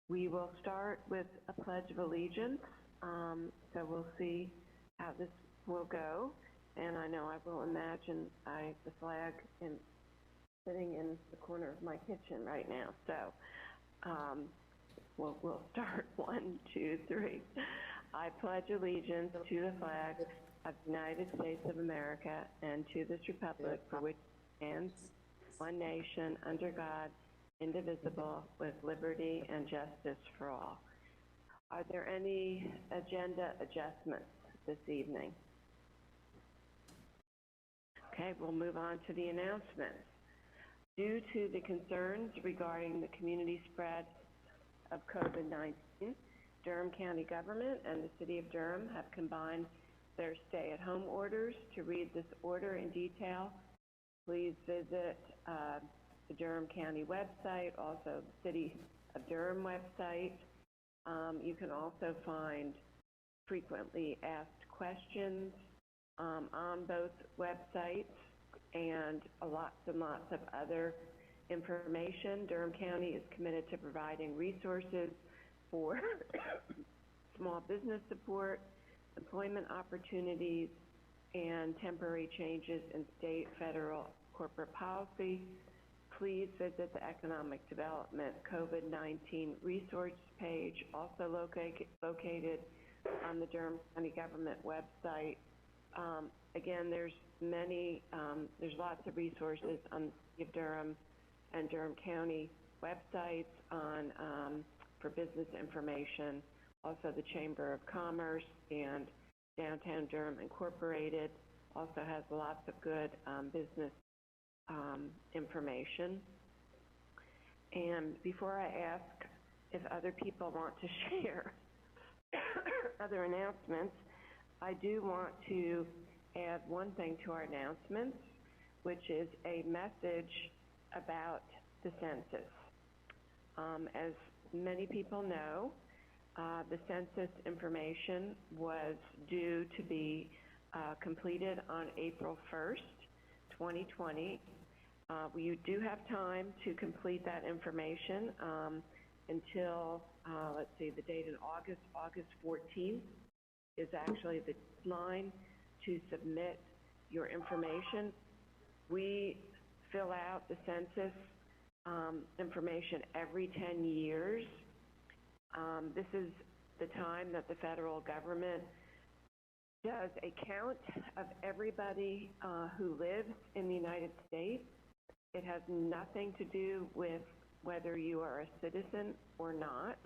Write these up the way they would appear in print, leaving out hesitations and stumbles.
we will start with a Pledge of Allegiance. So we'll see how this will go. And I know I will imagine the flag sitting in the corner of my kitchen right now. So we'll start 1, 2, 3. I pledge allegiance to the flag of the United States of America and to this republic for which it stands, one nation, under God, indivisible, with liberty and justice for all. Are there any agenda adjustments this evening? Okay, we'll move on to the announcements. Due to the concerns regarding the community spread of COVID-19, Durham County government and the City of Durham have combined their stay-at-home orders. To read this order in detail, please visit the Durham County website, also the City of Durham website. You can also find frequently asked questions on both websites and lots of other information. Durham County is committed to providing resources for small business support, employment opportunities, and temporary changes in state, federal, corporate policy. Please visit the Economic Development COVID-19 resource page, also located on the Durham County government website. Again, there's lots of resources on the City of Durham and Durham County websites for business information. Also, the Chamber of Commerce and Downtown Durham Incorporated also has lots of good business information. And before I ask if other people want to share other announcements, I do want to add one thing to our announcements, which is a message about the census. As many people know, the census information was due to be completed on April 1st, 2020. You do have time to complete that information until, let's see, the date in August 14th is actually the deadline to submit your information. We fill out the census information every 10 years. This is the time that the federal government does a count of everybody who lives in the United States. It has nothing to do with whether you are a citizen or not.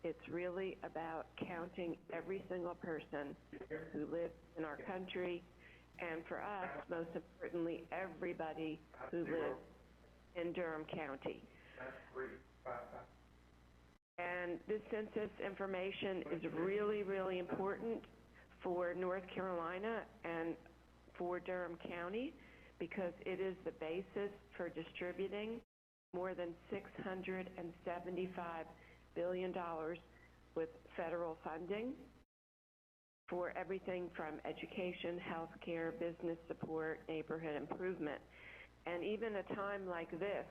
It's really about counting every single person who lives in our country, and for us, most importantly, everybody who lives in Durham County. And this census information is really, really important for North Carolina and for Durham County because it is the basis for distributing more than $675 billion with federal funding for everything from education, healthcare, business support, neighborhood improvement. And even a time like this,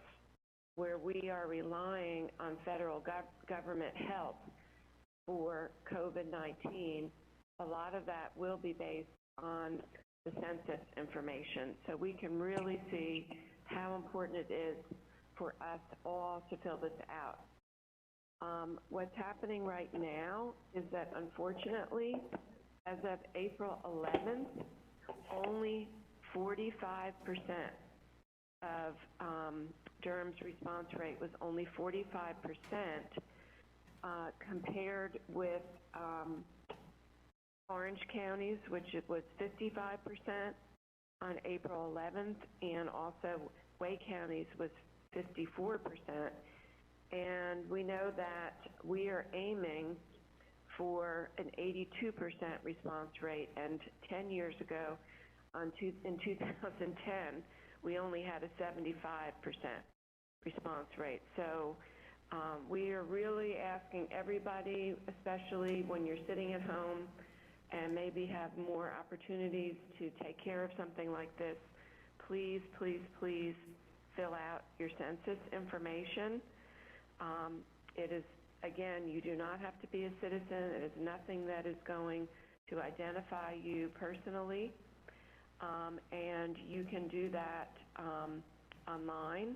where we are relying on federal government help for COVID-19, a lot of that will be based on the census information. So we can really see how important it is for us all to fill this out. What's happening right now is that, unfortunately, as of April 11th, only 45% of Durham's response rate was only 45%, compared with Orange counties, which it was 55% on April 11th, and also Wake counties was 54%. And we know that we are aiming for an 82% response rate, and 10 years ago, in 2010, we only had a 75% response rate. So we are really asking everybody, especially when you're sitting at home and maybe have more opportunities to take care of something like this, please, please, please fill out your census information. It is, again, you do not have to be a citizen. It is nothing that is going to identify you personally, and you can do that online.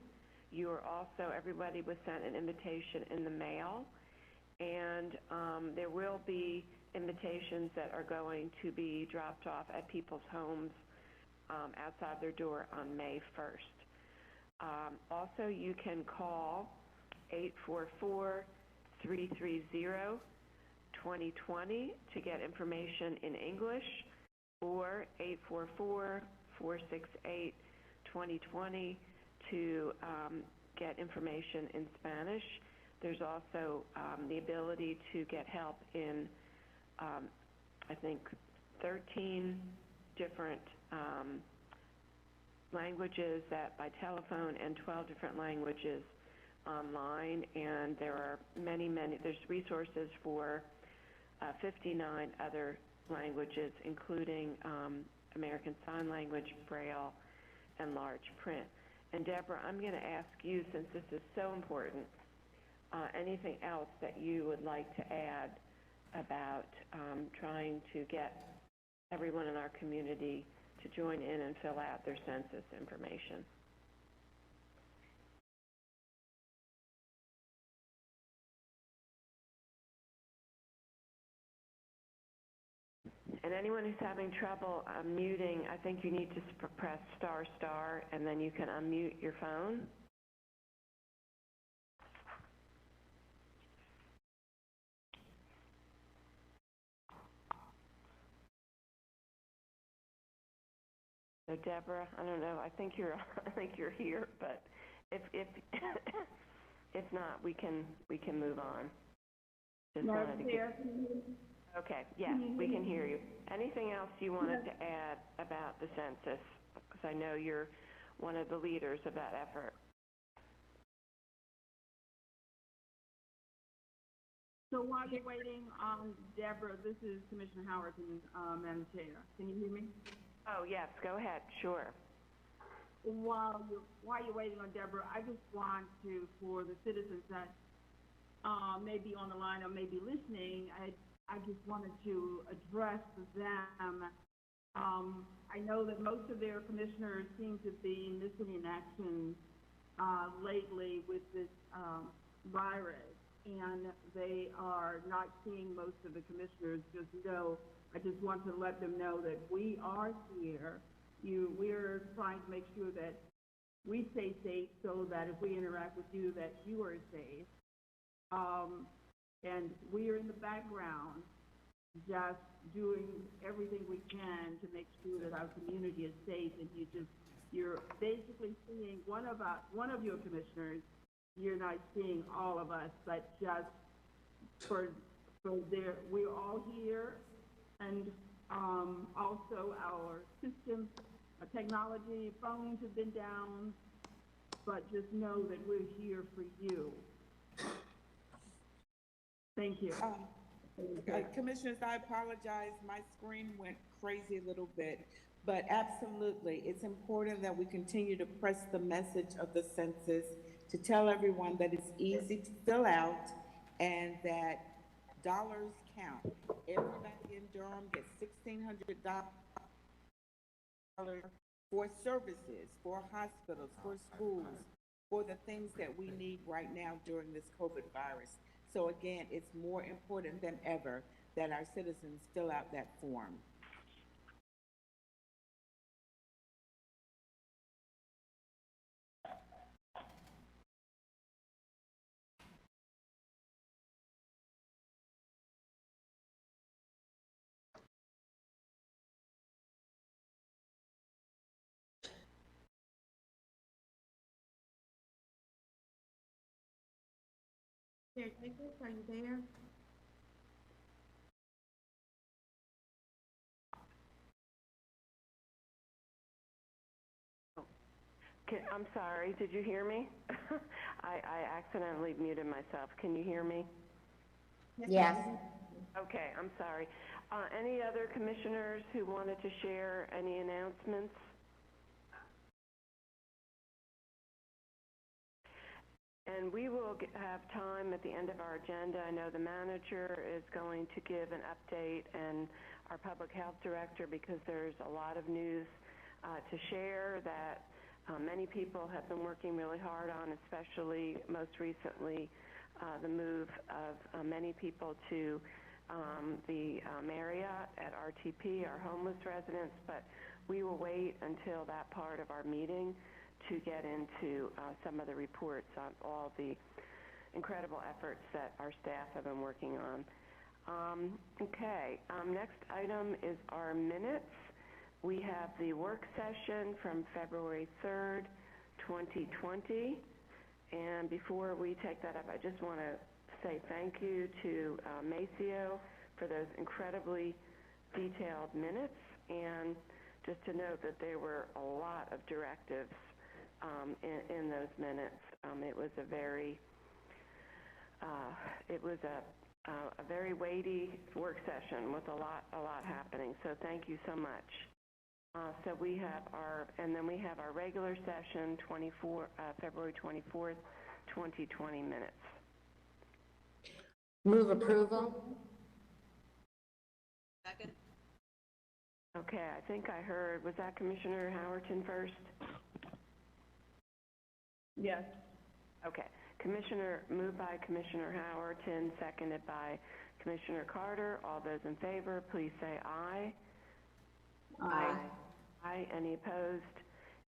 You are also, everybody was sent an invitation in the mail, and there will be invitations that are going to be dropped off at people's homes outside their door on May 1st. Also, you can call 844-330-2020 to get information in English, or 844-468-2020 to get information in Spanish. There's also the ability to get help in, I think, 13 different languages that by telephone, and 12 different languages online, and there are many, there's resources for 59 other languages, including American Sign Language, Braille, and large print. And Deborah, I'm going to ask you, since this is so important, anything else that you would like to add about trying to get everyone in our community to join in and fill out their census information? And anyone who's having trouble muting, I think you need to press ***, and then you can unmute your phone. So Deborah, I don't know. I think you're here, but if if not, we can move on. Just wanted to get... Okay, yes, we can hear you. Anything else you wanted to add about the census? Because I know you're one of the leaders of that effort. So while you're waiting, Deborah, this is Commissioner Howard, Madam Chair. Can you hear me? Oh, yes, go ahead, sure. While you're waiting on Deborah, I just want to, for the citizens that may be on the line or may be listening, I just wanted to address them. I know that most of their commissioners seem to be missing in action lately with this virus, and they are not seeing most of the commissioners. Just know, I just want to let them know that we are here. We're trying to make sure that we stay safe, so that if we interact with you, that you are safe. And we are in the background just doing everything we can to make sure that our community is safe. And you're basically seeing one of your commissioners. You're not seeing all of us, but just we're all here. And also our systems, technology, phones have been down, but just know that we're here for you. Thank you. Commissioners, I apologize. My screen went crazy a little bit, but absolutely, it's important that we continue to press the message of the census to tell everyone that it's easy to fill out and that dollars count. Everybody in Durham gets $1,600 for services, for hospitals, for schools, for the things that we need right now during this COVID virus. So again, it's more important than ever that our citizens fill out that form. Caretakers, are you there? I'm sorry, did you hear me? I accidentally muted myself. Can you hear me? Yes. Okay, I'm sorry. Any other commissioners who wanted to share any announcements? And we will have time at the end of our agenda. I know the manager is going to give an update, and our public health director, because there's a lot of news to share that many people have been working really hard on, especially most recently the move of many people to the Marriott at RTP, our homeless residents, but we will wait until that part of our meeting to get into some of the reports on all the incredible efforts that our staff have been working on. Next item is our minutes. We have the work session from February 3rd, 2020. And before we take that up, I just want to say thank you to Maceo for those incredibly detailed minutes, and just to note that there were a lot of directives in those minutes. It was a very weighty work session with a lot happening. So thank you so much. So we have we have our regular session, February 24th, 2020 minutes. Move approval. Second. Okay, I think I heard, was that Commissioner Howerton first? Yes. Okay. Moved by Commissioner Howerton, seconded by Commissioner Carter. All those in favor, please say aye. Aye. Aye. Any opposed?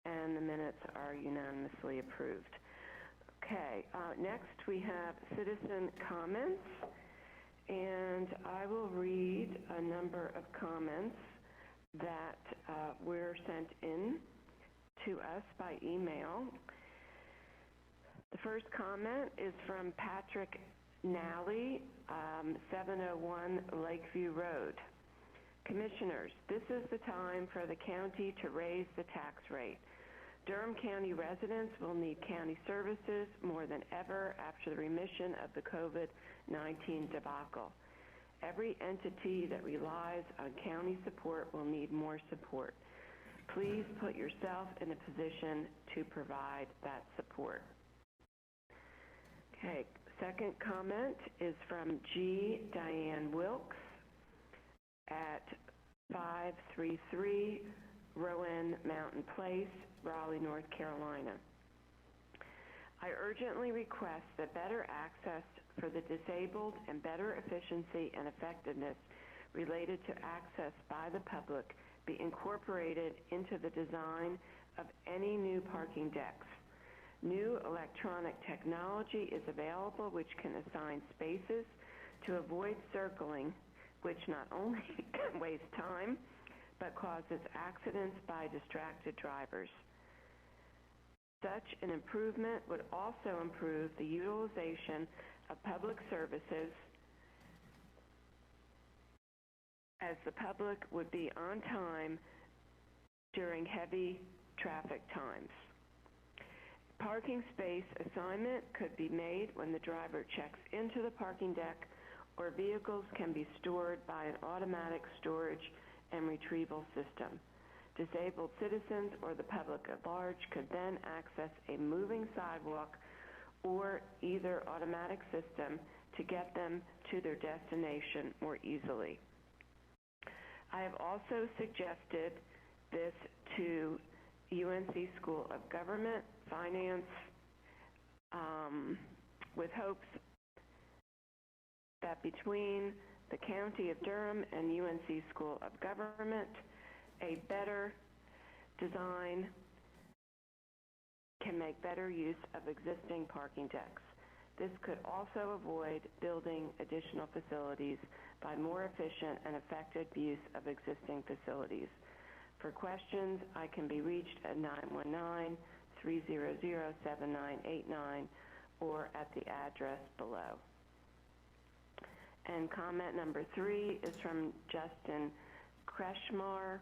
And the minutes are unanimously approved. Okay. Next, we have citizen comments, and I will read a number of comments that were sent in to us by email. The first comment is from Patrick Nally, 701 Lakeview Road. Commissioners, this is the time for the county to raise the tax rate. Durham County residents will need county services more than ever after the remission of the COVID-19 debacle. Every entity that relies on county support will need more support. Please put yourself in a position to provide that support. Okay, second comment is from G. Diane Wilkes at 533 Rowan Mountain Place, Raleigh, North Carolina. I urgently request that better access for the disabled and better efficiency and effectiveness related to access by the public be incorporated into the design of any new parking decks. New electronic technology is available which can assign spaces to avoid circling, which not only wastes time, but causes accidents by distracted drivers. Such an improvement would also improve the utilization of public services, as the public would be on time during heavy traffic times. Parking space assignment could be made when the driver checks into the parking deck, or vehicles can be stored by an automatic storage and retrieval system. Disabled citizens or the public at large could then access a moving sidewalk or either automatic system to get them to their destination more easily. I have also suggested this to UNC School of Government, Finance, with hopes that between the County of Durham and UNC School of Government, a better design can make better use of existing parking decks. This could also avoid building additional facilities by more efficient and effective use of existing facilities. For questions, I can be reached at 919-300-7989 or at the address below. And comment number 3 is from Justin Kretschmar,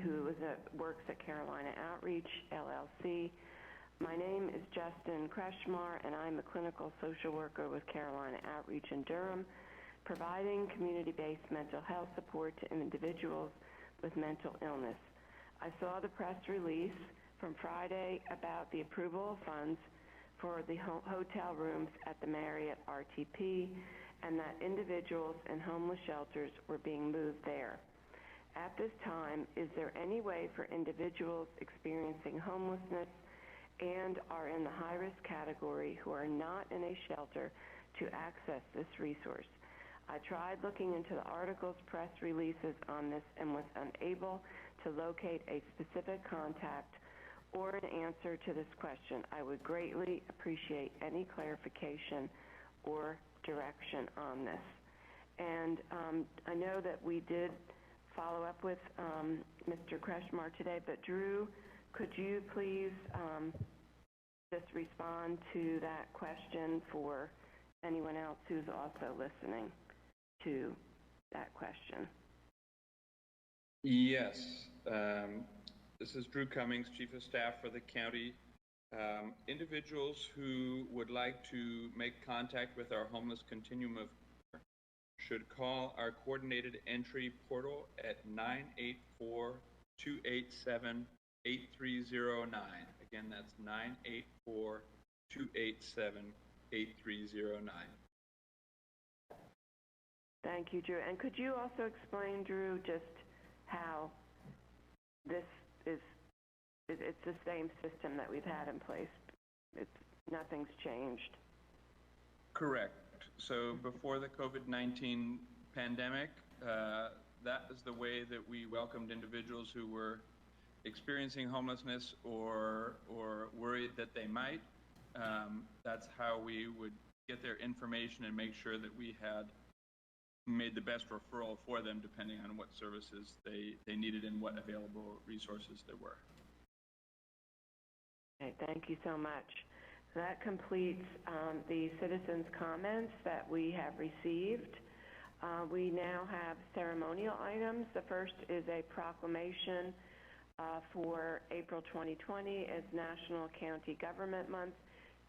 who works at Carolina Outreach, LLC. My name is Justin Kretschmar, and I'm a clinical social worker with Carolina Outreach in Durham, providing community-based mental health support to individuals with mental illness. I saw the press release from Friday about the approval of funds for the hotel rooms at the Marriott RTP, and that individuals in homeless shelters were being moved there. At this time, is there any way for individuals experiencing homelessness and are in the high-risk category who are not in a shelter to access this resource? I tried looking into the articles, press releases on this, and was unable to locate a specific contact or an answer to this question. I would greatly appreciate any clarification or direction on this. And I know that we did follow up with Mr. Kretschmar today, but Drew, could you please just respond to that question for anyone else who's also listening to that question? Yes. This is Drew Cummings, Chief of Staff for the county. Individuals who would like to make contact with our homeless continuum of care should call our coordinated entry portal at 984-287-8309. Again, that's 984-287-8309. Thank you, Drew. And could you also explain, Drew, just how this is, it's the same system that we've had in place? Nothing's changed. Correct. So before the COVID-19 pandemic, that is the way that we welcomed individuals who were experiencing homelessness or worried that they might. That's how we would get their information and make sure that we had made the best referral for them depending on what services they needed and what available resources there were. Okay, thank you so much. That completes the citizens' comments that we have received. We now have ceremonial items. The first is a proclamation for April 2020 as National County Government Month.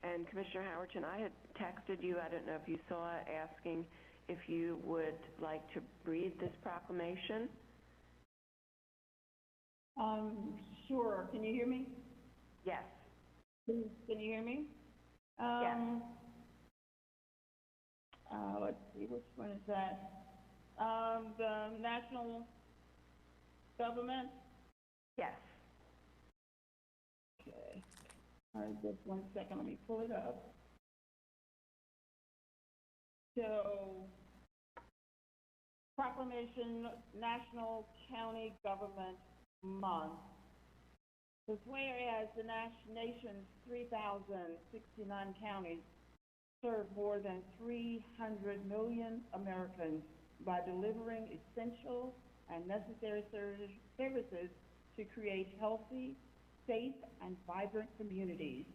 And Commissioner Howerton, I had texted you, I don't know if you saw it, asking if you would like to read this proclamation. Sure. Can you hear me? Yes. Can you hear me? Yes. Let's see, which one is that? The national government? Yes. Okay. All right, just 1 second, let me pull it up. So, proclamation, National County Government Month. Because whereas the nation's 3,069 counties serve more than 300 million Americans by delivering essential and necessary services to create healthy, safe, and vibrant communities.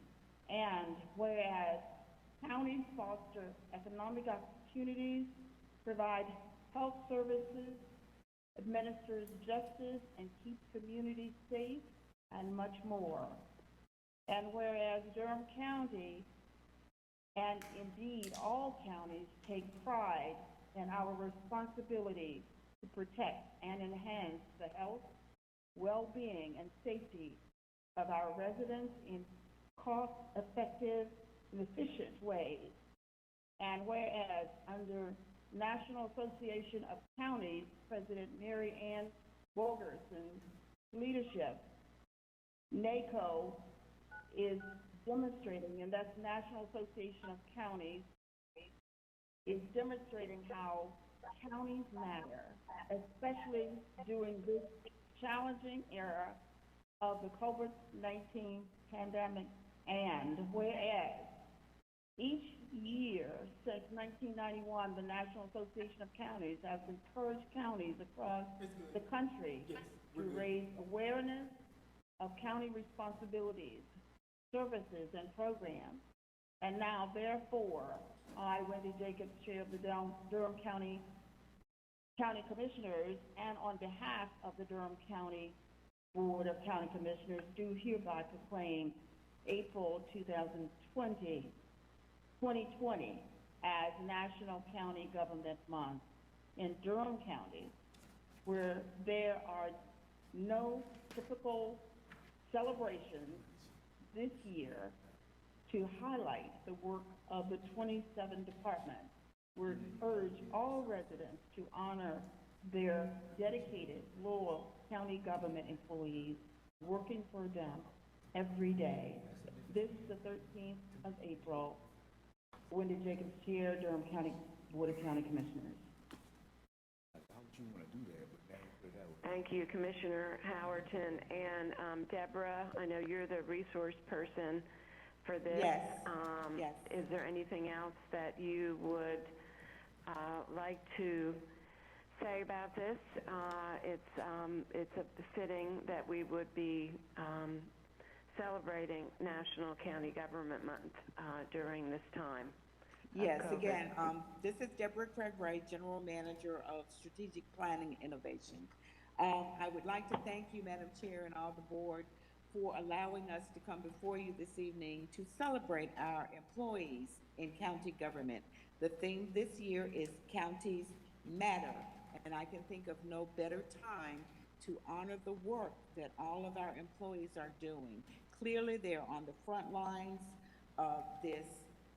And whereas counties foster economic opportunities, provide health services, administers justice, and keeps communities safe, and much more. And whereas Durham County, and indeed all counties, take pride in our responsibility to protect and enhance the health, well-being, and safety of our residents in cost-effective and efficient ways. And whereas under National Association of Counties, President Mary Ann Borgerson's leadership, NACO is demonstrating, and that's National Association of Counties, is demonstrating how counties matter, especially during this challenging era of the COVID-19 pandemic. And whereas each year since 1991, the National Association of Counties has encouraged counties across the country to raise awareness of county responsibilities, services, and programs. And now, therefore, I, Wendy Jacobs, Chair of the Durham County Commissioners, and on behalf of the Durham County Board of County Commissioners, do hereby proclaim April 2020 as National County Government Month in Durham County, where there are no typical celebrations this year to highlight the work of the 27 departments. We urge all residents to honor their dedicated, loyal county government employees working for them every day. This is the 13th of April. Wendy Jacobs, Chair, Durham County Board of County Commissioners. Thank you, Commissioner Howerton. And Deborah, I know you're the resource person for this. Yes, yes. Is there anything else that you would like to say about this? It's fitting that we would be celebrating National County Government Month during this time. Yes, COVID. again, this is Deborah Craig Wright, General Manager of Strategic Planning Innovation. I would like to thank you, Madam Chair, and all the board for allowing us to come before you this evening to celebrate our employees in county government. The theme this year is Counties Matter, and I can think of no better time to honor the work that all of our employees are doing. Clearly, they're on the front lines of this.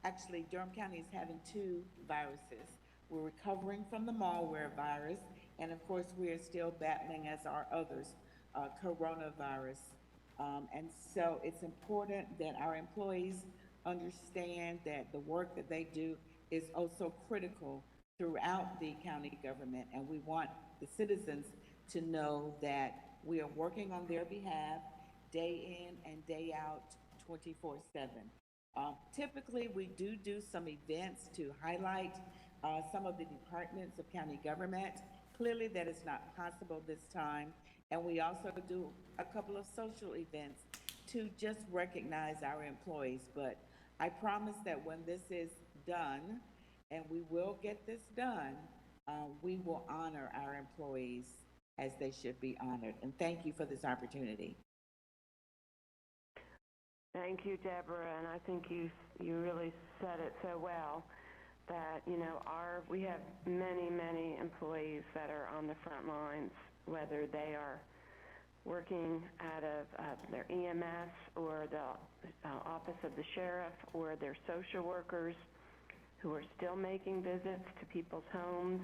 Actually, Durham County is having two viruses. We're recovering from the malware virus, and of course, we are still battling, as are others, coronavirus. And so it's important that our employees understand that the work that they do is also critical throughout the county government, and we want the citizens to know that we are working on their behalf day in and day out, 24/7. Typically, we do some events to highlight some of the departments of county government. Clearly, that is not possible this time. And we also do a couple of social events to just recognize our employees. But I promise that when this is done, and we will get this done, we will honor our employees as they should be honored. And thank you for this opportunity. Thank you, Deborah, and I think you really said it so well that, you know, we have many employees that are on the front lines, whether they are working out of their EMS or the office of the sheriff, or they're social workers who are still making visits to people's homes,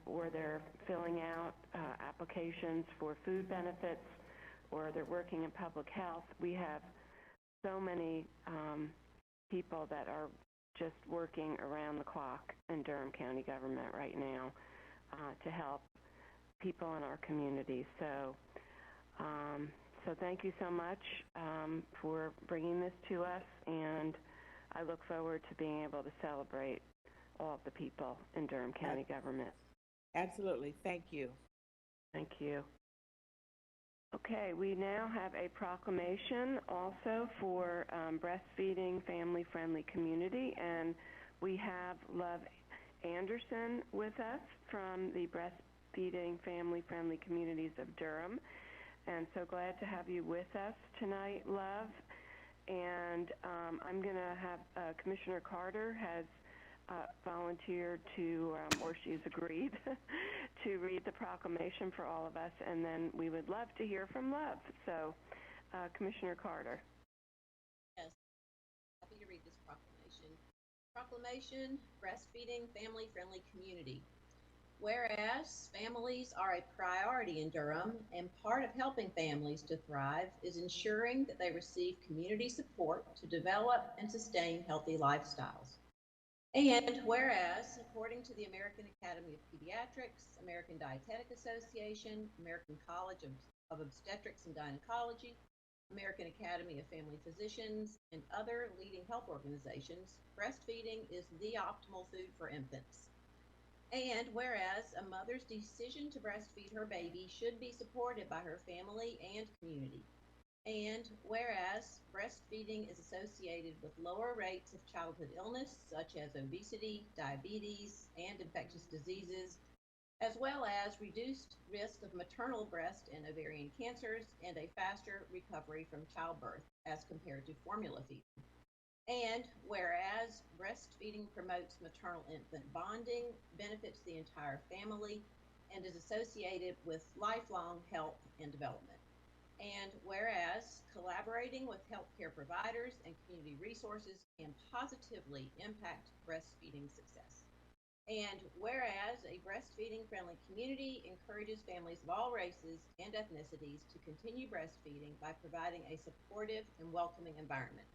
or they're filling out applications for food benefits, or they're working in public health. We have so many people that are just working around the clock in Durham County government right now to help people in our community. So thank you so much for bringing this to us, and I look forward to being able to celebrate all of the people in Durham County government. Absolutely. Thank you. Thank you. Okay, we now have a proclamation also for breastfeeding family-friendly community, and we have Love Anderson with us from the Breastfeeding Family-Friendly Communities of Durham, and so glad to have you with us tonight, Love. And I'm going to have Commissioner Carter has volunteered to, or she's agreed to read the proclamation for all of us, and then we would love to hear from Love. So, Commissioner Carter. Yes, happy to read this proclamation. Proclamation, Breastfeeding Family-Friendly Community. Whereas families are a priority in Durham, and part of helping families to thrive is ensuring that they receive community support to develop and sustain healthy lifestyles. And whereas, according to the American Academy of Pediatrics, American Dietetic Association, American College of Obstetrics and Gynecology, American Academy of Family Physicians, and other leading health organizations, breastfeeding is the optimal food for infants. And whereas, a mother's decision to breastfeed her baby should be supported by her family and community. And whereas breastfeeding is associated with lower rates of childhood illness, such as obesity, diabetes, and infectious diseases, as well as reduced risk of maternal breast and ovarian cancers, and a faster recovery from childbirth as compared to formula feeding. And whereas breastfeeding promotes maternal-infant bonding, benefits the entire family, and is associated with lifelong health and development. And whereas collaborating with healthcare providers and community resources can positively impact breastfeeding success. And whereas a breastfeeding friendly community encourages families of all races and ethnicities to continue breastfeeding by providing a supportive and welcoming environment.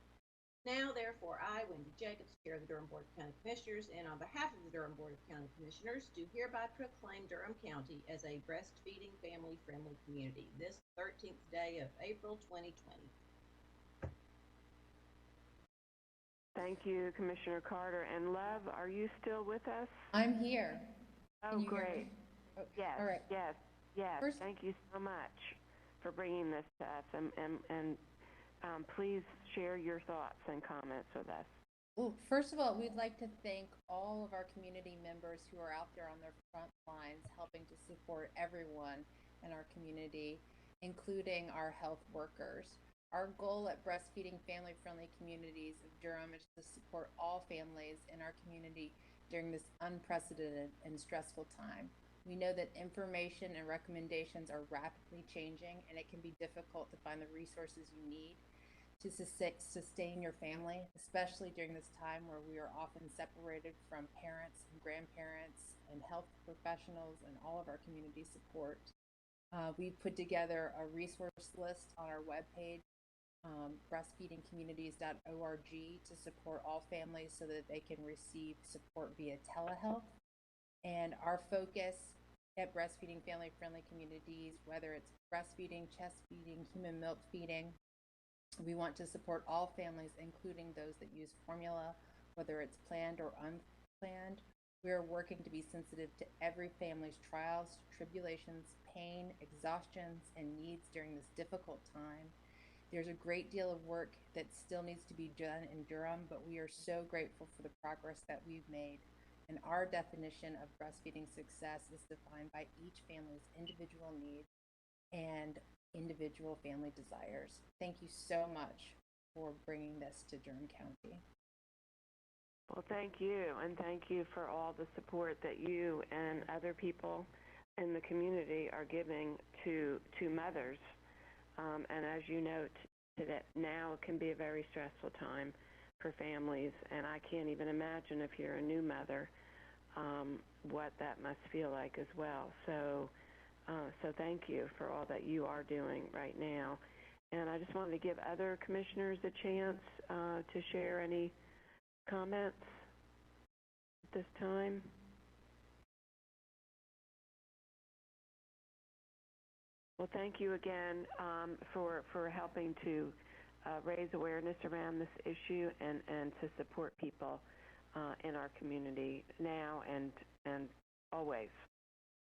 Now, therefore, I, Wendy Jacobs, Chair of the Durham Board of County Commissioners, and on behalf of the Durham Board of County Commissioners, do hereby proclaim Durham County as a breastfeeding family-friendly community this 13th day of April 2020. Thank you, Commissioner Carter. And Love, are you still with us? I'm here. Oh, Can you hear great. me? Oh, Yes, all right. yes. First- Thank you so much for bringing this to us. And please share your thoughts and comments with us. Well, first of all, we'd like to thank all of our community members who are out there on their front lines helping to support everyone in our community, including our health workers. Our goal at Breastfeeding Family-Friendly Communities of Durham is to support all families in our community during this unprecedented and stressful time. We know that information and recommendations are rapidly changing, and it can be difficult to find the resources you need to sustain your family, especially during this time where we are often separated from parents and grandparents and health professionals and all of our community support. We've put together a resource list on our webpage, breastfeedingcommunities.org, to support all families so that they can receive support via telehealth. And our focus at Breastfeeding Family-Friendly Communities, whether it's breastfeeding, chest feeding, human milk feeding, we want to support all families, including those that use formula, whether it's planned or unplanned. We are working to be sensitive to every family's trials, tribulations, pain, exhaustions, and needs during this difficult time. There's a great deal of work that still needs to be done in Durham, but we are so grateful for the progress that we've made. And our definition of breastfeeding success is defined by each family's individual needs and individual family desires. Thank you so much for bringing this to Durham County. Well, thank you, and thank you for all the support that you and other people in the community are giving to mothers. And as you note, that now it can be a very stressful time for families, and I can't even imagine if you're a new mother what that must feel like as well. So thank you for all that you are doing right now. And I just wanted to give other commissioners a chance to share any comments at this time. Well, thank you again for helping to raise awareness around this issue and to support people in our community now and always.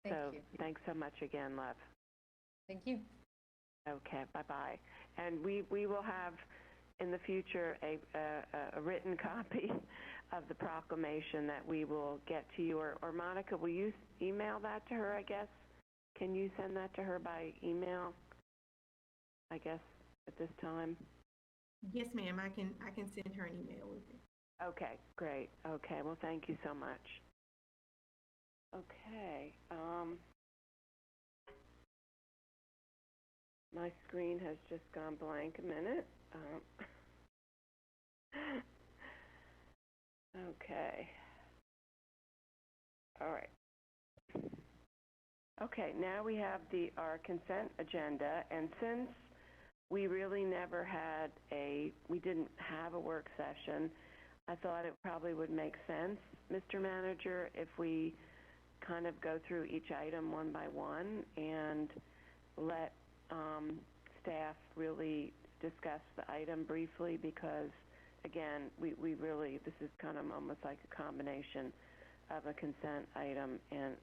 Thank you. Thanks so much again, Love. Thank you. Okay, bye-bye. And we will have in the future a written copy of the proclamation that we will get to you. Or Monica, will you email that to her, I guess? Can you send that to her by email, I guess, at this time? Yes, ma'am. I can send her an email with it. Okay, great. Okay, well, thank you so much. Okay. My screen has just gone blank a minute. Okay. All right. Okay, now we have our consent agenda, and since we really never had we didn't have a work session, I thought it probably would make sense, Mr. Manager, if we kind of go through each item one by one and let staff really discuss the item briefly, because again, we really, this is kind of almost like a combination of a consent item and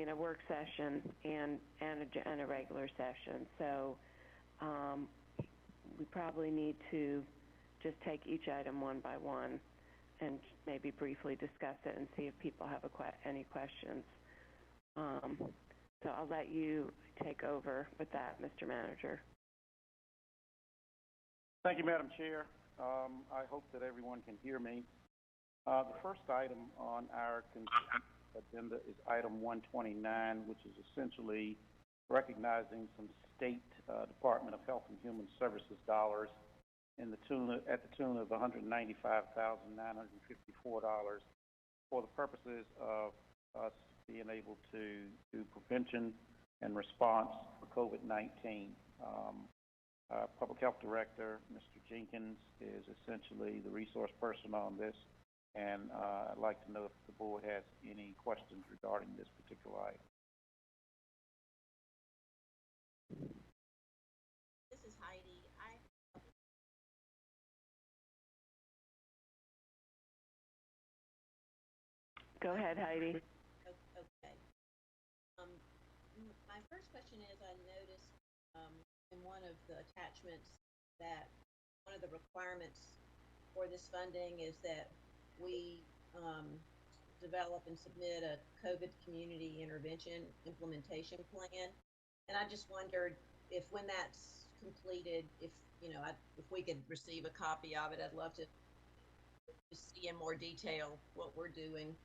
a work session and a regular session. So we probably need to just take each item one by one and maybe briefly discuss it and see if people have any questions. So I'll let you take over with that, Mr. Manager. Thank you, Madam Chair. I hope that everyone can hear me. The first item on our agenda is item 129, which is essentially recognizing some state Department of Health and Human Services dollars at the tune of $195,954 for the purposes of us being able to do prevention and response for COVID-19. Our Public Health Director, Mr. Jenkins, is essentially the resource person on this, and I'd like to know if the board has any questions regarding this particular item. This is Heidi. Go ahead, Heidi. Okay. My first question is, I noticed in one of the attachments that one of the requirements for this funding is that we develop and submit a COVID community intervention implementation plan. And I just wondered if, when that's completed, if we could receive a copy of it. I'd love to see in more detail what we're doing.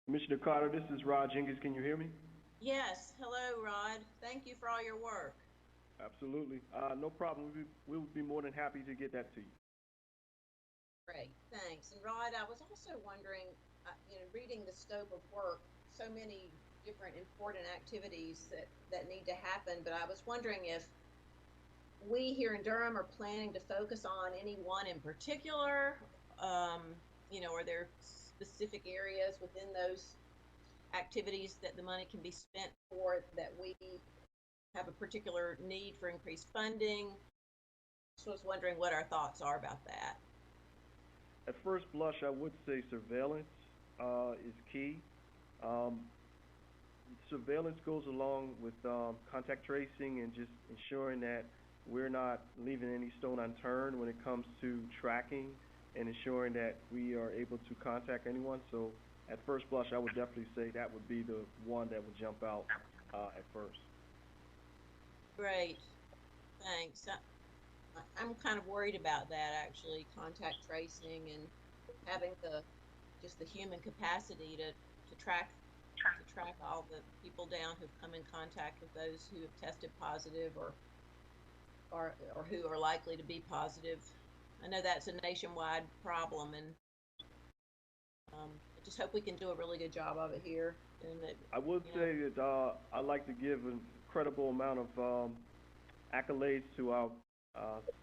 Commissioner Carter, this is Rod Jenkins. Can you hear me? Yes. Hello, Rod. Thank you for all your work. Absolutely. No problem. We would be more than happy to get that to you. Great. Thanks. And Rod, I was also wondering, reading the scope of work, so many different important activities that need to happen, but I was wondering if we here in Durham are planning to focus on any one in particular. Are there specific areas within those activities that the money can be spent for that we have a particular need for increased funding? So I was wondering what our thoughts are about that. At first blush, I would say surveillance is key. Surveillance goes along with contact tracing and just ensuring that we're not leaving any stone unturned when it comes to tracking and ensuring that we are able to contact anyone. So at first blush, I would definitely say that would be the one that would jump out at first. Great, thanks. I'm kind of worried about that, actually, contact tracing and having the human capacity to track all the people down who've come in contact with those who have tested positive or who are likely to be positive. I know that's a nationwide problem, and I just hope we can do a really good job of it here. And I would say that I'd like to give an incredible amount of accolades to our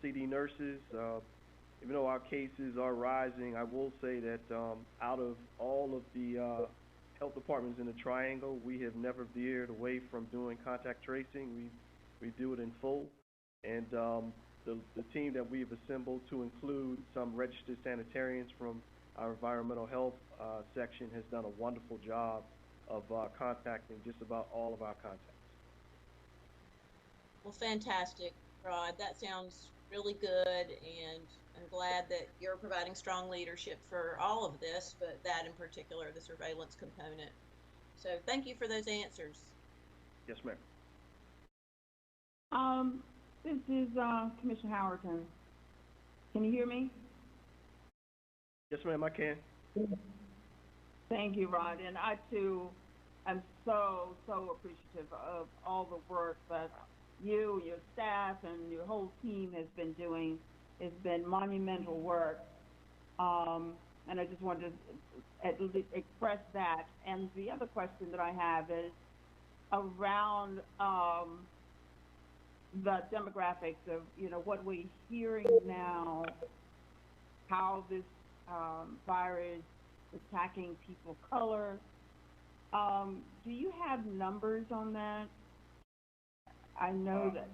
CD nurses. Even though our cases are rising, I will say that out of all of the health departments in the Triangle, we have never veered away from doing contact tracing. We do it in full. And the team that we've assembled, to include some registered sanitarians from our environmental health section, has done a wonderful job of contacting just about all of our contacts. Well, fantastic, Rod. That sounds really good, and I'm glad that you're providing strong leadership for all of this, but that in particular, the surveillance component. So thank you for those answers. Yes, ma'am. This is Commissioner Howerton. Can you hear me? Yes, ma'am, I can. Thank you, Rod. And I, too, am so appreciative of all the work that you, your staff, and your whole team has been doing. It's been monumental work. And I just wanted to express that. And the other question that I have is around the demographics of, what we're hearing now, how this virus is attacking people of color. Do you have numbers on that? I know that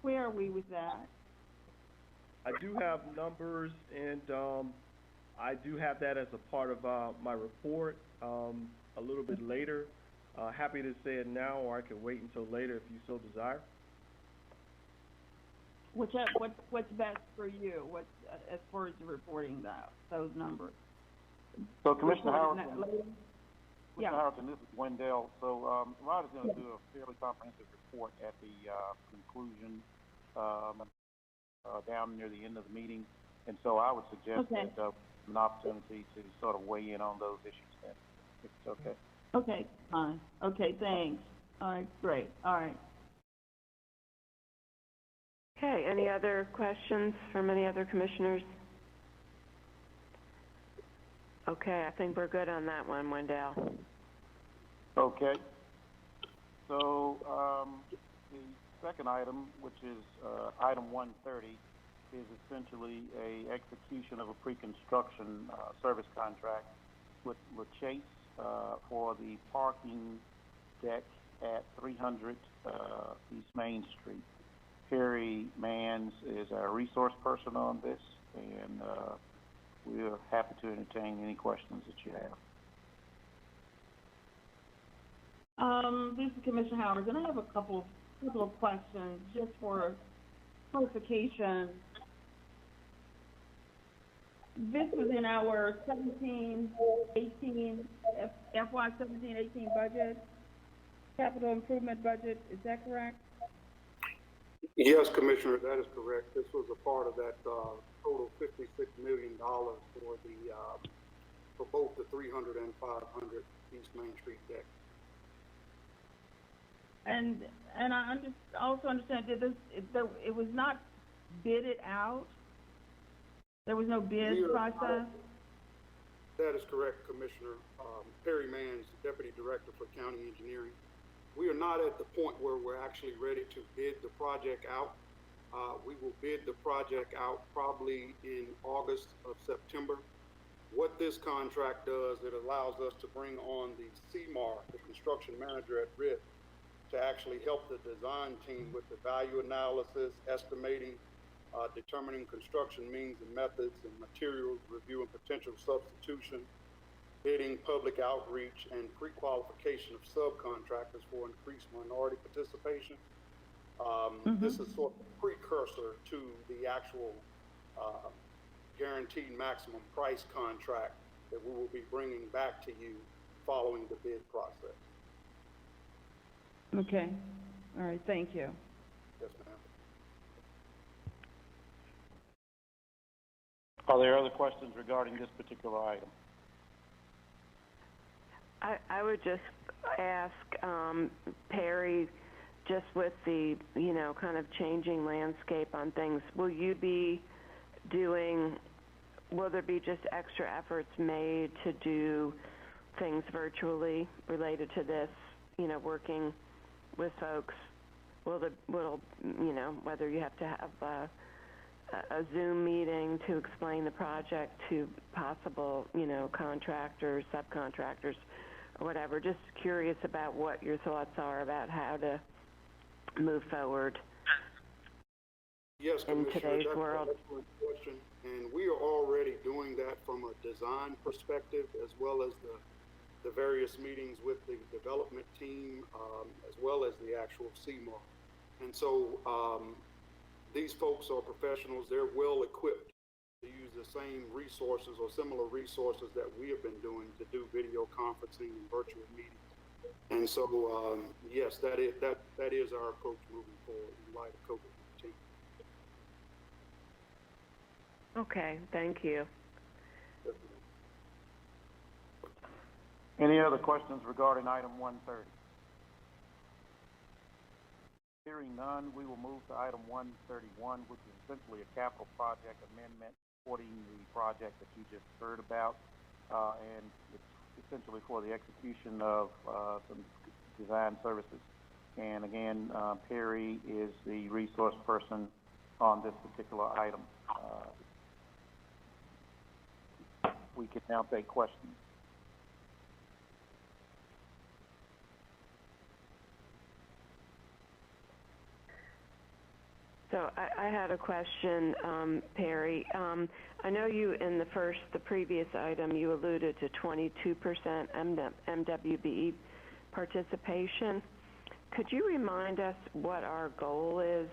where are we with that? I do have numbers, and I do have that as a part of my report a little bit later. Happy to say it now, or I can wait until later if you so desire. What's best for you? As far as reporting those numbers? So, Commissioner Howerton, yeah. Howerton, this is Wendell. So, Rod is going to do a fairly comprehensive report at the conclusion down near the end of the meeting, And so I would suggest Okay. that an opportunity to sort of weigh in on those issues then, if it's okay. Okay, fine. Okay, thanks. All right, great. All right. Okay, any other questions from any other commissioners? Okay, I think we're good on that one, Wendell. Okay. So, the second item, which is item 130, is essentially a execution of a pre-construction service contract with LaChase for the parking deck at 300 East Main Street. Perry Mans is our resource person on this, and we are happy to entertain any questions that you have. This is Commissioner Howard, and I have a couple of questions just for clarification. This was in our 17-18 FY 17-18 budget, capital improvement budget. Is that correct? Yes, Commissioner, that is correct. This was a part of that total $56 million for both the 300 and 500 East Main Street deck. And I also understand that it was not bidded out. There was no bid process. That is correct, Commissioner. Perry Mans, Deputy Director for County Engineering. We are not at the point where we're actually ready to bid the project out. We will bid the project out probably in August of September. What this contract does, it allows us to bring on the CMAR, the construction manager at RIT, to actually help the design team with the value analysis, estimating, determining construction means and methods and materials, reviewing potential substitution, bidding, public outreach, and pre-qualification of subcontractors for increased minority participation. This is sort of a precursor to the actual guaranteed maximum price contract that we will be bringing back to you following the bid process. Okay. All right. Thank you. Yes, ma'am. Are there other questions regarding this particular item? I would just ask Perry, just with the, kind of changing landscape on things, will there be just extra efforts made to do things virtually related to this, working with folks? Whether you have to have a Zoom meeting to explain the project to possible, contractors, subcontractors, or whatever. Just curious about what your thoughts are about how to move forward. Yes, in Commissioner, today's that's world. an excellent question. And we are already doing that from a design perspective, as well as the various meetings with the development team, as well as the actual CMAR. And so these folks are professionals. They're well equipped to use the same resources or similar resources that we have been doing to do video conferencing and virtual meetings. And so, yes, that is our approach moving forward in light of COVID-19. Okay, thank you. Any other questions regarding item 130? Hearing none, we will move to item 131, which is essentially a capital project amendment supporting the project that you just heard about, and it's essentially for the execution of some design services. And again, Perry is the resource person on this particular item. We can now take questions. So I had a question, Perry. I know you, in the previous item, you alluded to 22% MWBE participation. Could you remind us what our goal is,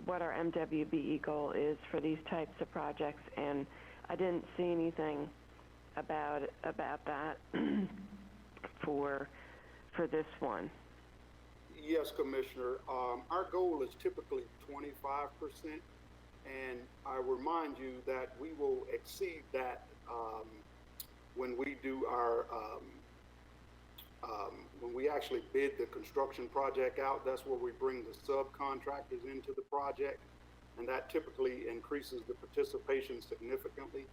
what our MWBE goal is for these types of projects? And I didn't see anything about that for this one. Yes, Commissioner. Our goal is typically 25%. And I remind you that we will exceed that when we do our, when we actually bid the construction project out. That's where we bring the subcontractors into the project, and that typically increases the participation significantly.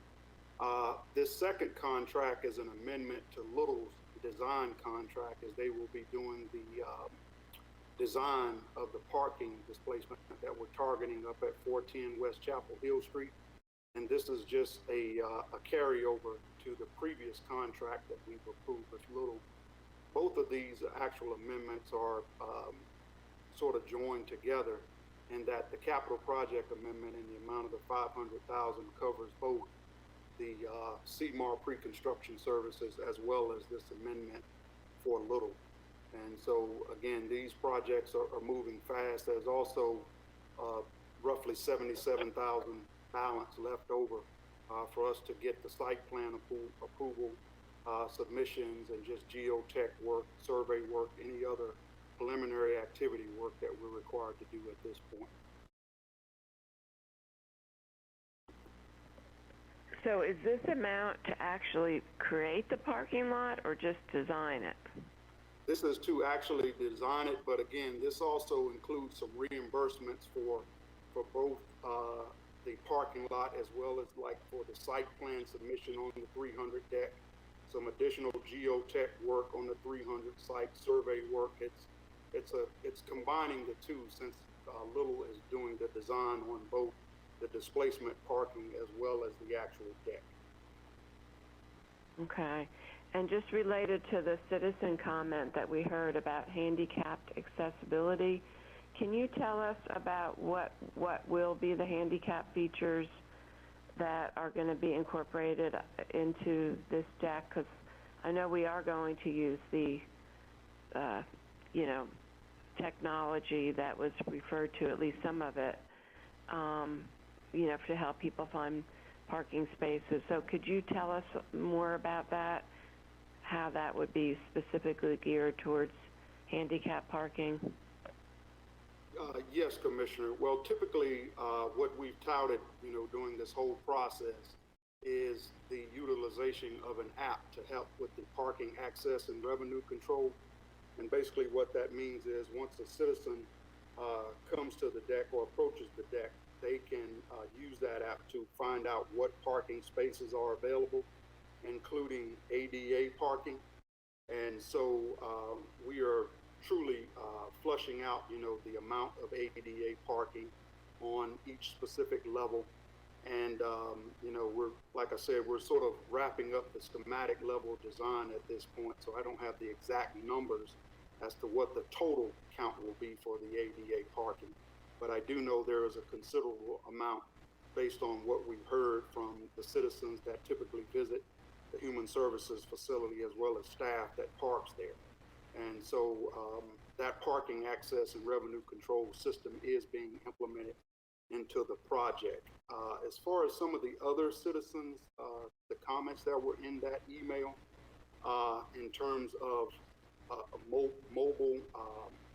This second contract is an amendment to Little's design contract, as they will be doing the design of the parking displacement that we're targeting up at 410 West Chapel Hill Street. And this is just a carryover to the previous contract that we've approved with Little. Both of these actual amendments are sort of joined together, in that the capital project amendment in the amount of the $500,000 covers both the CMAR pre-construction services as well as this amendment for Little. And so again, these projects are moving fast. There's also roughly 77,000 balance left over for us to get the site plan approval submissions and just geotech work, survey work, any other preliminary activity work that we're required to do at this point. So is this amount to actually create the parking lot or just design it? This is to actually design it, but again, this also includes some reimbursements for both the parking lot as well as like for the site plan submission on the 300 deck, some additional geotech work on the 300 site, survey work. It's combining the two, since Little is doing the design on both the displacement parking as well as the actual deck. Okay. And just related to the citizen comment that we heard about handicapped accessibility, can you tell us about what will be the handicap features that are going to be incorporated into this deck? Because I know we are going to use the, technology that was referred to, at least some of it, to help people find parking spaces. So could you tell us more about that, how that would be specifically geared towards handicap parking? Yes, Commissioner. Well, typically, what we've touted, during this whole process is the utilization of an app to help with the parking access and revenue control. And basically what that means is once a citizen comes to the deck or approaches the deck, they can use that app to find out what parking spaces are available, including ADA parking. And so we are truly flushing out, the amount of ADA parking on each specific level. And, we're, like I said, we're sort of wrapping up the schematic level design at this point. So I don't have the exact numbers as to what the total count will be for the ADA parking. But I do know there is a considerable amount based on what we've heard from the citizens that typically visit the Human Services facility as well as staff that parks there. And so that parking access and revenue control system is being implemented into the project. As far as some of the other citizens, the comments that were in that email, in terms of mobile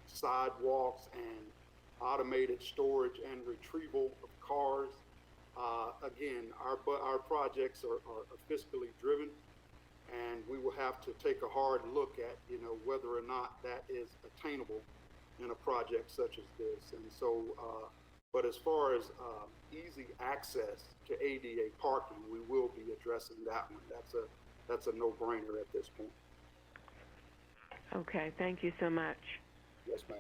sidewalks and automated storage and retrieval of cars, again, our projects are fiscally driven, and we will have to take a hard look at, whether or not that is attainable in a project such as this. And so, but as far as easy access to ADA parking, we will be addressing that one. That's a no-brainer at this point. Okay, thank you so much. Yes, ma'am.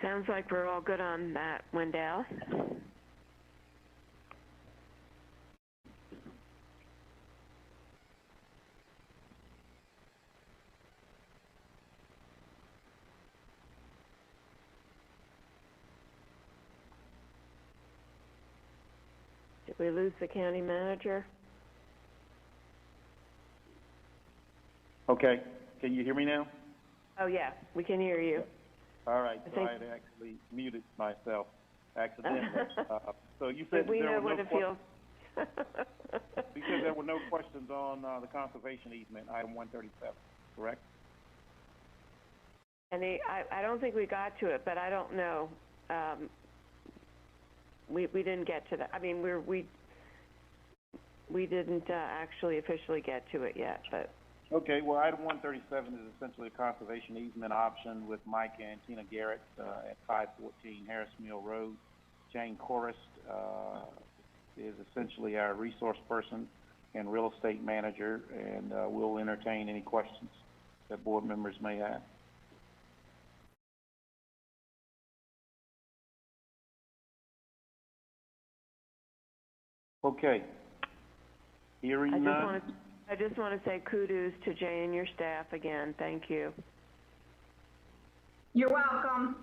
Sounds like we're all good on that, Wendell. Did we lose the county manager? Okay, can you hear me now? Oh, yeah, we can hear you. All right, I so think- I had actually muted myself accidentally. So you said We there know were what no it feels. you said there were no questions on the conservation easement, item 137, correct? And I don't think we got to it, but I don't know. We didn't get to that. I mean, we didn't actually officially get to it yet, but. Okay, well, item 137 is essentially a conservation easement option with Mike and Tina Garrett at 514 Harris Mill Road. Jane Correst is essentially our resource person and real estate manager, and we'll entertain any questions that board members may have. Okay. Hearing none. I just want to say kudos to Jay and your staff again. Thank you. You're welcome.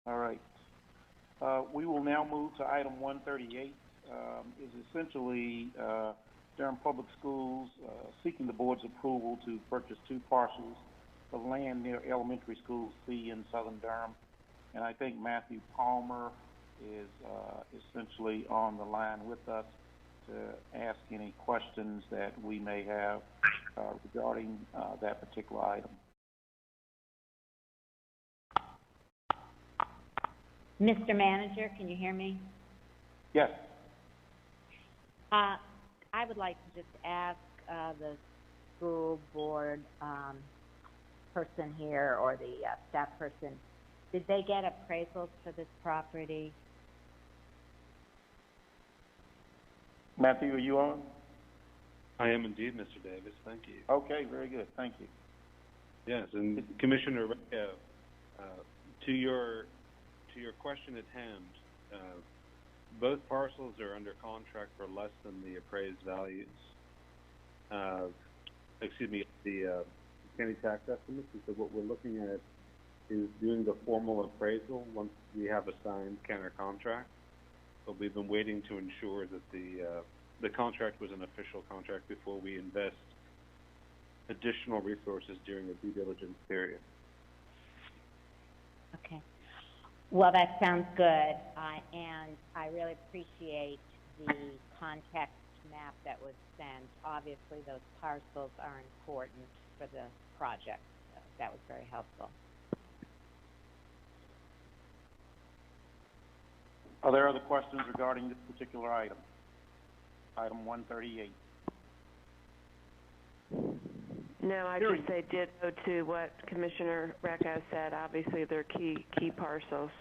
All right. We will now move to item 138. Is essentially Durham Public Schools seeking the board's approval to purchase 2 parcels of land near Elementary School C in Southern Durham. And I think Matthew Palmer is essentially on the line with us to ask any questions that we may have regarding that particular item. Mr. Manager, can you hear me? Yes. I would like to just ask the school board person here, or the staff person, did they get appraisals for this property? Matthew, are you on? I am indeed, Mr. Davis. Thank you. Okay, very good. Thank you. Yes, and Commissioner, to your question at hand, both parcels are under contract for less than the appraised values. The county tax estimates. And so what we're looking at is doing the formal appraisal once we have a signed counter contract. But we've been waiting to ensure that the contract was an official contract before we invest additional resources during the due diligence period. Okay. Well, that sounds good, and I really appreciate the context map that was sent. Obviously, those parcels are important for the project. So that was very helpful. Are there other questions regarding this particular item? Item 138. No, I just say ditto to what Commissioner Recco said. Obviously, they're key parcels.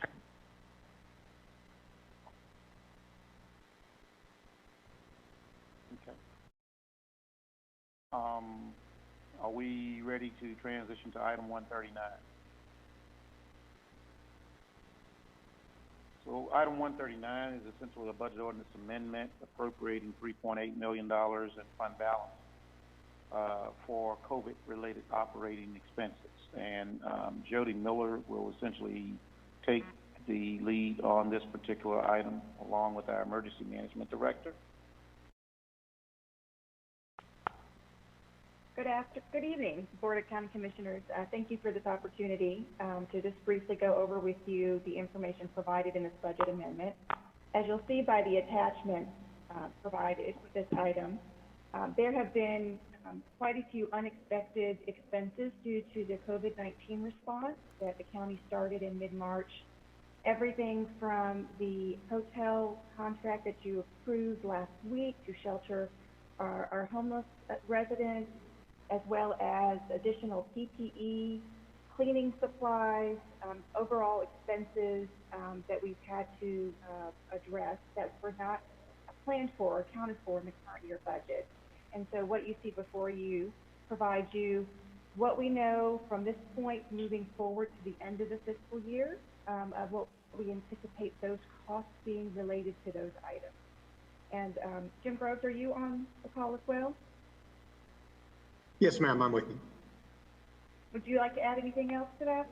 Okay. Are we ready to transition to item 139? So item 139 is essentially a budget ordinance amendment appropriating $3.8 million in fund balance for COVID-related operating expenses. And Jody Miller will essentially take the lead on this particular item along with our emergency management director. Good evening, Board of County Commissioners. Thank you for this opportunity to just briefly go over with you the information provided in this budget amendment. As you'll see by the attachment provided with this item, there have been quite a few unexpected expenses due to the COVID-19 response that the county started in mid-March. Everything from the hotel contract that you approved last week to shelter our homeless residents, as well as additional PPE, cleaning supplies, overall expenses that we've had to address that were not planned for or accounted for in the current year budget. And so what you see before you provides you what we know from this point moving forward to the end of the fiscal year of what we anticipate those costs being related to those items. And Jim Groves, are you on the call as well? Yes, ma'am, I'm with you. Would you like to add anything else to that?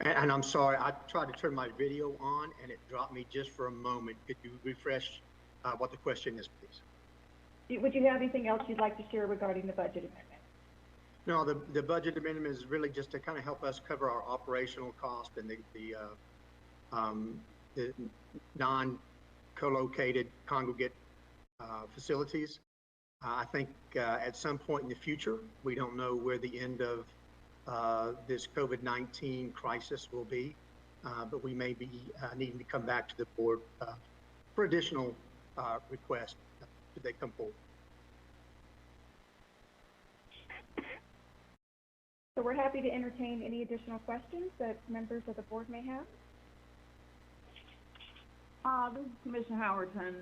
And I'm sorry, I tried to turn my video on and it dropped me just for a moment. Could you refresh what the question is, please? Would you have anything else you'd like to share regarding the budget amendment? No, the budget amendment is really just to kind of help us cover our operational cost and the non-co-located congregate facilities. I think at some point in the future, we don't know where the end of this COVID-19 crisis will be, but we may be needing to come back to the board for additional requests should they come forward. So we're happy to entertain any additional questions that members of the board may have. This is Commissioner Howerton.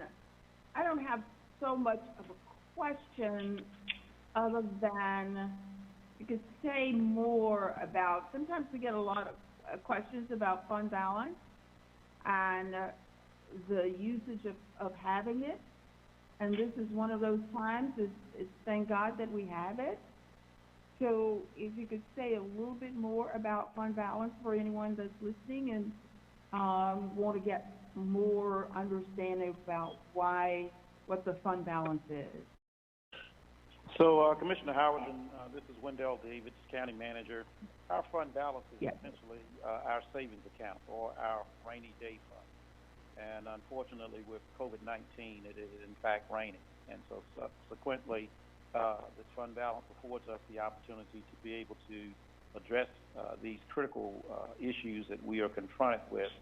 I don't have so much of a question other than you could say more about, sometimes we get a lot of questions about fund balance and the usage of having it. And this is one of those times, it's thank God that we have it. So if you could say a little bit more about fund balance for anyone that's listening and want to get more understanding about what the fund balance is. So, Commissioner Howerton, this is Wendell Davis, County Manager. Our fund balance is essentially our savings account or our rainy day fund. And unfortunately, with COVID-19, it is in fact raining. And so subsequently, this fund balance affords us the opportunity to be able to address these critical issues that we are confronted with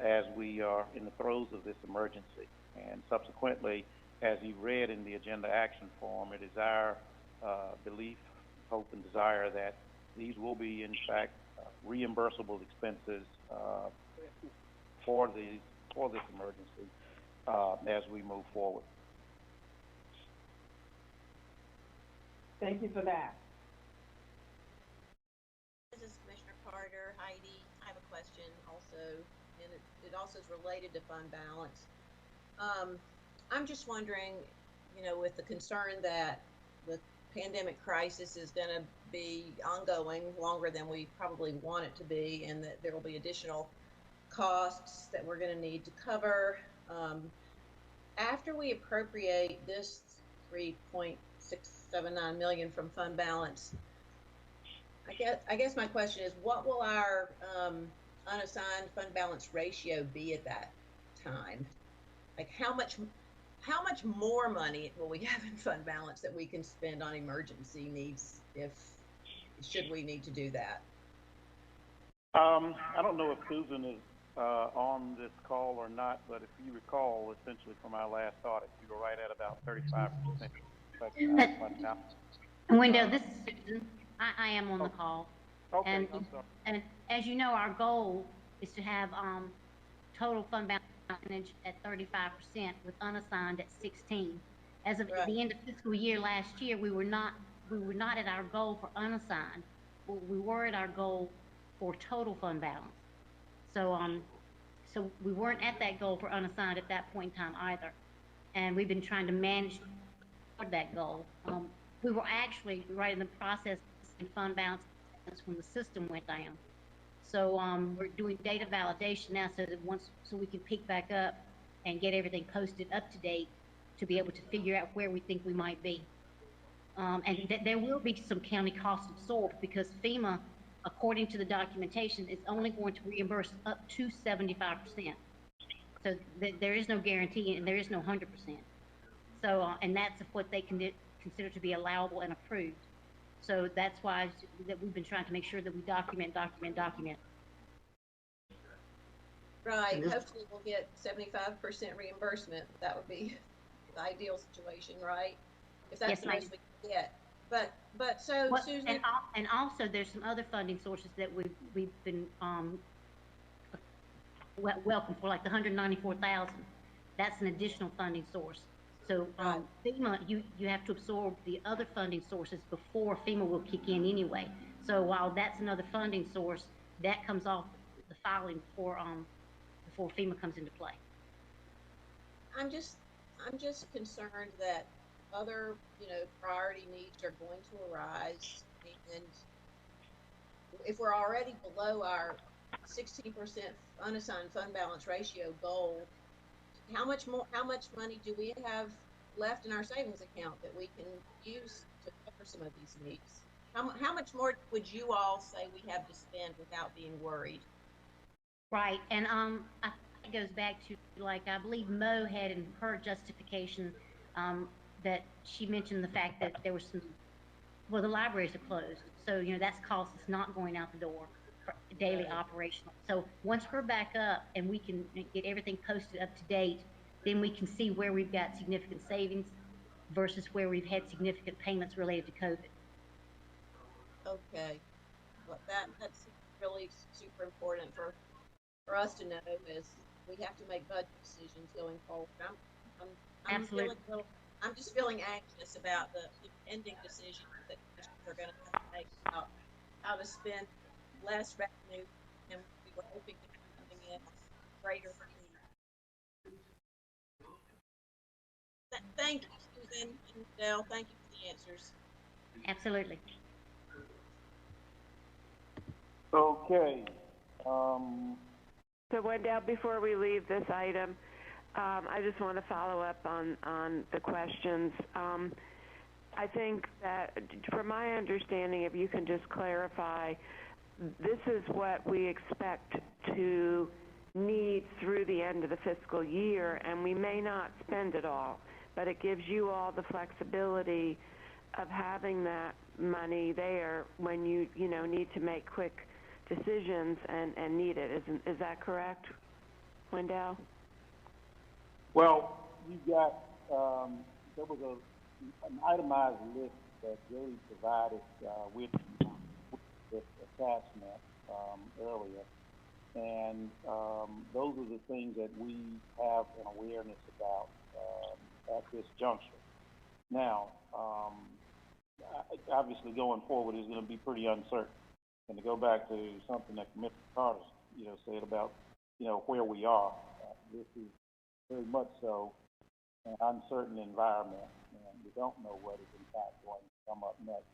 as we are in the throes of this emergency. And subsequently, as you read in the agenda action form, it is our belief, hope, and desire that these will be, in fact, reimbursable expenses for this emergency as we move forward. Thank you for that. This is Commissioner Carter. Heidi, I have a question also, and it also is related to fund balance. I'm just wondering, with the concern that the pandemic crisis is going to be ongoing longer than we probably want it to be, and that there will be additional costs that we're going to need to cover. After we appropriate this $3.679 million from fund balance, I guess my question is, what will our unassigned fund balance ratio be at that time? Like how much more money will we have in fund balance that we can spend on emergency needs should we need to do that? I don't know if Susan is on this call or not, but if you recall, essentially from our last audit, we were right at about 35%. Wendell, this is Susan. I am on the call. Okay, and, I'm sorry. and as you know, our goal is to have total fund balance at 35% with unassigned at 16. As of the end of fiscal year last year, we were not at our goal for unassigned. We were at our goal for total fund balance. So so we weren't at that goal for unassigned at that point in time either. And we've been trying to manage toward that goal. We were actually right in the process of fund balance when the system went down. So we're doing data validation now so we can pick back up and get everything posted up to date to be able to figure out where we think we might be. And there will be some county costs absorbed because FEMA, according to the documentation, is only going to reimburse up to 75%. So there is no guarantee and there is no 100%. So, and that's what they consider to be allowable and approved. So that's why that we've been trying to make sure that we document. Right. Hopefully we'll get 75% reimbursement. That would be the ideal situation, right? If that's the most we can get. But so Susan. And also there's some other funding sources that we've been welcome for, like the $194,000. That's an additional funding source. So FEMA, you have to absorb the other funding sources before FEMA will kick in anyway. So while that's another funding source, that comes off the filing before FEMA comes into play. I'm just concerned that other priority needs are going to arise, and if we're already below our 16% unassigned fund balance ratio goal, how much money do we have left in our savings account that we can use to cover some of these needs. How much more would you all say we have to spend without being worried? Right, and I think it goes back to, like, I believe Mo had in her justification, that she mentioned the fact that there was some, well, the libraries are closed, so, you know, that's cost that's not going out the door for daily operational. So once we're back up and we can get everything posted up to date, then we can see where we've got significant savings versus where we've had significant payments related to COVID. Okay, well, that's really super important for us to know, is we have to make budget decisions going forward. I'm just feeling anxious about the pending decisions that are going to have to make about how to spend less revenue than we were hoping to be coming in greater need. Thank you, Susan and Dale. Thank you for the answers. Absolutely. Okay. So Wendell, before we leave this item, I just want to follow up on the questions. I think that, from my understanding, if you can just clarify, this is what we expect to need through the end of the fiscal year, and we may not spend it all, but it gives you all the flexibility of having that money there when you need to make quick decisions and need it. Is that correct, Wendell? Well, you got, there was an itemized list that Jerry provided with this attachment earlier, and those are the things that we have an awareness about at this juncture. Now, obviously going forward is going to be pretty uncertain. And to go back to something that Commissioner Carter, said about, where we are, this is very much so an uncertain environment, and we don't know what is in fact going to come up next.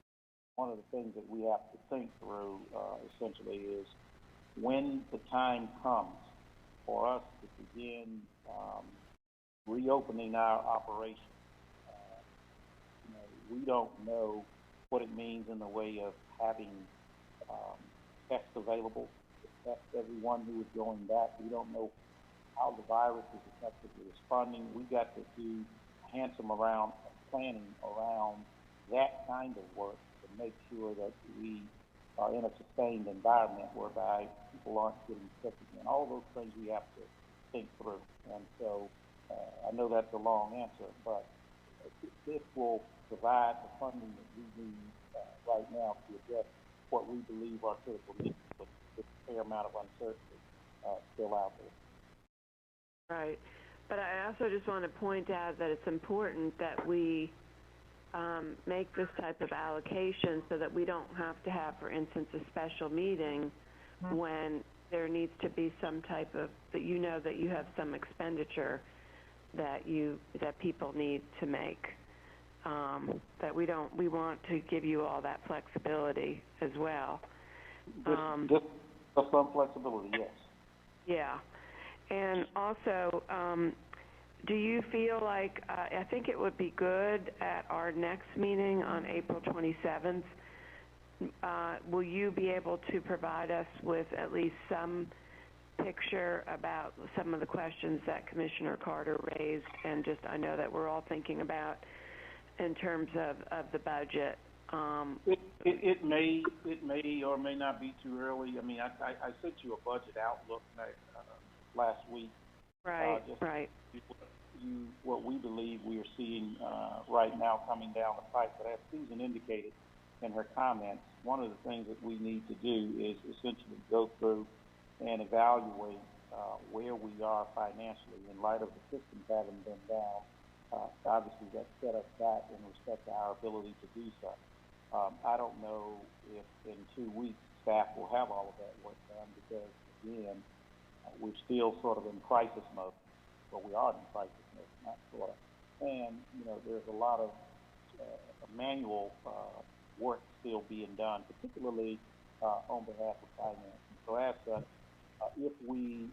One of the things that we have to think through, essentially, is when the time comes for us to begin reopening our operation. We don't know what it means in the way of having tests available to test everyone who is going back. We don't know how the virus is effectively responding. We got to do handsome around planning around that kind of work to make sure that we are in a sustained environment whereby people aren't getting sick again. All those things we have to think through. And so I know that's a long answer, but this will provide the funding that we need right now to address what we believe are critical needs, with a fair amount of uncertainty still out there. Right. But I also just want to point out that it's important that we make this type of allocation so that we don't have to have, for instance, a special meeting when there needs to be some type of, that you have some expenditure that people need to make. That we want to give you all that flexibility as well. Just some flexibility, yes. Yeah. And also, do you feel like, I think it would be good at our next meeting on April 27th, will you be able to provide us with at least some picture about some of the questions that Commissioner Carter raised, and just, I know that we're all thinking about in terms of the budget? It may or may not be too early. I mean, I sent you a budget outlook last week. Right, right. What we believe we are seeing right now coming down the pipe. But as Susan indicated in her comments, one of the things that we need to do is essentially go through and evaluate where we are financially in light of the systems having been down. Obviously, that set us back in respect to our ability to do so. I don't know if in 2 weeks staff will have all of that work done, because, again, we're still sort of in crisis mode. Well, we are in crisis mode, not sort of. And, there's a lot of manual work still being done, particularly on behalf of finance. And so as such, if we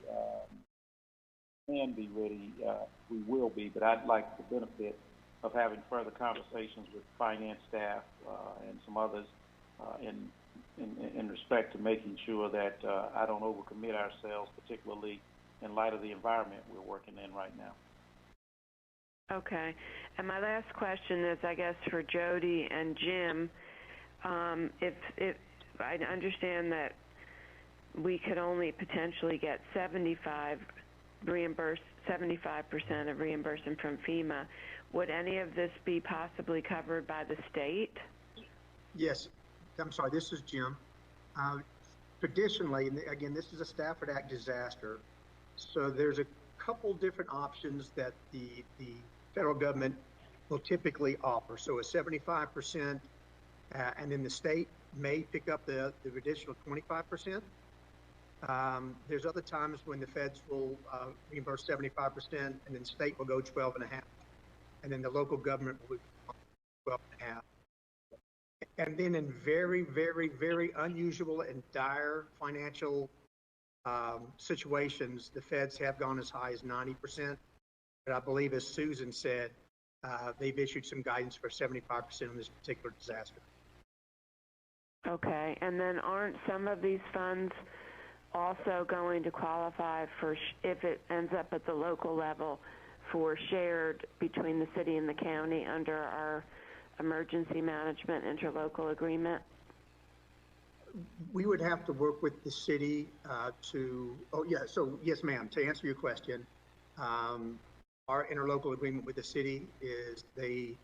can be ready, we will be, but I'd like the benefit of having further conversations with finance staff and some others in respect to making sure that I don't overcommit ourselves, particularly in light of the environment we're working in right now. Okay. And my last question is, I guess, for Jody and Jim. If I understand that we could only potentially get 75% of reimbursement from FEMA, would any of this be possibly covered by the state? Yes. I'm sorry, this is Jim. Traditionally, and again, this is a Stafford Act disaster, so there's a couple different options that the federal government will typically offer. So a 75%, and then the state may pick up the additional 25%. There's other times when the feds will reimburse 75%, and then the state will go 12.5%, and then the local government will go 12.5%. And then in very, very, very unusual and dire financial situations, the feds have gone as high as 90%. But I believe, as Susan said, they've issued some guidance for 75% on this particular disaster. Okay. And then aren't some of these funds also going to qualify for, if it ends up at the local level, for shared between the city and the county under our emergency management interlocal agreement? We would have to work with the city yes, ma'am, to answer your question, our interlocal agreement with the city is they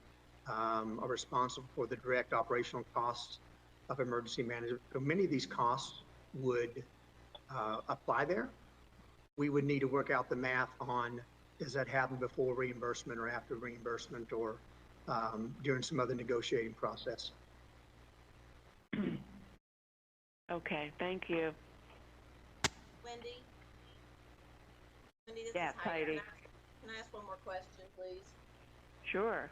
are responsible for the direct operational costs of emergency management. So many of these costs would apply there. We would need to work out the math on, does that happen before reimbursement or after reimbursement, or during some other negotiating process. Okay, thank you. Wendy, this yeah, is Heidi. Heidi. Can I ask one more question, please? Sure.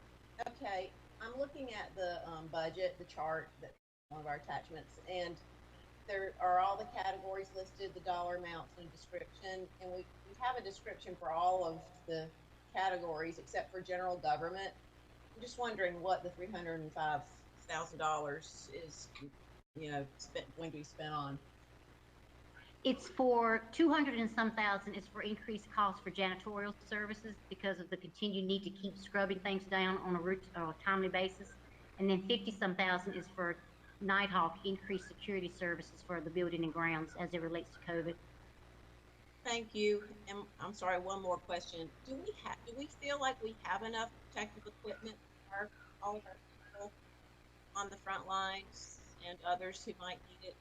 Okay, I'm looking at the budget, the chart, that one of our attachments, and there are all the categories listed, the dollar amounts and description, and we have a description for all of the categories except for general government. I'm just wondering what the $305,000 is, going to be spent on. It's for 200 and some thousand is for increased costs for janitorial services because of the continued need to keep scrubbing things down on a timely basis. And then 50 some thousand is for Nighthawk, increased security services for the building and grounds as it relates to COVID. Thank you. And I'm sorry, one more question. Do we feel like we have enough protective equipment for all of our people on the front lines and others who might need it?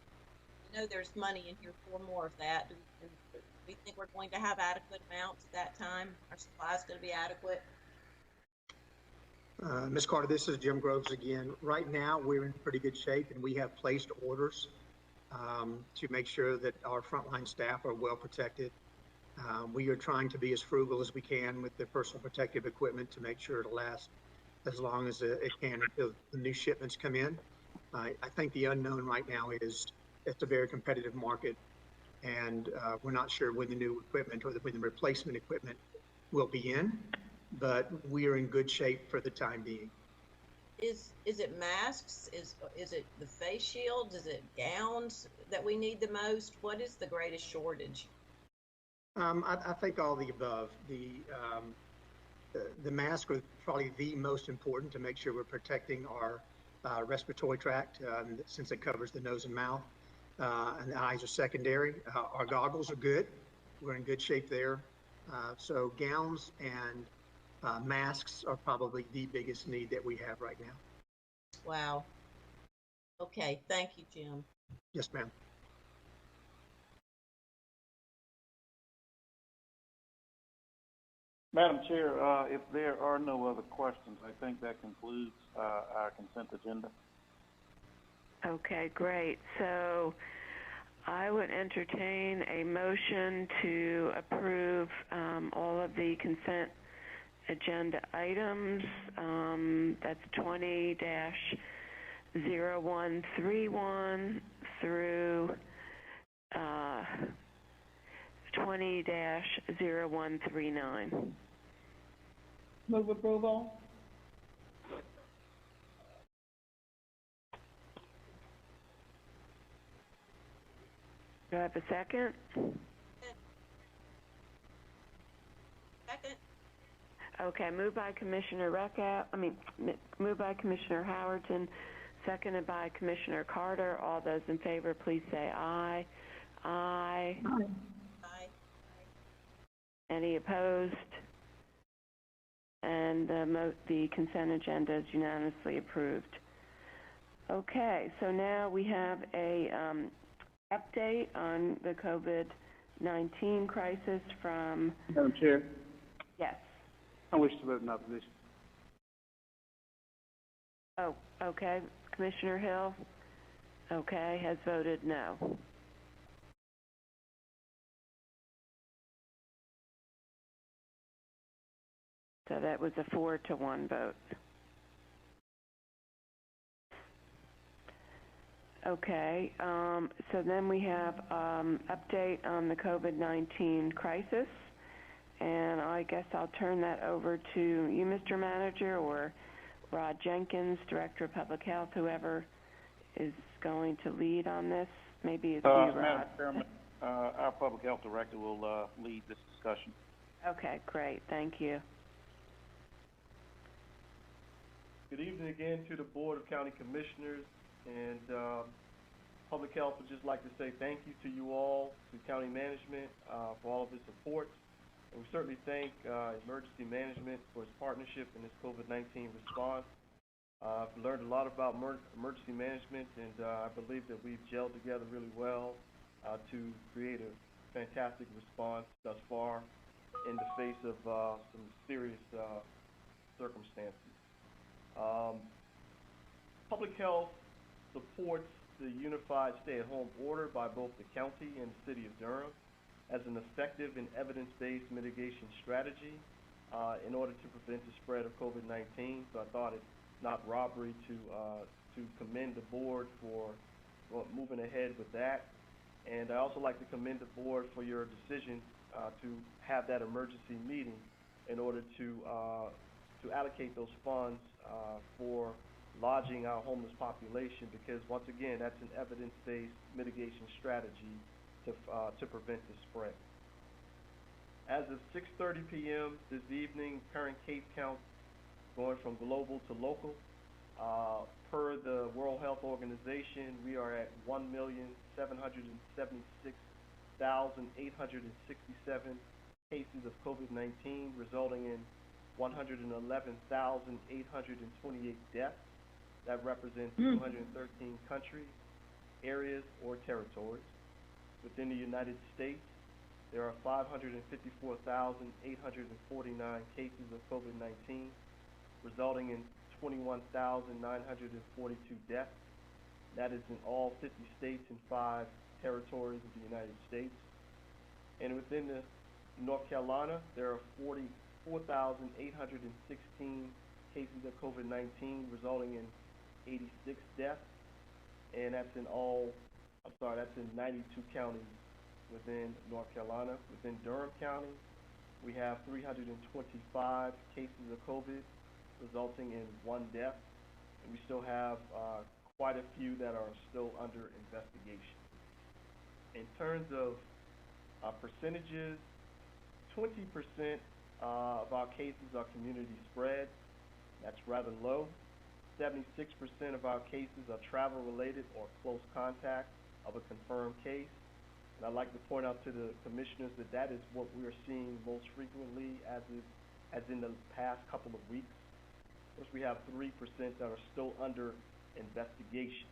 I know there's money in here for more of that. Do we think we're going to have adequate amounts at that time? Are supplies going to be adequate? Ms. Carter, this is Jim Groves again. Right now, we're in pretty good shape, and we have placed orders to make sure that our frontline staff are well protected. We are trying to be as frugal as we can with the personal protective equipment to make sure it'll last as long as it can until the new shipments come in. I think the unknown right now is it's a very competitive market, and we're not sure when the new equipment or when the replacement equipment will be in, but we are in good shape for the time being. Is it masks? Is it the face shields? Is it gowns that we need the most? What is the greatest shortage? I think all the above. The masks are probably the most important to make sure we're protecting our respiratory tract, since it covers the nose and mouth, and the eyes are secondary. Our goggles are good. We're in good shape there. So gowns and masks are probably the biggest need that we have right now. Wow. Okay, thank you, Jim. Yes, ma'am. Madam Chair, if there are no other questions, I think that concludes our consent agenda. Okay, great. So I would entertain a motion to approve all of the consent agenda items. That's 20-0131 through 20-0139. Move approval. Do I have a second? Second. Okay, moved by Commissioner moved by Commissioner Howerton, seconded by Commissioner Carter. All those in favor, please say aye. Aye. Aye. Any opposed? And the consent agenda is unanimously approved. Okay, so now we have a update on the COVID-19 crisis from... Madam Chair, Yes. I wish to vote in opposition. Oh, okay. Commissioner Hill, okay, has voted no. So that was a 4-1 vote. Okay, so then we have update on the COVID-19 crisis, and I guess I'll turn that over to you, Mr. Manager, or Rod Jenkins, Director of Public Health, whoever is going to lead on this. Maybe it's you, Rod. Madam Chairman, our Public Health Director will lead this discussion. Okay, great. Thank you. Good evening again to the Board of County Commissioners, and Public Health would just like to say thank you to you all, to County Management, for all of its support. And we certainly thank Emergency Management for its partnership in this COVID-19 response. I've learned a lot about emergency management, and I believe that we've gelled together really well to create a fantastic response thus far in the face of some serious circumstances. Public Health supports the unified stay-at-home order by both the county and the city of Durham as an effective and evidence-based mitigation strategy in order to prevent the spread of COVID-19. So I thought it's not robbery to commend the board for moving ahead with that. And I also like to commend the board for your decision to have that emergency meeting in order to allocate those funds for lodging our homeless population, because once again, that's an evidence-based mitigation strategy to prevent the spread. As of 6:30 p.m. this evening, current case count going from global to local. Per the World Health Organization, we are at 1,776,867 cases of COVID-19, resulting in 111,828 deaths. That represents 213 countries, areas, or territories. Within the United States, there are 554,849 cases of COVID-19, resulting in 21,942 deaths. That is in all 50 states and 5 territories of the United States. And within the North Carolina, there are 4,816 cases of COVID-19, resulting in 86 deaths. And that's in 92 counties within North Carolina. Within Durham County, we have 325 cases of COVID, resulting in 1 death. And we still have quite a few that are still under investigation. In terms of percentages, 20% of our cases are community spread. That's rather low. 76% of our cases are travel-related or close contact of a confirmed case. And I'd like to point out to the commissioners that that is what we're seeing most frequently as in the past couple of weeks. Of course, we have 3% that are still under investigation.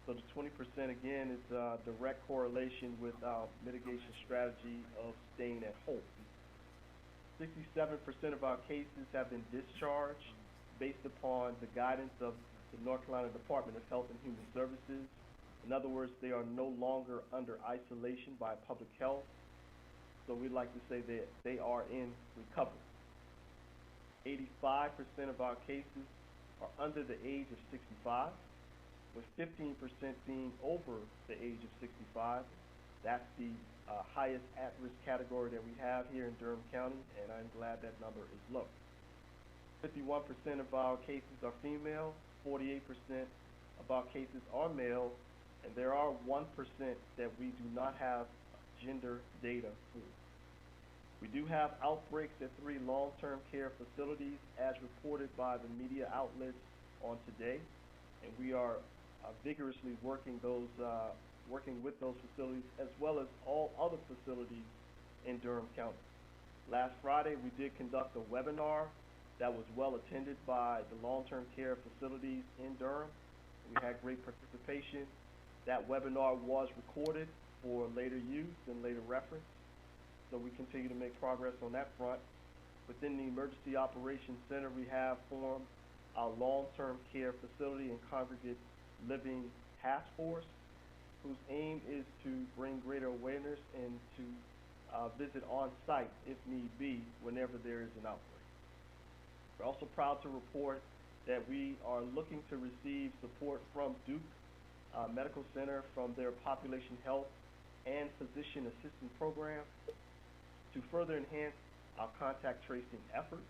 So the 20% again is a direct correlation with our mitigation strategy of staying at home. 67% of our cases have been discharged based upon the guidance of the North Carolina Department of Health and Human Services. In other words, they are no longer under isolation by public health. So we'd like to say that they are in recovery. 85% of our cases are under the age of 65, with 15% being over the age of 65. That's the highest at-risk category that we have here in Durham County, and I'm glad that number is low. 51% of our cases are female, 48% of our cases are male, and there are 1% that we do not have gender data for. We do have outbreaks at 3 long-term care facilities as reported by the media outlets on today, and we are vigorously working with those facilities as well as all other facilities in Durham County. Last Friday, we did conduct a webinar that was well attended by the long-term care facilities in Durham. We had great participation. That webinar was recorded for later use and later reference. So we continue to make progress on that front. Within the Emergency Operations Center, we have formed our long-term care facility and congregate living task force, whose aim is to bring greater awareness and to visit on-site, if need be, whenever there is an outbreak. We're also proud to report that we are looking to receive support from Duke Medical Center from their population health and physician assistant program to further enhance our contact tracing efforts,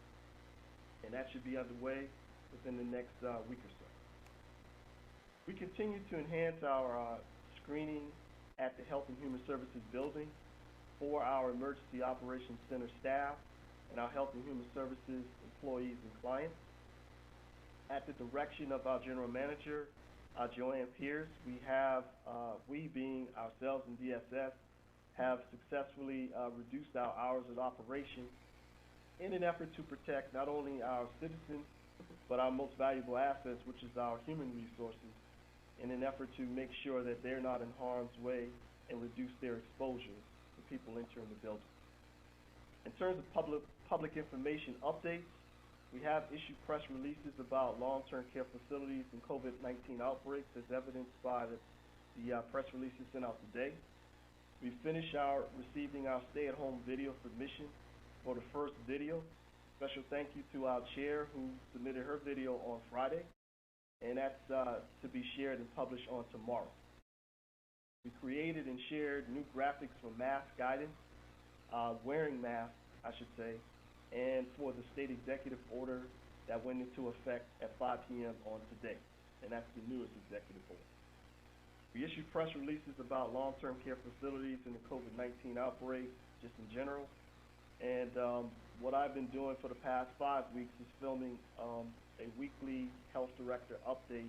and that should be underway within the next week or so. We continue to enhance our screening at the Health and Human Services building for our Emergency Operations Center staff and our Health and Human Services employees and clients. At the direction of our General Manager, Joanne Pierce, we being ourselves in DSS, have successfully reduced our hours of operation in an effort to protect not only our citizens, but our most valuable assets, which is our human resources, in an effort to make sure that they're not in harm's way and reduce their exposure to people entering the building. In terms of public information updates, we have issued press releases about long-term care facilities and COVID-19 outbreaks, as evidenced by the press releases sent out today. We finished receiving our stay-at-home video submission for the first video. Special thank you to our chair who submitted her video on Friday, and that's to be shared and published on tomorrow. We created and shared new graphics for mask guidance, wearing masks, I should say, and for the state executive order that went into effect at 5 p.m. on today, and that's the newest executive order. We issued press releases about long-term care facilities and the COVID-19 outbreak, just in general. And what I've been doing for the past 5 weeks is filming a weekly health director update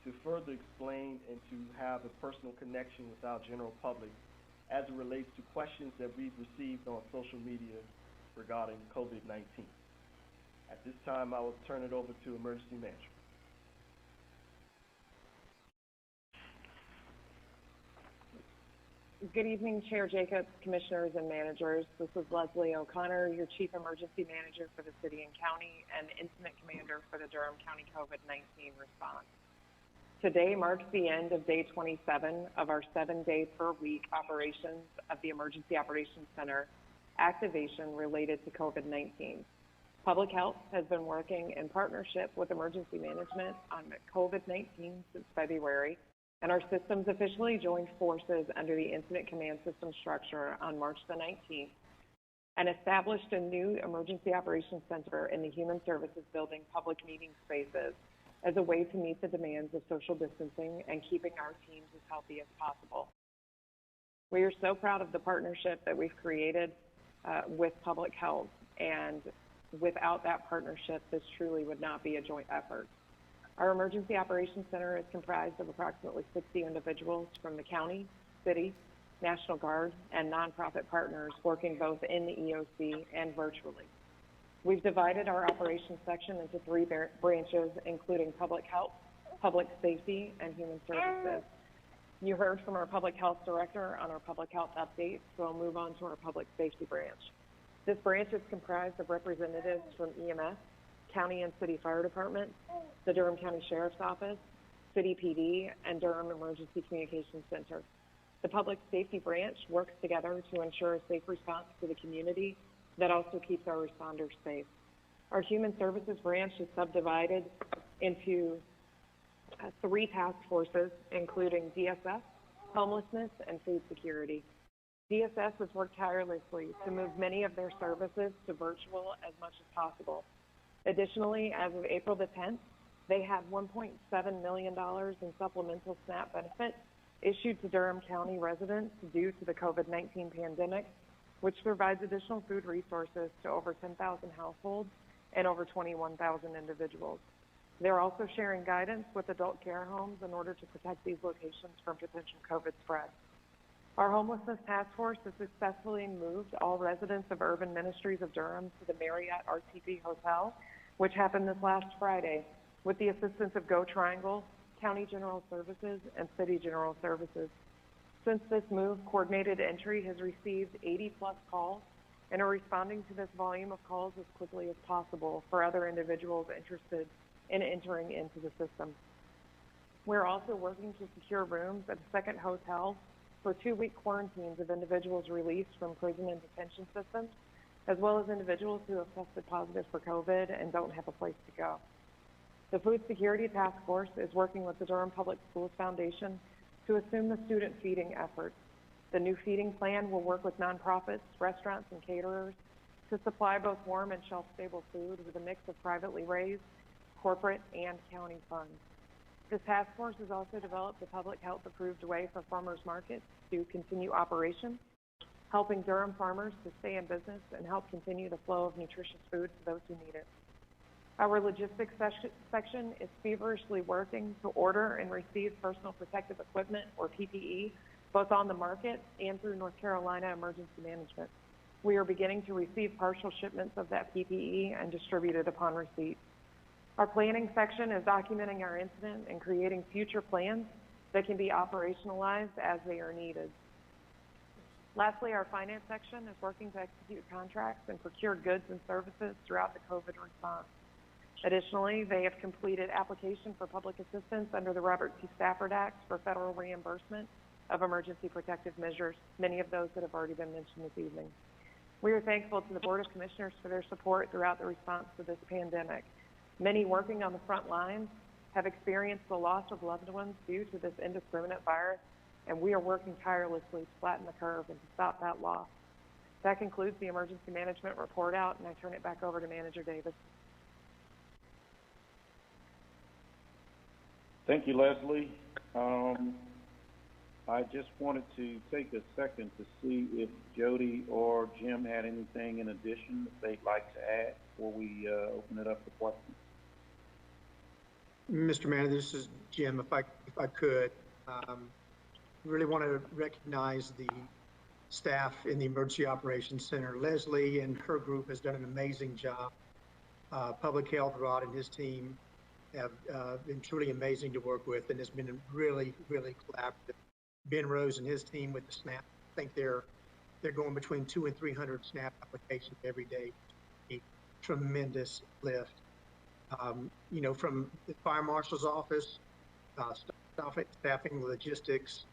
to further explain and to have a personal connection with our general public as it relates to questions that we've received on social media regarding COVID-19. At this time, I will turn it over to Emergency Manager. Good evening, Chair Jacobs, Commissioners, and Managers. This is Leslie O'Connor, your Chief Emergency Manager for the City and County and Incident Commander for the Durham County COVID-19 response. Today marks the end of Day 27 of our 7-day per week operations of the Emergency Operations Center activation related to COVID-19. Public Health has been working in partnership with Emergency Management on COVID-19 since February, and our systems officially joined forces under the Incident Command System structure on March the 19th and established a new Emergency Operations Center in the Human Services Building public meeting spaces as a way to meet the demands of social distancing and keeping our teams as healthy as possible. We are so proud of the partnership that we've created with Public Health, and without that partnership, this truly would not be a joint effort. Our Emergency Operations Center is comprised of approximately 60 individuals from the county, city, National Guard, and nonprofit partners working both in the EOC and virtually. We've divided our operations section into 3 branches, including Public Health, Public Safety, and Human Services. You heard from our Public Health Director on our Public Health update, so I'll move on to our Public Safety branch. This branch is comprised of representatives from EMS, County and City Fire Department, the Durham County Sheriff's Office, City PD, and Durham Emergency Communications Center. The Public Safety branch works together to ensure a safe response to the community that also keeps our responders safe. Our Human Services branch is subdivided into 3 task forces, including DSS, homelessness, and food security. DSS has worked tirelessly to move many of their services to virtual as much as possible. Additionally, as of April the 10th, they had $1.7 million in supplemental SNAP benefits issued to Durham County residents due to the COVID-19 pandemic, which provides additional food resources to over 10,000 households and over 21,000 individuals. They're also sharing guidance with adult care homes in order to protect these locations from potential COVID spread. Our homelessness task force has successfully moved all residents of Urban Ministries of Durham to the Marriott RTP Hotel, which happened this last Friday, with the assistance of Go Triangle, County General Services, and City General Services. Since this move, Coordinated Entry has received 80-plus calls and are responding to this volume of calls as quickly as possible for other individuals interested in entering into the system. We're also working to secure rooms at a second hotel for 2-week quarantines of individuals released from prison and detention systems, as well as individuals who have tested positive for COVID and don't have a place to go. The Food Security Task Force is working with the Durham Public Schools Foundation to assume the student feeding efforts. The new feeding plan will work with nonprofits, restaurants, and caterers to supply both warm and shelf-stable food with a mix of privately raised, corporate, and county funds. The task force has also developed a public health approved way for farmers markets to continue operations, helping Durham farmers to stay in business and help continue the flow of nutritious food to those who need it. Our logistics section is feverishly working to order and receive personal protective equipment, or PPE, both on the market and through North Carolina Emergency Management. We are beginning to receive partial shipments of that PPE and distribute it upon receipt. Our planning section is documenting our incident and creating future plans that can be operationalized as they are needed. Lastly, our finance section is working to execute contracts and procure goods and services throughout the COVID response. Additionally, they have completed application for public assistance under the Robert T. Stafford Act for federal reimbursement of emergency protective measures, many of those that have already been mentioned this evening. We are thankful to the Board of Commissioners for their support throughout the response to this pandemic. Many working on the front lines have experienced the loss of loved ones due to this indiscriminate virus, and we are working tirelessly to flatten the curve and to stop that loss. That concludes the emergency management report out, and I turn it back over to Manager Davis. Thank you, Leslie. I just wanted to take a second to see if Jody or Jim had anything in addition that they'd like to add before we open it up for questions. Mr. Manager, this is Jim. If I could, really want to recognize the staff in the Emergency Operations Center. Leslie and her group has done an amazing job. Public Health, Rod and his team have been truly amazing to work with, and it's been really, really collaborative. Ben Rose and his team with the SNAP, I think they're going between 200 and 300 SNAP applications every day. A tremendous lift. You know, from the Fire Marshal's office, staffing logistics,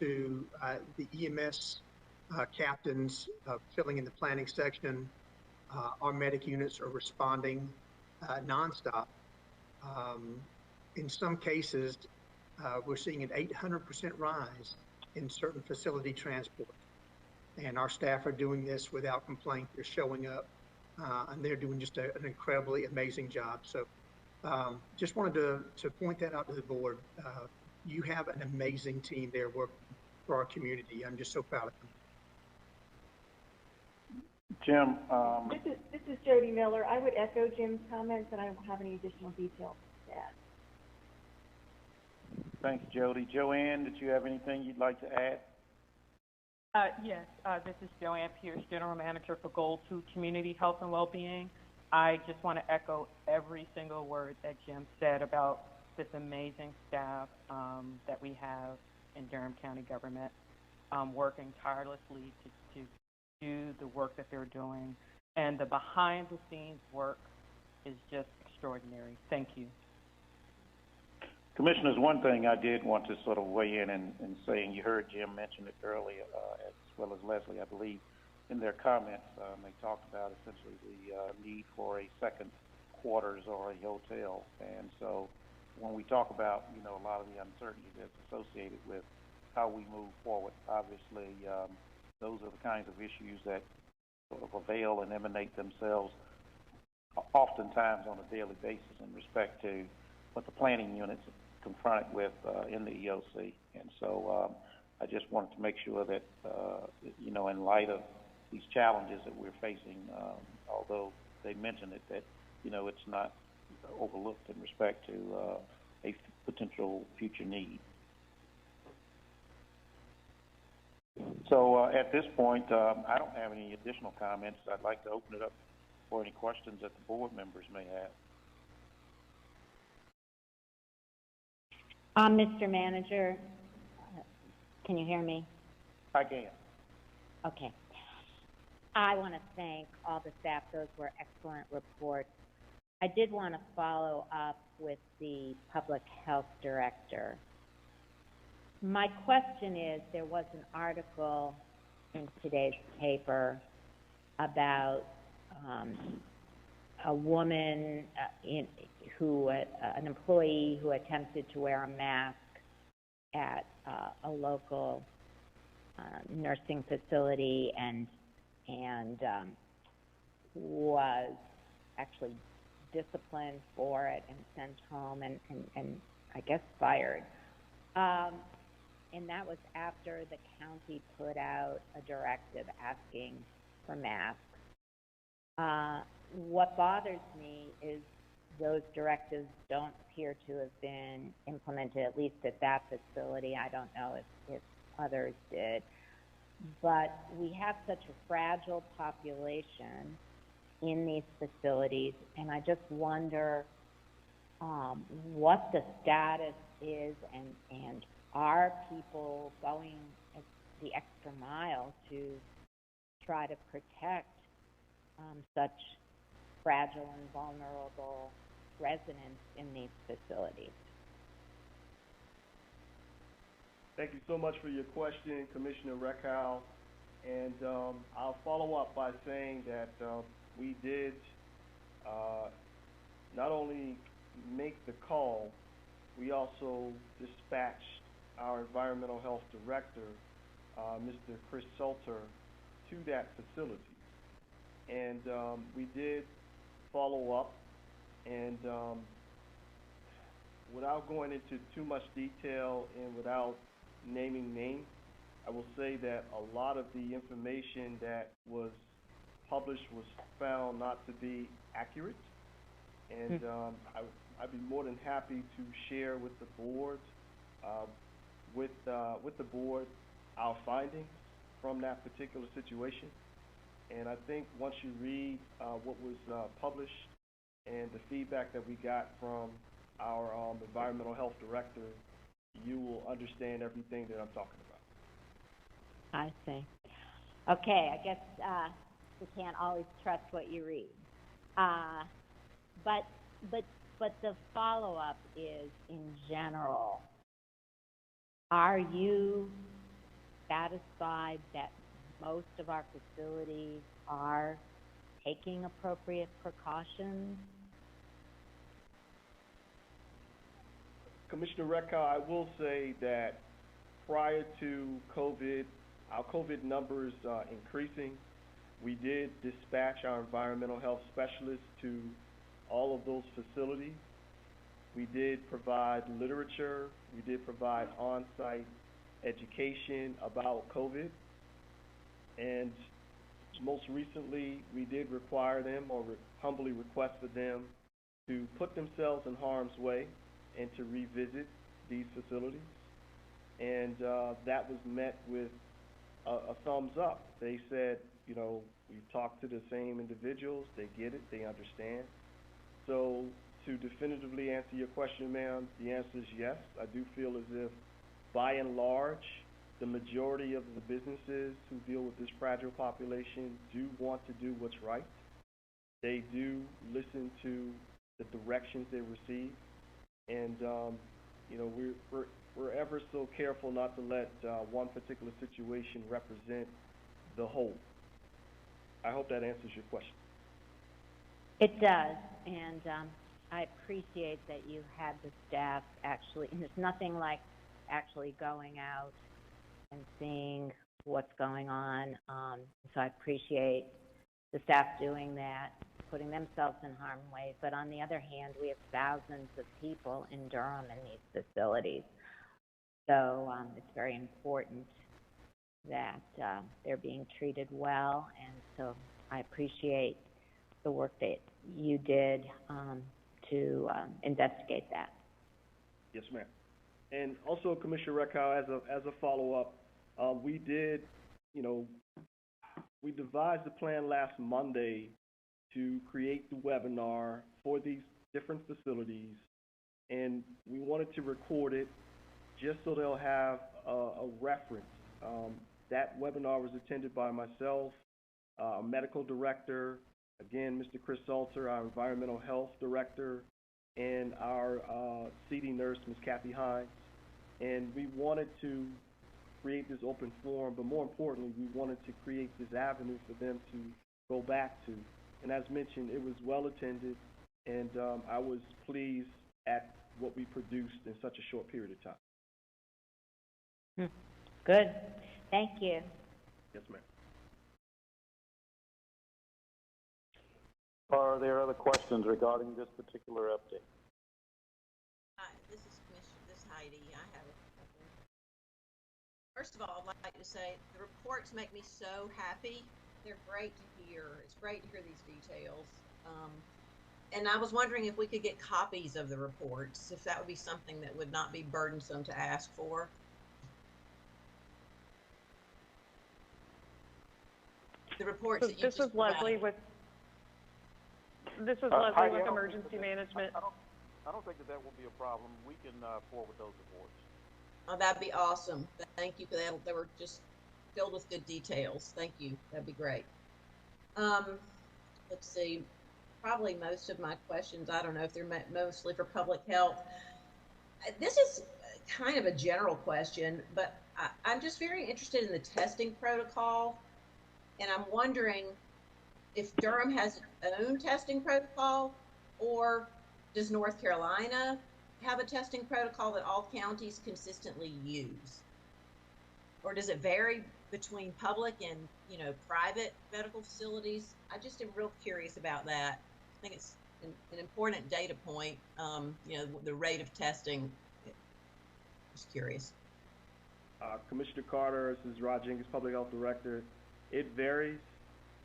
to the EMS captains filling in the planning section. Our medic units are responding nonstop. In some cases, we're seeing an 800% rise in certain facility transport. And our staff are doing this without complaint. They're showing up, and they're doing just an incredibly amazing job. So just wanted to point that out to the board. You have an amazing team there working for our community. I'm just so proud of them. Jim, This is Jody Miller. I would echo Jim's comments, and I don't have any additional details to add. thanks, Jody. Joanne, did you have anything you'd like to add? Yes, this is Joanne Pierce, General Manager for Goal 2 Community Health and Wellbeing. I just want to echo every single word that Jim said about this amazing staff that we have in Durham County government, working tirelessly to do the work that they're doing. And the behind-the-scenes work is just extraordinary. Thank you. Commissioners, one thing I did want to sort of weigh in and say, and you heard Jim mention it earlier, as well as Leslie, I believe, in their comments, they talked about essentially the need for a second quarters or a hotel. And so when we talk about, you know, a lot of the uncertainty that's associated with how we move forward, obviously those are the kinds of issues that sort of avail and emanate themselves oftentimes on a daily basis in respect to what the planning units confronted with in the EOC. And so I just wanted to make sure that, in light of these challenges that we're facing, although they mentioned it, that, it's not overlooked in respect to a potential future need. So at this point, I don't have any additional comments. I'd like to open it up for any questions that the board members may have. Mr. Manager, can you hear me? I can. Okay. I want to thank all the staff. Those were excellent reports. I did want to follow up with the public health director. My question is, there was an article in today's paper about a woman, an employee who attempted to wear a mask at a local nursing facility and was actually disciplined for it and sent home and I guess fired. And that was after the county put out a directive asking for masks. What bothers me is those directives don't appear to have been implemented, at least at that facility. I don't know if others did. But we have such a fragile population in these facilities, and I just wonder what the status is, and are people going the extra mile to try to protect such fragile and vulnerable residents in these facilities? Thank you so much for your question, Commissioner Reckow. And I'll follow up by saying that we did not only make the call, we also dispatched our environmental health director, Mr. Chris Salter, to that facility. And we did follow up, and without going into too much detail and without naming names, I will say that a lot of the information that was published was found not to be accurate. And I'd be more than happy to share with the board, our findings from that particular situation. And I think once you read what was published and the feedback that we got from our environmental health director, you will understand everything that I'm talking about. I see. Okay, I guess we can't always trust what you read. But the follow-up is, in general, are you satisfied that most of our facilities are taking appropriate precautions? Commissioner Reckow, I will say that prior to COVID, our COVID numbers increasing, we did dispatch our environmental health specialists to all of those facilities. We did provide literature. We did provide on-site education about COVID. And most recently, we did require them, or humbly requested them, to put themselves in harm's way and to revisit these facilities. And that was met with a thumbs up. They said, we've talked to the same individuals, they get it, they understand. So to definitively answer your question, ma'am, the answer is yes. I do feel as if, by and large, the majority of the businesses who deal with this fragile population do want to do what's right. They do listen to the directions they receive. And, we're ever so careful not to let one particular situation represent the whole. I hope that answers your question. It does, and I appreciate that you had the staff actually, and there's nothing like actually going out and seeing what's going on, so I appreciate the staff doing that. putting themselves in harm's way. But on the other hand, we have thousands of people in Durham in these facilities. So it's very important that they're being treated well. And so I appreciate the work that you did to investigate that. Yes, ma'am. And also, Commissioner Reckow, as a follow-up, we did, we devised a plan last Monday to create the webinar for these different facilities, and we wanted to record it just so they'll have a reference. That webinar was attended by myself, a medical director, again, Mr. Chris Salter, our environmental health director, and our CD nurse, Ms. Kathy Hines. And we wanted to create this open forum, but more importantly, we wanted to create this avenue for them to go back to. And as mentioned, it was well attended, and I was pleased at what we produced in such a short period of time. Good. Thank you. Yes, ma'am. Are there other questions regarding this particular update? Hi, this is Heidi. I have a couple. First of all, I'd like to say the reports make me so happy. They're great to hear. It's great to hear these details. And I was wondering if we could get copies of the reports, if that would be something that would not be burdensome to ask for. The reports that you This just is Leslie provided. with Heidi, Emergency Management. I don't think that will be a problem. We can forward those reports. Oh, that'd be awesome. Thank you for that. They were just filled with good details. Thank you. That'd be great. Let's see. Probably most of my questions, I don't know if they're mostly for public health. This is kind of a general question, but I'm just very interested in the testing protocol. And I'm wondering if Durham has its own testing protocol, or does North Carolina have a testing protocol that all counties consistently use? Or does it vary between public and, private medical facilities? I just am real curious about that. I think it's an important data point, the rate of testing. Just curious. Commissioner Carter, this is Rod Jenkins, Public Health Director. It varies,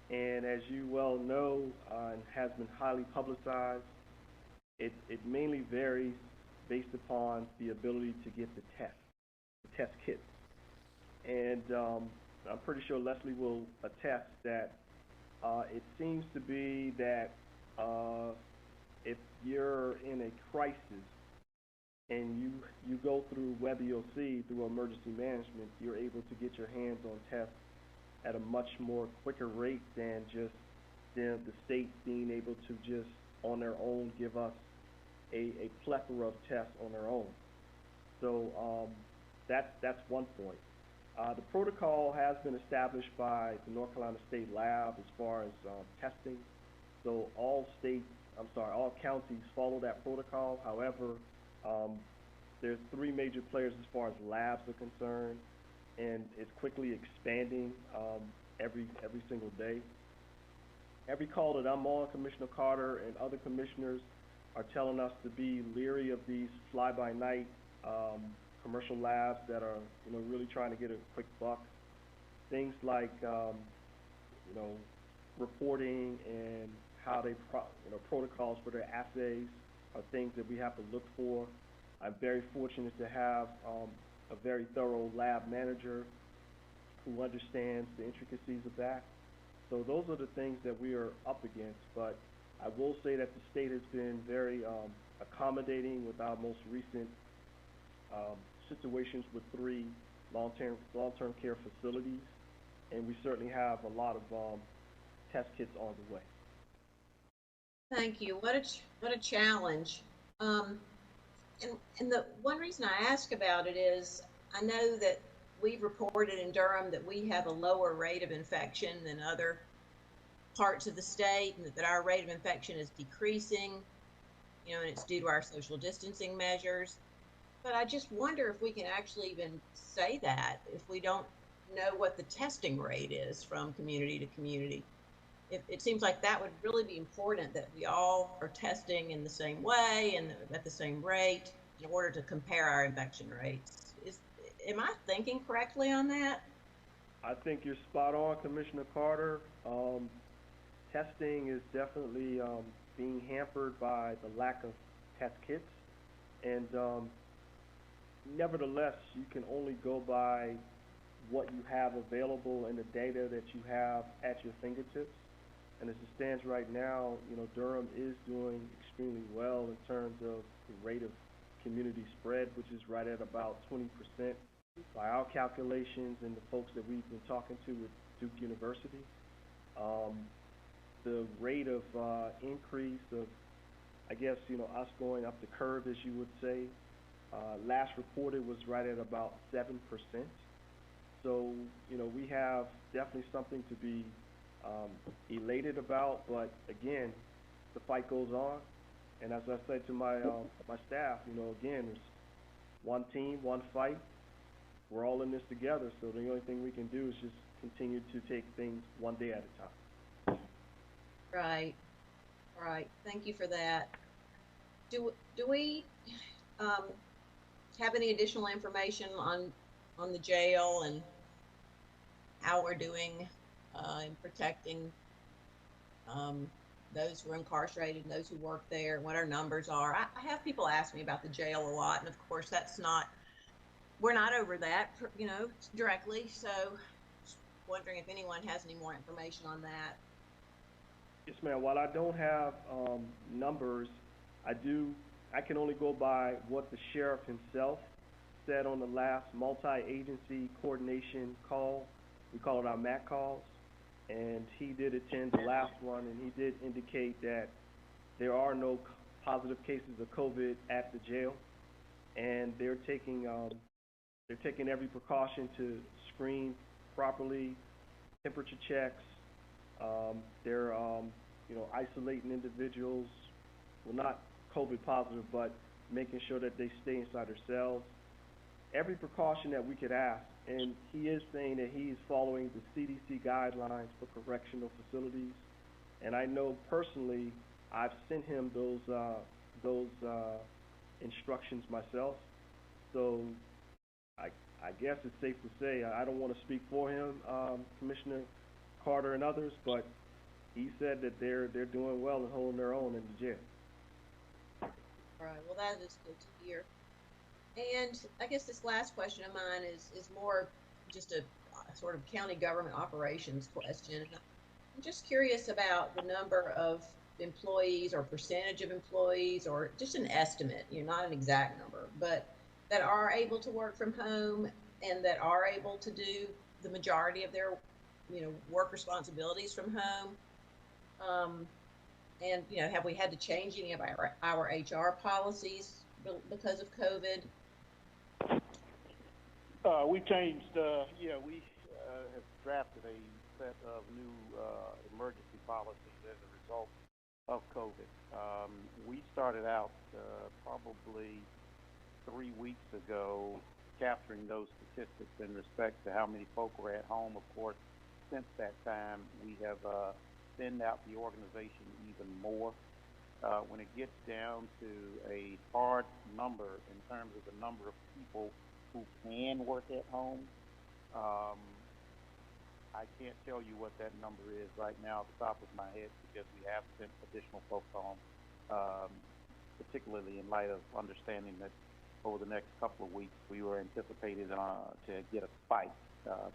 and as you well know, and has been highly publicized, it mainly varies based upon the ability to get the test kits. And I'm pretty sure Leslie will attest that it seems to be that if you're in a crisis and you go through WebEOC, through emergency management, you're able to get your hands on tests at a much more quicker rate than just the state being able to just on their own give us a plethora of tests on their own. So that's one point. The protocol has been established by the North Carolina State Lab as far as testing. So all counties follow that protocol. However, there's three major players as far as labs are concerned, and it's quickly expanding every single day. Every call that I'm on, Commissioner Carter and other commissioners are telling us to be leery of these fly-by-night commercial labs that are, really trying to get a quick buck. Things like, reporting and how they, protocols for their assays are things that we have to look for. I'm very fortunate to have a very thorough lab manager who understands the intricacies of that. So those are the things that we are up against. But I will say that the state has been very accommodating with our most recent situations with 3 long-term care facilities, and we certainly have a lot of test kits on the way. Thank you. What a challenge. And the one reason I ask about it is I know that we've reported in Durham that we have a lower rate of infection than other parts of the state, and that our rate of infection is decreasing, and it's due to our social distancing measures. But I just wonder if we can actually even say that if we don't know what the testing rate is from community to community. it seems like that would really be important, that we all are testing in the same way and at the same rate in order to compare our infection rates. Am I thinking correctly on that? I think you're spot on, Commissioner Carter. Testing is definitely being hampered by the lack of test kits, and nevertheless, you can only go by what you have available and the data that you have at your fingertips. And as it stands right now, Durham is doing extremely well in terms of the rate of community spread, which is right at about 20% by our calculations and the folks that we've been talking to with Duke University. The rate of increase of, I guess, us going up the curve, as you would say, last reported was right at about 7%. So, we have definitely something to be elated about, but again, the fight goes on. And as I said to my my staff, again, it's one team, one fight. We're all in this together, so the only thing we can do is just continue to take things one day at a time. Right. Thank you for that. Do we have any additional information on the jail and how we're doing in protecting those who are incarcerated and those who work there, what our numbers are? I have people ask me about the jail a lot, and of course we're not over that, directly. So just wondering if anyone has any more information on that. Yes, ma'am. While I don't have numbers, I can only go by what the sheriff himself said on the last multi-agency coordination call. We call it our MAC calls. And he did attend the last one, and he did indicate that there are no positive cases of COVID at the jail, and they're taking every precaution to screen properly, temperature checks. They're isolating individuals, well, not COVID positive, but making sure that they stay inside their cells. Every precaution that we could ask. And he is saying that he is following the CDC guidelines for correctional facilities. And I know personally, I've sent him those instructions myself. So I guess it's safe to say, I don't want to speak for him, Commissioner Carter and others, but he said that they're doing well and holding their own in the jail. All right. Well, that is good to hear. And I guess this last question of mine is more just a sort of county government operations question. I'm just curious about the number of employees or percentage of employees, or just an estimate, not an exact number, but that are able to work from home and that are able to do the majority of their, work responsibilities from home. And, have we had to change any of our HR policies because of COVID? We changed, we have drafted a set of new emergency policies as a result of COVID. We started out probably 3 weeks ago capturing those statistics in respect to how many folk were at home. Of course, since that time, we have thinned out the organization even more. When it gets down to a hard number in terms of the number of people who can work at home, I can't tell you what that number is right now at the top of my head, because we have sent additional folks home, particularly in light of understanding that over the next couple of weeks we were anticipated to get a spike.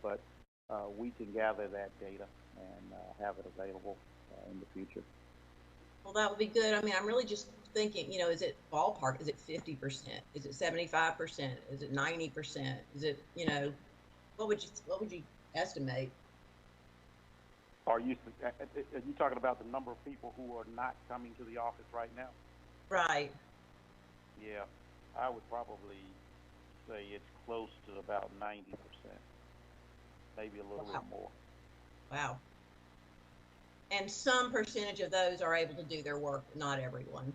But we can gather that data and have it available in the future. Well, that would be good. I mean, I'm really just thinking, is it ballpark? Is it 50%? Is it 75%? Is it 90%? Is it, what would you estimate? Are you talking about the number of people who are not coming to the office right now? Right. Yeah, I would probably say it's close to about 90%, maybe a little bit more. Wow. And some percentage of those are able to do their work, but not everyone.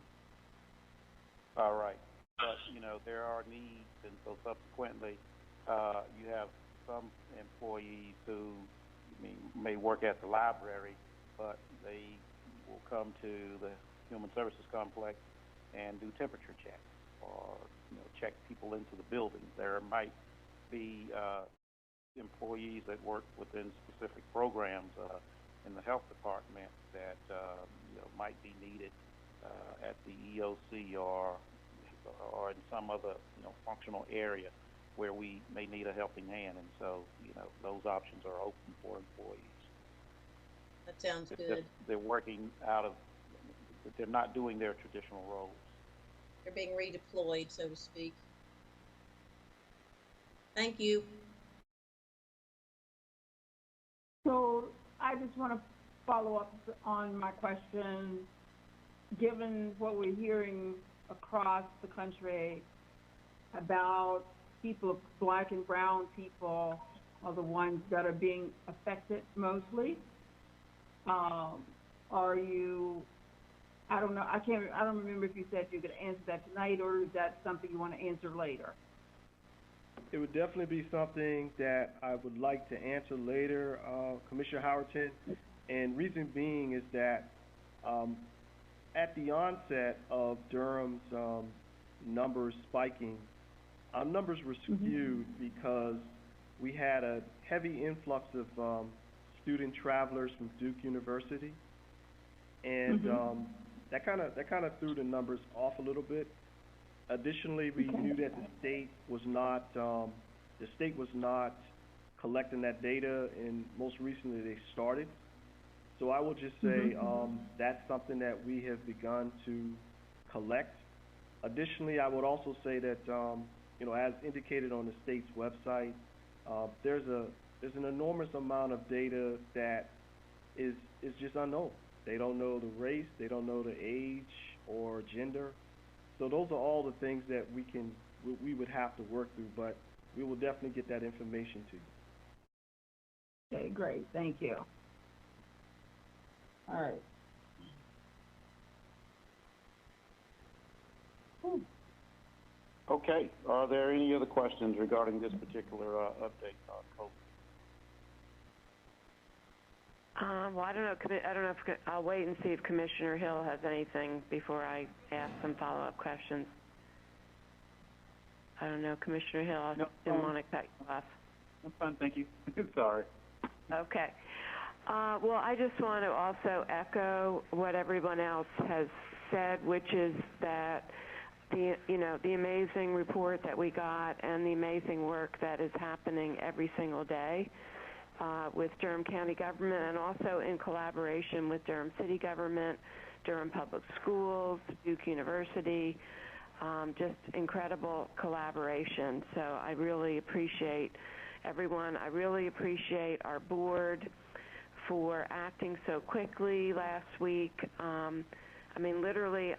All right. But, there are needs, and so subsequently, you have some employees who may work at the library but they will come to the Human Services Complex and do temperature checks or, check people into the building. There might be employees that work within specific programs in the health department that, might be needed at the EOC or in some other, functional area where we may need a helping hand. And so, those options are open for employees. That sounds good. They're working out of, they're not doing their traditional roles. They're being redeployed, so to speak. Thank you. So I just want to follow up on my question. Given what we're hearing across the country about people, black and brown people are the ones that are being affected mostly. Are you, I don't know, I don't remember if you said you could answer that tonight, or is that something you want to answer later? It would definitely be something that I would like to answer later, Commissioner Howerton. And reason being is that at the onset of Durham's numbers spiking, our numbers were skewed because we had a heavy influx of student travelers from Duke University, and that kind of threw the numbers off a little bit. Additionally, we knew that the state was not collecting that data, and most recently they started. So I will just say that's something that we have begun to collect. Additionally, I would also say that as indicated on the state's website, there's an enormous amount of data that is just unknown. They don't know the race, they don't know the age or gender. So those are all the things that we would have to work through, but we will definitely get that information to you. Okay, great, thank you. All right. Okay. Are there any other questions regarding this particular update on COVID? Well, I don't know if I'll wait and see if Commissioner Hill has anything before I ask some follow-up questions. I don't know, Commissioner Hill, I didn't want to cut you off. I'm fine, thank you. Sorry. Okay. Well, I just want to also echo what everyone else has said, which is that the amazing report that we got and the amazing work that is happening every single day with Durham County government, and also in collaboration with Durham City government, Durham Public Schools, Duke University, just incredible collaboration. So I really appreciate everyone. I really appreciate our board for acting so quickly last week. I mean, literally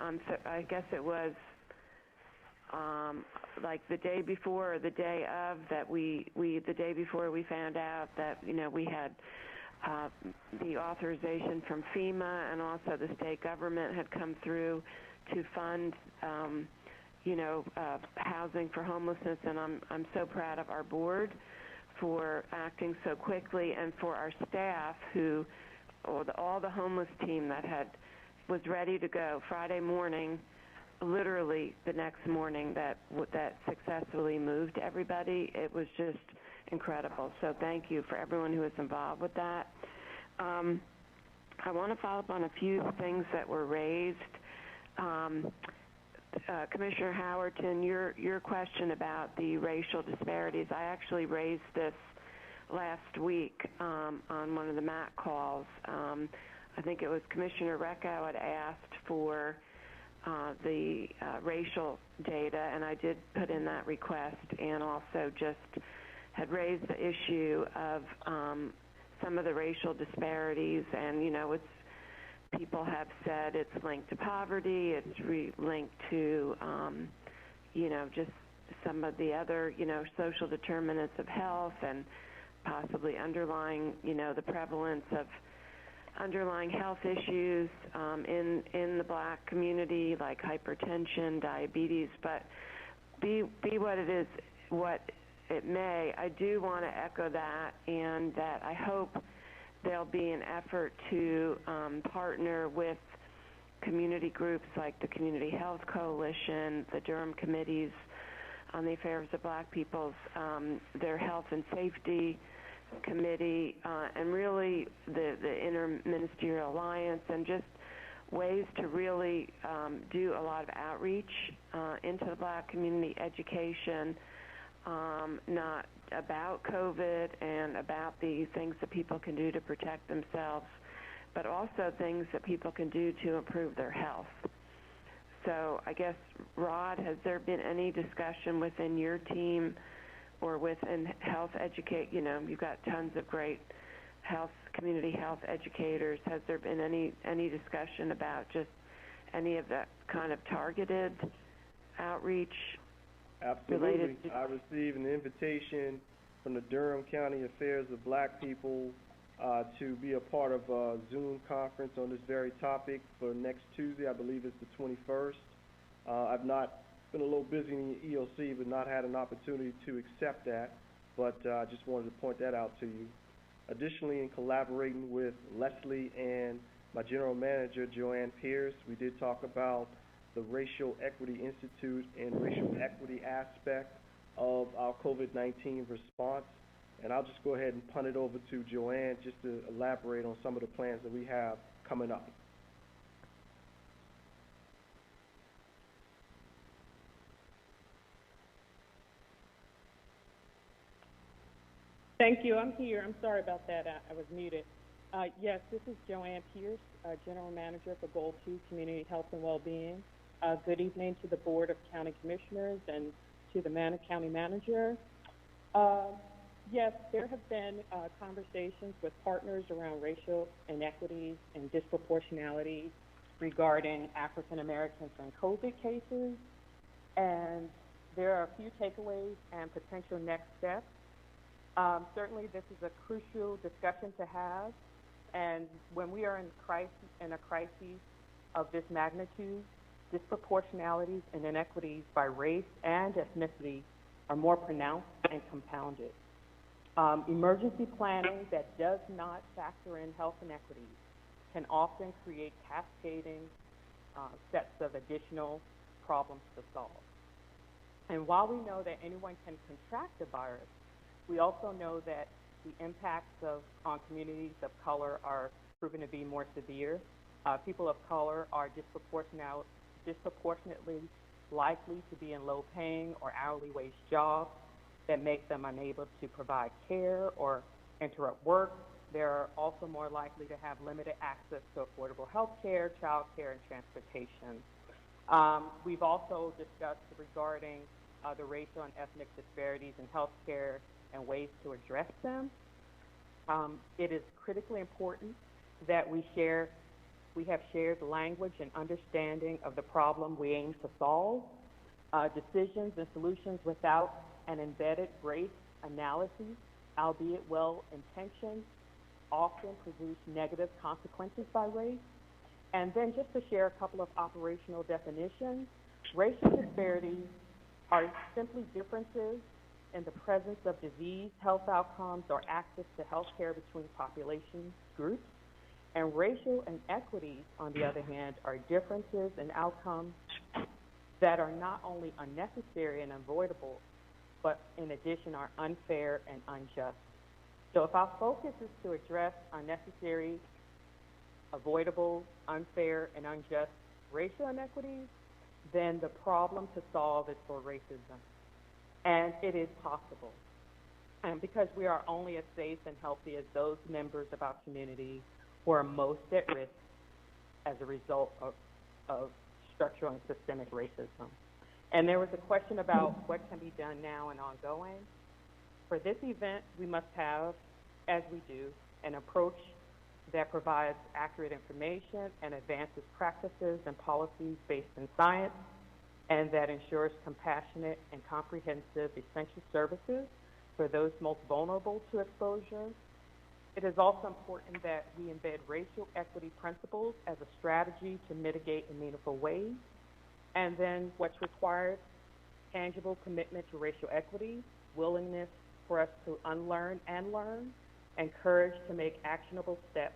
I guess it was like the day before or the day of that the day before we found out that, we had the authorization from FEMA, and also the state government had come through to fund, housing for homelessness. And I'm so proud of our board for acting so quickly, and for our staff all the homeless team that was ready to go Friday morning, literally the next morning, that successfully moved everybody. It was just incredible. So thank you for everyone who was involved with that. I want to follow up on a few things that were raised. Commissioner Howerton, your question about the racial disparities, I actually raised this last week on one of the MAC calls. I think it was Commissioner Recco had asked for the racial data, and I did put in that request, and also just had raised the issue of some of the racial disparities. And people have said it's linked to poverty, it's linked to just some of the other social determinants of health, and possibly underlying the prevalence of underlying health issues in the black community, like hypertension, diabetes. But be what it may, I do want to echo that, and that I hope there'll be an effort to partner with community groups like the Community Health Coalition, the Durham Committees on the Affairs of Black Peoples, their Health and Safety Committee, and really the Interministerial Alliance, and just ways to really do a lot of outreach into the Black community, education, not about COVID and about the things that people can do to protect themselves, but also things that people can do to improve their health. So I guess, Rod, has there been any discussion within your team or within health educate, you've got tons of great community health educators. Has there been any discussion about just any of that kind of targeted outreach? Absolutely. I received an invitation from the Durham County Affairs of Black People to be a part of a Zoom conference on this very topic for next Tuesday. I believe it's the 21st. I've not been a little busy in the EOC, but not had an opportunity to accept that, but I just wanted to point that out to you. Additionally, in collaborating with Leslie and my general manager, Joanne Pierce, we did talk about the Racial Equity Institute and racial equity aspect of our COVID-19 response. And I'll just go ahead and punt it over to Joanne just to elaborate on some of the plans that we have coming up. Thank you. I'm here. I'm sorry about that. I was muted. Yes, this is Joanne Pierce, General Manager for Goal 2, Community Health and Wellbeing. Good evening to the Board of County Commissioners and to the County Manager. Yes, there have been conversations with partners around racial inequities and disproportionality regarding African Americans and COVID cases. And there are a few takeaways and potential next steps. Certainly, this is a crucial discussion to have, and when we are in a crisis of this magnitude, disproportionalities and inequities by race and ethnicity are more pronounced and compounded. Emergency planning that does not factor in health inequities can often create cascading sets of additional problems to solve. And while we know that anyone can contract the virus, we also know that the impacts on communities of color are proven to be more severe. People of color are disproportionately likely to be in low-paying or hourly wage jobs that make them unable to provide care or interrupt work. They're also more likely to have limited access to affordable health care, child care, and transportation. We've also discussed regarding the racial and ethnic disparities in health care and ways to address them. It is critically important that we have shared language and understanding of the problem we aim to solve. Decisions and solutions without an embedded race analysis, albeit well-intentioned, often produce negative consequences by race. And then just to share a couple of operational definitions, racial disparities are simply differences in the presence of disease, health outcomes, or access to health care between population groups. And racial inequities, on the other hand, are differences in outcomes that are not only unnecessary and avoidable, but in addition are unfair and unjust. So if our focus is to address unnecessary, avoidable, unfair, and unjust racial inequities, then the problem to solve is for racism. And it is possible. And because we are only as safe and healthy as those members of our community who are most at risk as a result of structural and systemic racism. And there was a question about what can be done now and ongoing. For this event, we must have, as we do, an approach that provides accurate information and advances practices and policies based in science, and that ensures compassionate and comprehensive essential services for those most vulnerable to exposure. It is also important that we embed racial equity principles as a strategy to mitigate in meaningful ways. And then what's required, tangible commitment to racial equity, willingness for us to unlearn and learn, and courage to make actionable steps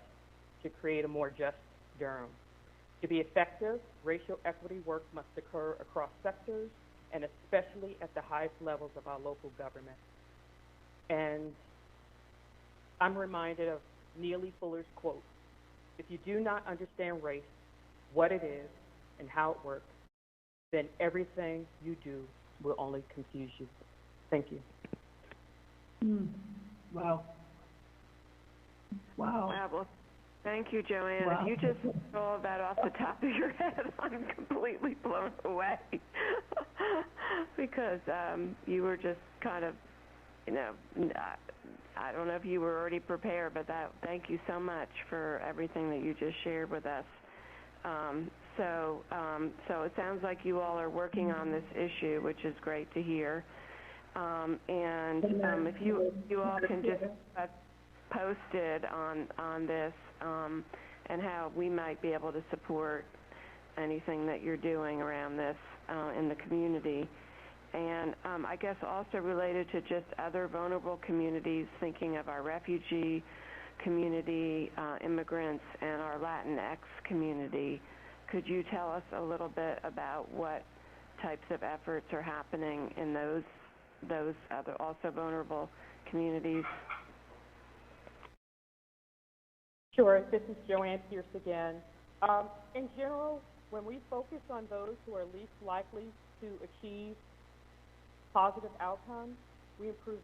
to create a more just Durham. To be effective, racial equity work must occur across sectors and especially at the highest levels of our local government. And I'm reminded of Neely Fuller's quote, "If you do not understand race, what it is, and how it works, then everything you do will only confuse you." Thank you. Wow. Wow. Wow. Well, thank you, Joanne. Wow. If you just said all of that off the top of your head, I'm completely blown away. Because you were just kind of, you know, I don't know if you were already prepared, but thank you so much for everything that you just shared with us. So it sounds like you all are working on this issue, which is great to hear. If you all can just posted on this and how we might be able to support anything that you're doing around this in the community. And I guess also related to just other vulnerable communities, thinking of our refugee community, immigrants, and our Latinx community, could you tell us a little bit about what types of efforts are happening in those other also vulnerable communities? Sure. This is Joanne Pierce again. In general, when we focus on those who are least likely to achieve positive outcomes, we improve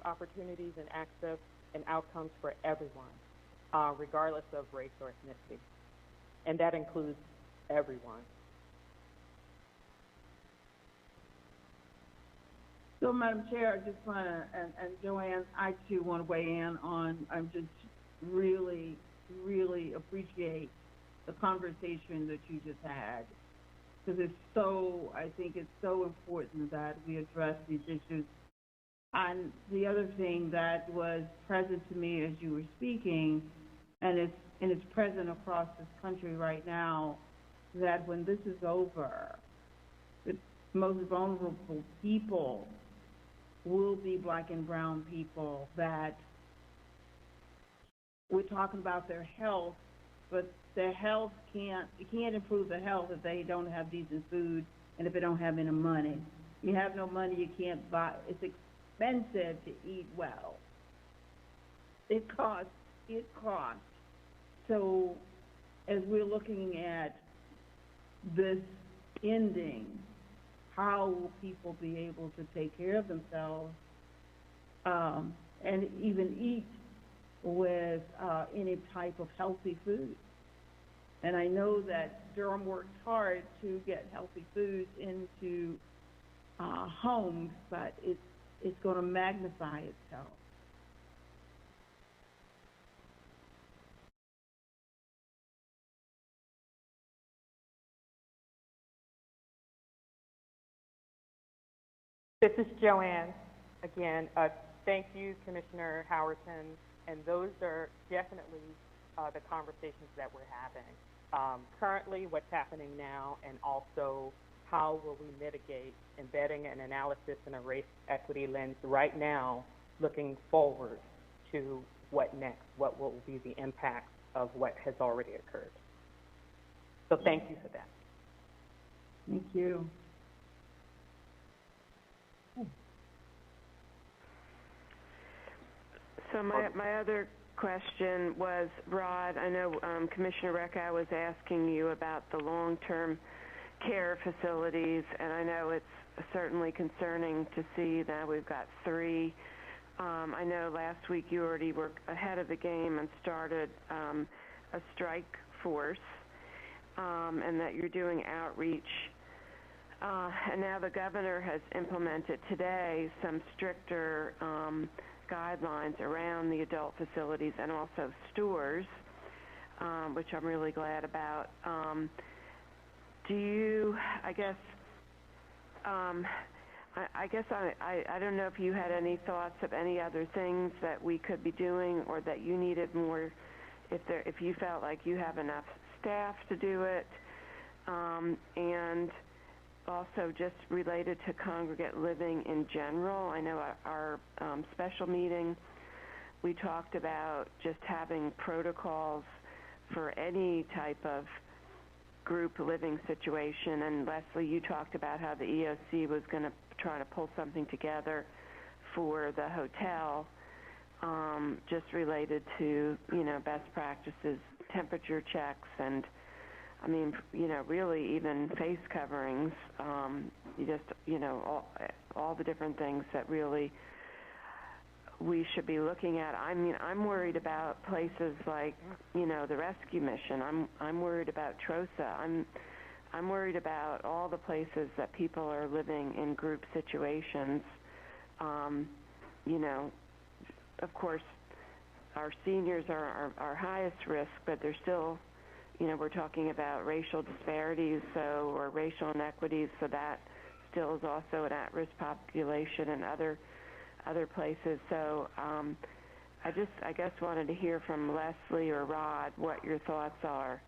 opportunities and access and outcomes for everyone, regardless of race or ethnicity. And that includes everyone. So, Madam Chair, I just want to, and Joanne, I too want to weigh in on, I'm just really, really appreciate the conversation that you just had. Because I think it's so important that we address these issues. And the other thing that was present to me as you were speaking, and it's present across this country right now, that when this is over, the most vulnerable people will be Black and brown people, that we're talking about their health, but their health you can't improve their health if they don't have decent food and if they don't have any money. You have no money, you can't buy. It's expensive to eat well. It costs. So as we're looking at this ending, how will people be able to take care of themselves and even eat with any type of healthy food? And I know that Durham works hard to get healthy foods into homes, but it's going to magnify itself. This is Joanne again. Thank you, Commissioner Howerton. And those are definitely the conversations that we're having. Currently, what's happening now, and also how will we mitigate embedding an analysis in a race equity lens right now, looking forward to what next, what will be the impact of what has already occurred. So thank you for that. Thank you. So my other question was, Rod, I know Commissioner Recca was asking you about the long-term care facilities, and I know it's certainly concerning to see that we've got 3. I know last week you already were ahead of the game and started a strike force, and that you're doing outreach. And now the governor has implemented today some stricter guidelines around the adult facilities and also stores, which I'm really glad about. I don't know if you had any thoughts of any other things that we could be doing, or that you needed more, if you felt like you have enough staff to do it, and also just related to congregate living in general. I know our special meeting we talked about just having protocols for any type of group living situation. And Leslie, you talked about how the EOC was going to try to pull something together for the hotel, just related to, best practices, temperature checks, and I mean, really even face coverings, all the different things that really we should be looking at. I mean, I'm worried about places like, the rescue mission. I'm worried about TROSA. I'm worried about all the places that people are living in group situations. Of course, our seniors are our highest risk, but they're still, we're talking about racial disparities, or racial inequities, so that still is also an at-risk population and other places. So I guess wanted to hear from Leslie or Rod what your thoughts are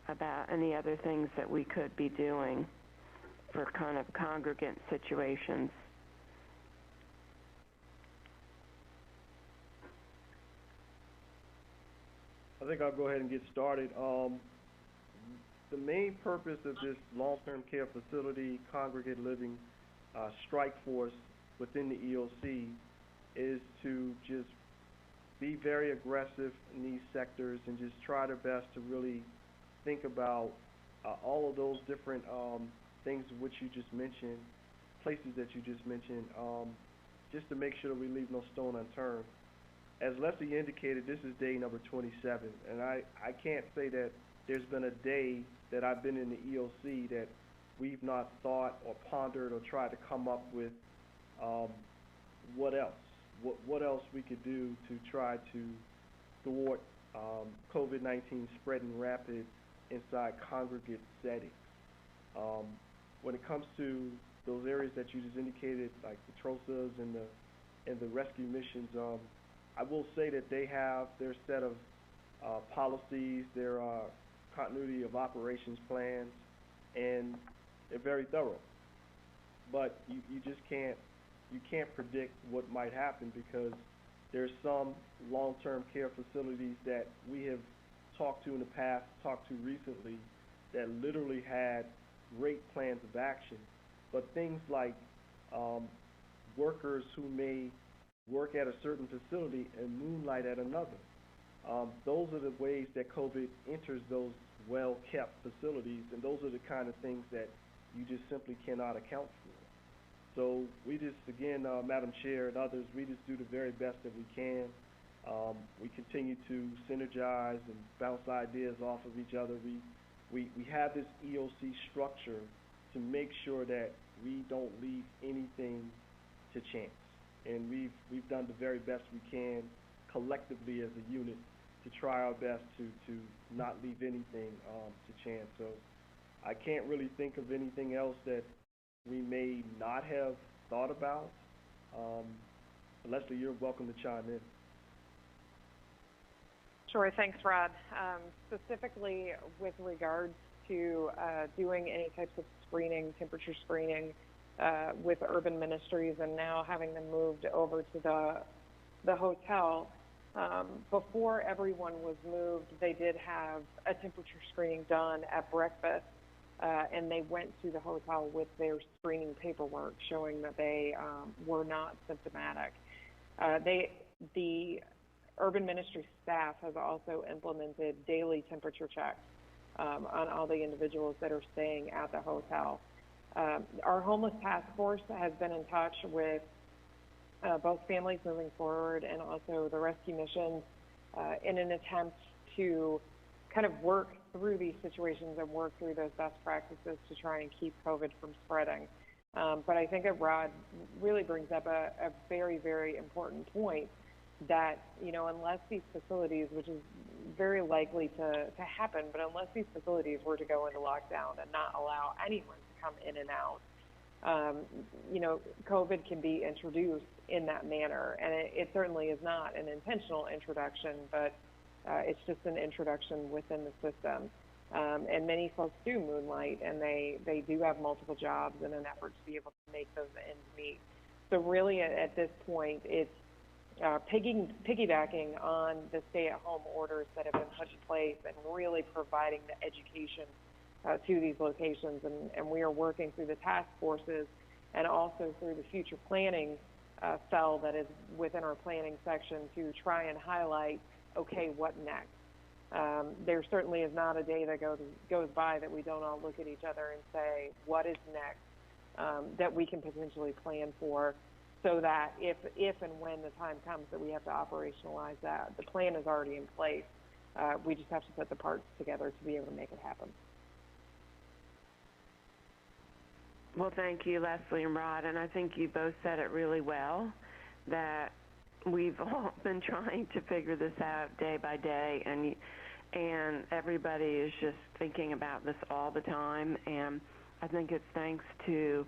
about any other things that we could be doing for kind of congregant situations. I think I'll go ahead and get started. The main purpose of this long-term care facility, congregate living strike force within the EOC is to just be very aggressive in these sectors and just try their best to really think about all of those different things which you just mentioned, places that you just mentioned, just to make sure that we leave no stone unturned. As Leslie indicated, this is day number 27, and I can't say that there's been a day that I've been in the EOC that we've not thought or pondered or tried to come up with what else we could do to try to thwart COVID-19 spreading rapid inside congregate settings. When it comes to those areas that you just indicated, like the TROSAs and the rescue missions, I will say that they have their set of policies, their continuity of operations plans, and they're very thorough. But you just can't predict what might happen, because there's some long-term care facilities that we have talked to in the past, talked to recently, that literally had great plans of action, but things like workers who may work at a certain facility and moonlight at another. Those are the ways that COVID enters those well-kept facilities, and those are the kind of things that you just simply cannot account for. So we just, again, Madam Chair and others, we just do the very best that we can. We continue to synergize and bounce ideas off of each other. We have this EOC structure to make sure that we don't leave anything to chance. And we've done the very best we can collectively as a unit to try our best to not leave anything to chance. So I can't really think of anything else that we may not have thought about. Leslie, you're welcome to chime in. Sure, thanks, Rod. Specifically with regards to doing any types of screening, temperature screening, with urban ministries, and now having them moved over to the hotel. Before everyone was moved, they did have a temperature screening done at breakfast, and they went to the hotel with their screening paperwork showing that they were not symptomatic. The urban ministry staff has also implemented daily temperature checks on all the individuals that are staying at the hotel. Our homeless task force has been in touch with both families moving forward and also the rescue missions in an attempt to kind of work through these situations and work through those best practices to try and keep COVID from spreading. But I think that Rod really brings up a very, very important point that, unless these facilities, which is very likely to happen, but unless these facilities were to go into lockdown and not allow anyone to come in and out, COVID can be introduced in that manner. And it certainly is not an intentional introduction, but it's just an introduction within the system. And many folks do moonlight, and they do have multiple jobs in an effort to be able to make those ends meet. So really at this point, piggybacking on the stay-at-home orders that have been put in place and really providing the education to these locations. And we are working through the task forces and also through the future planning cell that is within our planning section to try and highlight, okay, what next? There certainly is not a day that goes by that we don't all look at each other and say, what is next that we can potentially plan for, so that if and when the time comes that we have to operationalize that, the plan is already in place. We just have to put the parts together to be able to make it happen. Well, thank you, Leslie and Rod, and I think you both said it really well, that we've all been trying to figure this out day by day, and everybody is just thinking about this all the time, and I think it's thanks to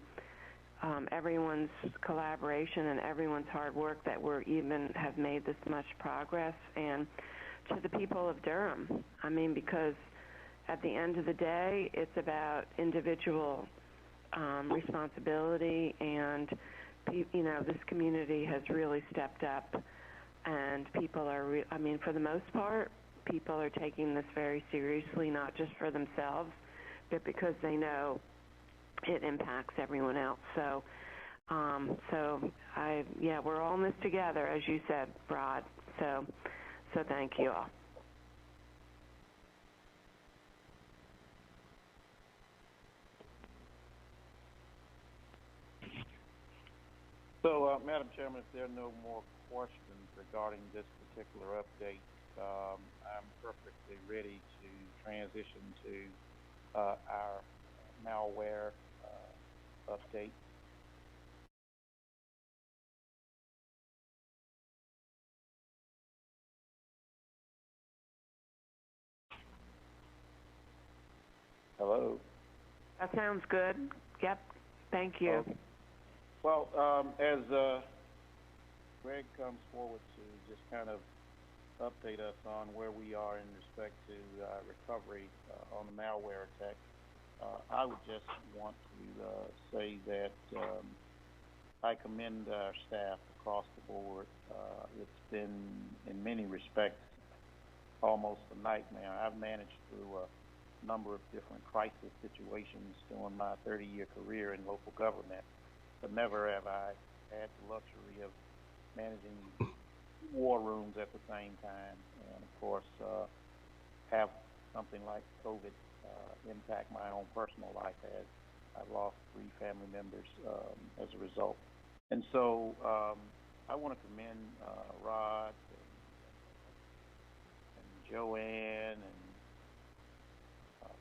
everyone's collaboration and everyone's hard work that we're even have made this much progress, and to the people of Durham. I mean, because at the end of the day, it's about individual responsibility, and this community has really stepped up, and people are, I mean, for the most part, people are taking this very seriously, not just for themselves, but because they know it impacts everyone else. So, we're all in this together, as you said, Rod. So thank you all. So, Madam Chairman, if there are no more questions regarding this particular update, I'm perfectly ready to transition to our malware update. Hello? That sounds good. Yep. Thank you. Okay. Well, as Greg comes forward to just kind of update us on where we are in respect to recovery on the malware attack, I would just want to say that I commend our staff across the board. It's been, in many respects, almost a nightmare. I've managed through a number of different crisis situations during my 30-year career in local government, but never have I had the luxury of managing war rooms at the same time, and of course have something like COVID impact my own personal life, as I've lost 3 family members as a result. And so I want to commend Rod and Joanne and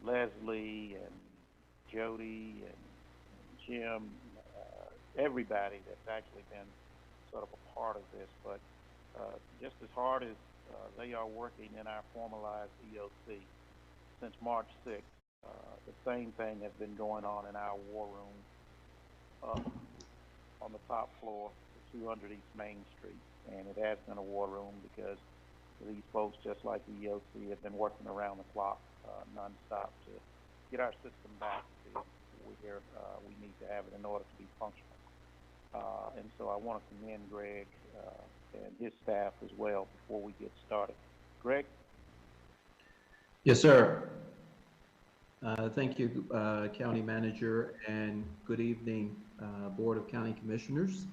Leslie and Jody and Jim, everybody that's actually been sort of a part of this, but just as hard as they are working in our formalized EOC since March 6th, the same thing has been going on in our war room on the top floor, 200 East Main Street, and it has been a war room because these folks, just like the EOC, have been working around the clock, nonstop, to get our system back to where we need to have it in order to be functional. And so I want to commend Greg and his staff as well before we get started. Greg? Yes, sir. Thank you, County Manager, and good evening, Board of County Commissioners.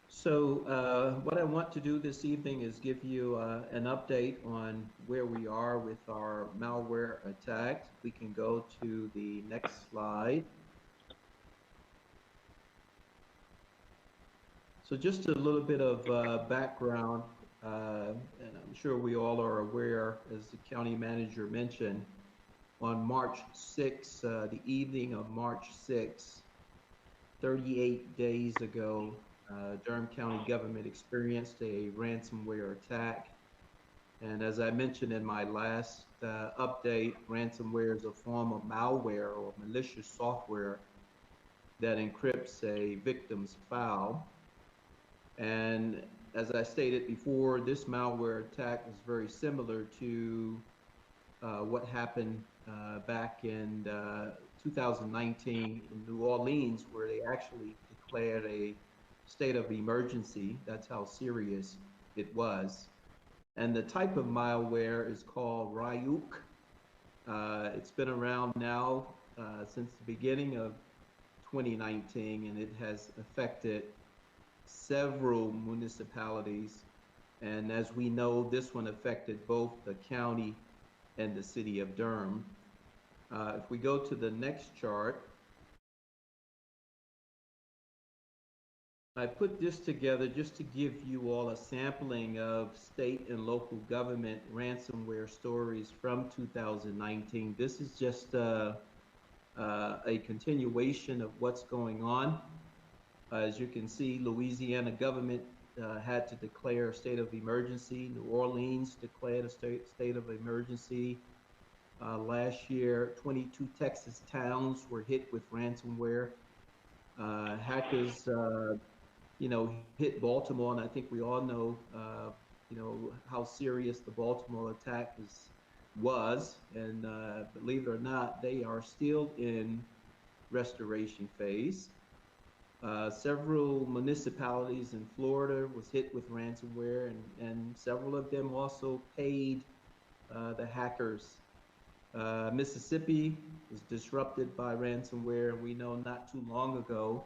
So what I want to do this evening is give you an update on where we are with our malware attack. We can go to the next slide. So just a little bit of background, and I'm sure we all are aware, as the County Manager mentioned, on March 6, the evening of March 6, 38 days ago, Durham County government experienced a ransomware attack. And as I mentioned in my last update, ransomware is a form of malware or malicious software that encrypts a victim's file. And as I stated before, this malware attack is very similar to what happened back in 2019 in New Orleans, where they actually declared a state of emergency. That's how serious it was. And the type of malware is called Ryuk. It's been around now since the beginning of 2019, and it has affected several municipalities. And as we know, this one affected both the county and the city of Durham. If we go to the next chart, I put this together just to give you all a sampling of state and local government ransomware stories from 2019. This is just a continuation of what's going on. As you can see, Louisiana government had to declare a state of emergency. New Orleans declared a state of emergency. Last year, 22 Texas towns were hit with ransomware. Hackers, hit Baltimore, and I think we all know, how serious the Baltimore attack was. And believe it or not, they are still in restoration phase. Several municipalities in Florida was hit with ransomware, and several of them also paid the hackers. Mississippi was disrupted by ransomware, and we know not too long ago,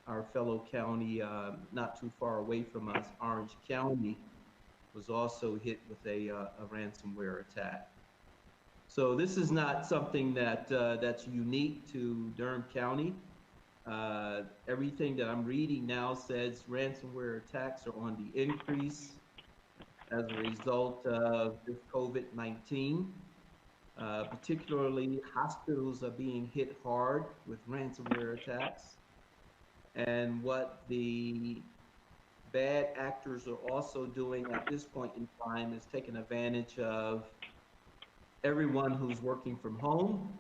our fellow county not too far away from us, Orange County, was also hit with a ransomware attack. So this is not something that's unique to Durham County. Everything that I'm reading now says ransomware attacks are on the increase as a result of this COVID-19. Particularly, hospitals are being hit hard with ransomware attacks. And what the bad actors are also doing at this point in time is taking advantage of everyone who's working from home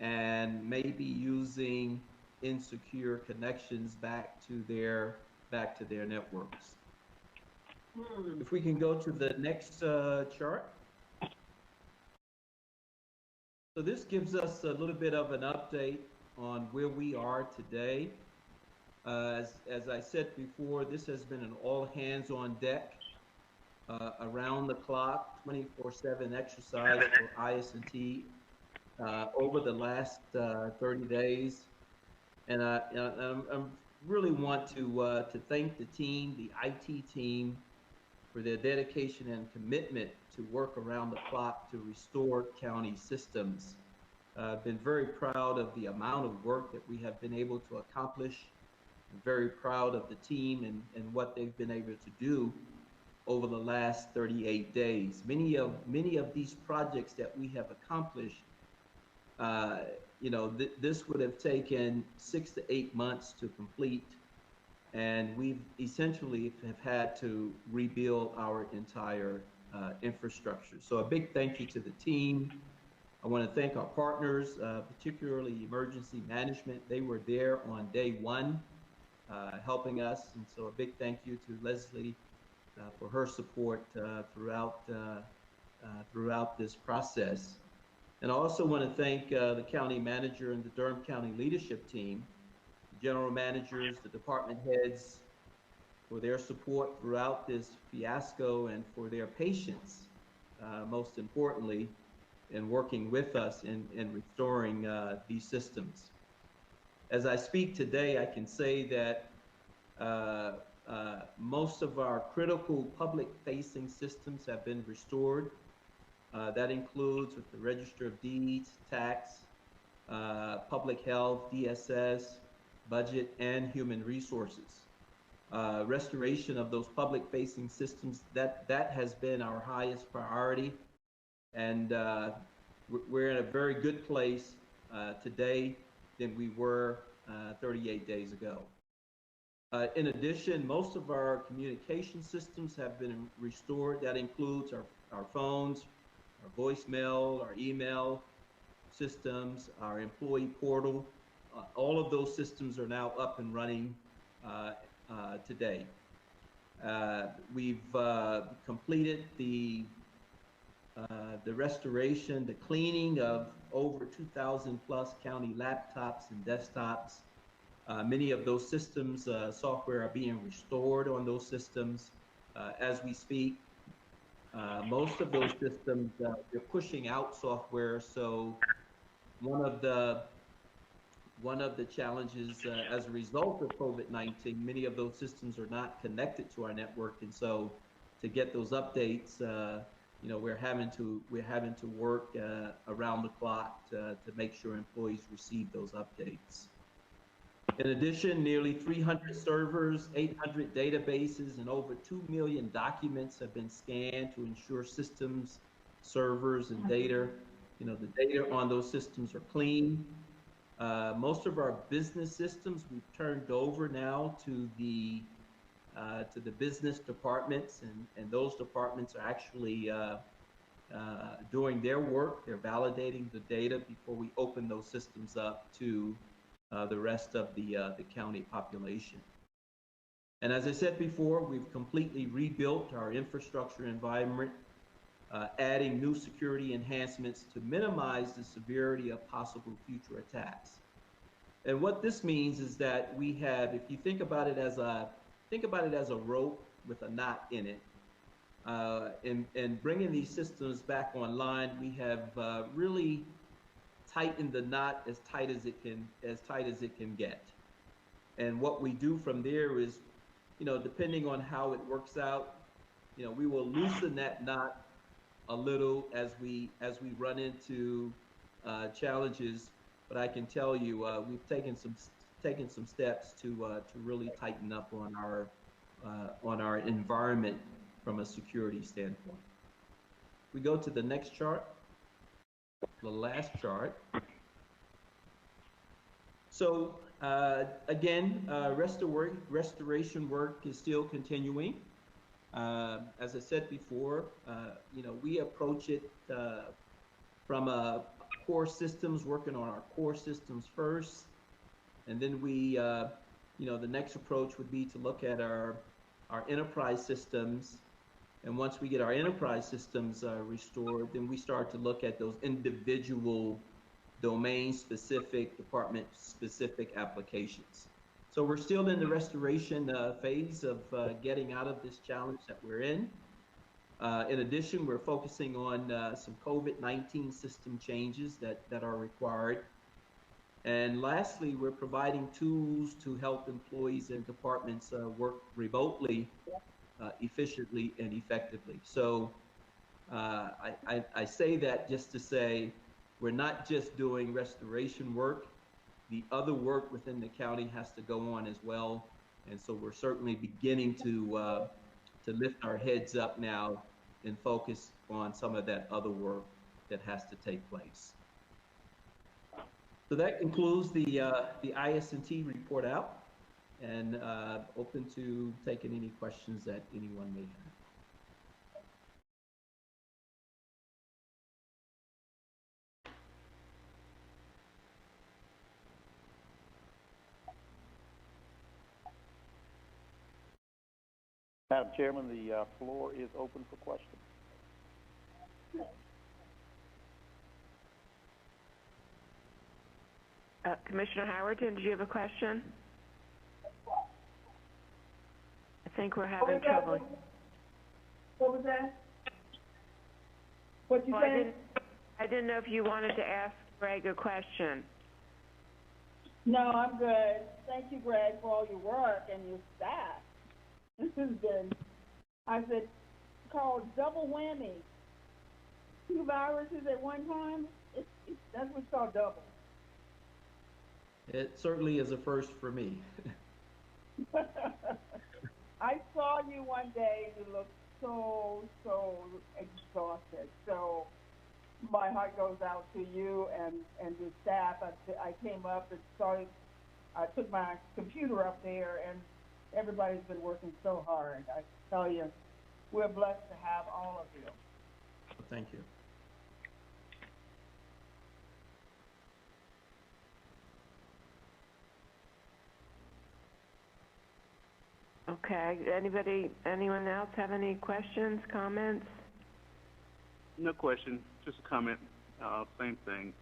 and maybe using insecure connections back to their networks. If we can go to the next chart. So this gives us a little bit of an update on where we are today. As I said before, this has been an all hands on deck, around the clock, 24/7 exercise for IS&T over the last 30 days. And I really want to thank the team, the IT team, for their dedication and commitment to work around the clock to restore county systems. I've been very proud of the amount of work that we have been able to accomplish. I'm very proud of the team and what they've been able to do over the last 38 days. Many of these projects that we have accomplished, this would have taken 6 to 8 months to complete, and we've essentially have had to rebuild our entire infrastructure. So a big thank you to the team. I want to thank our partners, particularly emergency management. They were there on day one, helping us, and so a big thank you to Leslie for her support throughout this process. And I also want to thank the county manager and the Durham County leadership team, the general managers, the department heads, for their support throughout this fiasco and for their patience, most importantly, in working with us in restoring these systems. As I speak today, I can say that most of our critical public-facing systems have been restored. That includes with the Register of Deeds, tax, public health, DSS, budget, and human resources. Restoration of those public-facing systems, that has been our highest priority. And we're in a very good place today than we were 38 days ago. In addition, most of our communication systems have been restored. That includes our phones, our voicemail, our email systems, our employee portal. All of those systems are now up and running today. We've completed the the restoration, the cleaning of over 2,000 plus county laptops and desktops. Many of those systems, software are being restored on those systems as we speak. Most of those systems, they're pushing out software. So one of the challenges as a result of COVID-19, many of those systems are not connected to our network, and so to get those updates, we're having to work around the clock to make sure employees receive those updates. In addition, nearly 300 servers, 800 databases, and over 2 million documents have been scanned to ensure systems, servers, and data, the data on those systems are clean. Most of our business systems we've turned over now to the business departments, and those departments are actually doing their work. They're validating the data before we open those systems up to the rest of the county population. And as I said before, we've completely rebuilt our infrastructure environment, adding new security enhancements to minimize the severity of possible future attacks. And what this means is that we have, if you think about it as a rope with a knot in it, and bringing these systems back online, we have really tightened the knot as tight as it can get. And what we do from there is, depending on how it works out, we will loosen that knot a little as we run into challenges. But I can tell you, we've taken some steps to really tighten up on our environment from a security standpoint. We go to the next chart, the last chart. So again, restoration work is still continuing. As I said before, we approach it from a core systems, working on our core systems first, and then we, the next approach would be to look at our enterprise systems. And once we get our enterprise systems restored, then we start to look at those individual domain-specific, department-specific applications. So we're still in the restoration phase of getting out of this challenge that we're in. In addition, we're focusing on some COVID-19 system changes that are required. And lastly, we're providing tools to help employees and departments work remotely, efficiently and effectively. So I say that just to say we're not just doing restoration work. The other work within the county has to go on as well. And so we're certainly beginning to lift our heads up now and focus on some of that other work that has to take place. So that concludes the IS&T report out, and open to taking any questions that anyone may have. Madam Chairman, the floor is open for questions. Commissioner Howerton, did you have a question? I think we're having trouble. What was that? What you said? I didn't know if you wanted to ask Greg a question. No, I'm good. Thank you, Greg, for all your work and your staff. This has been, I said, called double whammy. 2 viruses at one time. That's what's called double. It certainly is a first for me. I saw you one day and you looked so exhausted. So my heart goes out to you and your staff. I came up and started, I took my computer up there, and everybody's been working so hard. I tell you, we're blessed to have all of you. Thank you. Okay, anyone else have any questions, comments? No question, just a comment. Same thing.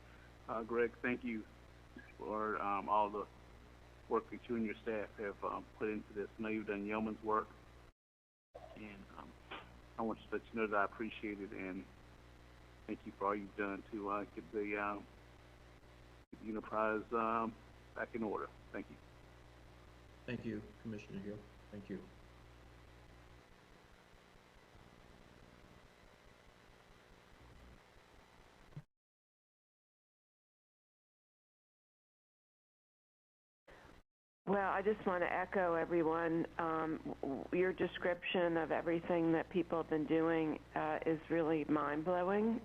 Greg, thank you for all the work that you and your staff have put into this. I know you've done yeoman's work, and I want to let you know that I appreciate it, and thank you for all you've done to get the enterprise back in order. Thank you. Thank you, Commissioner Hill. Thank you. Well, I just want to echo everyone. Your description of everything that people have been doing is really mind-blowing.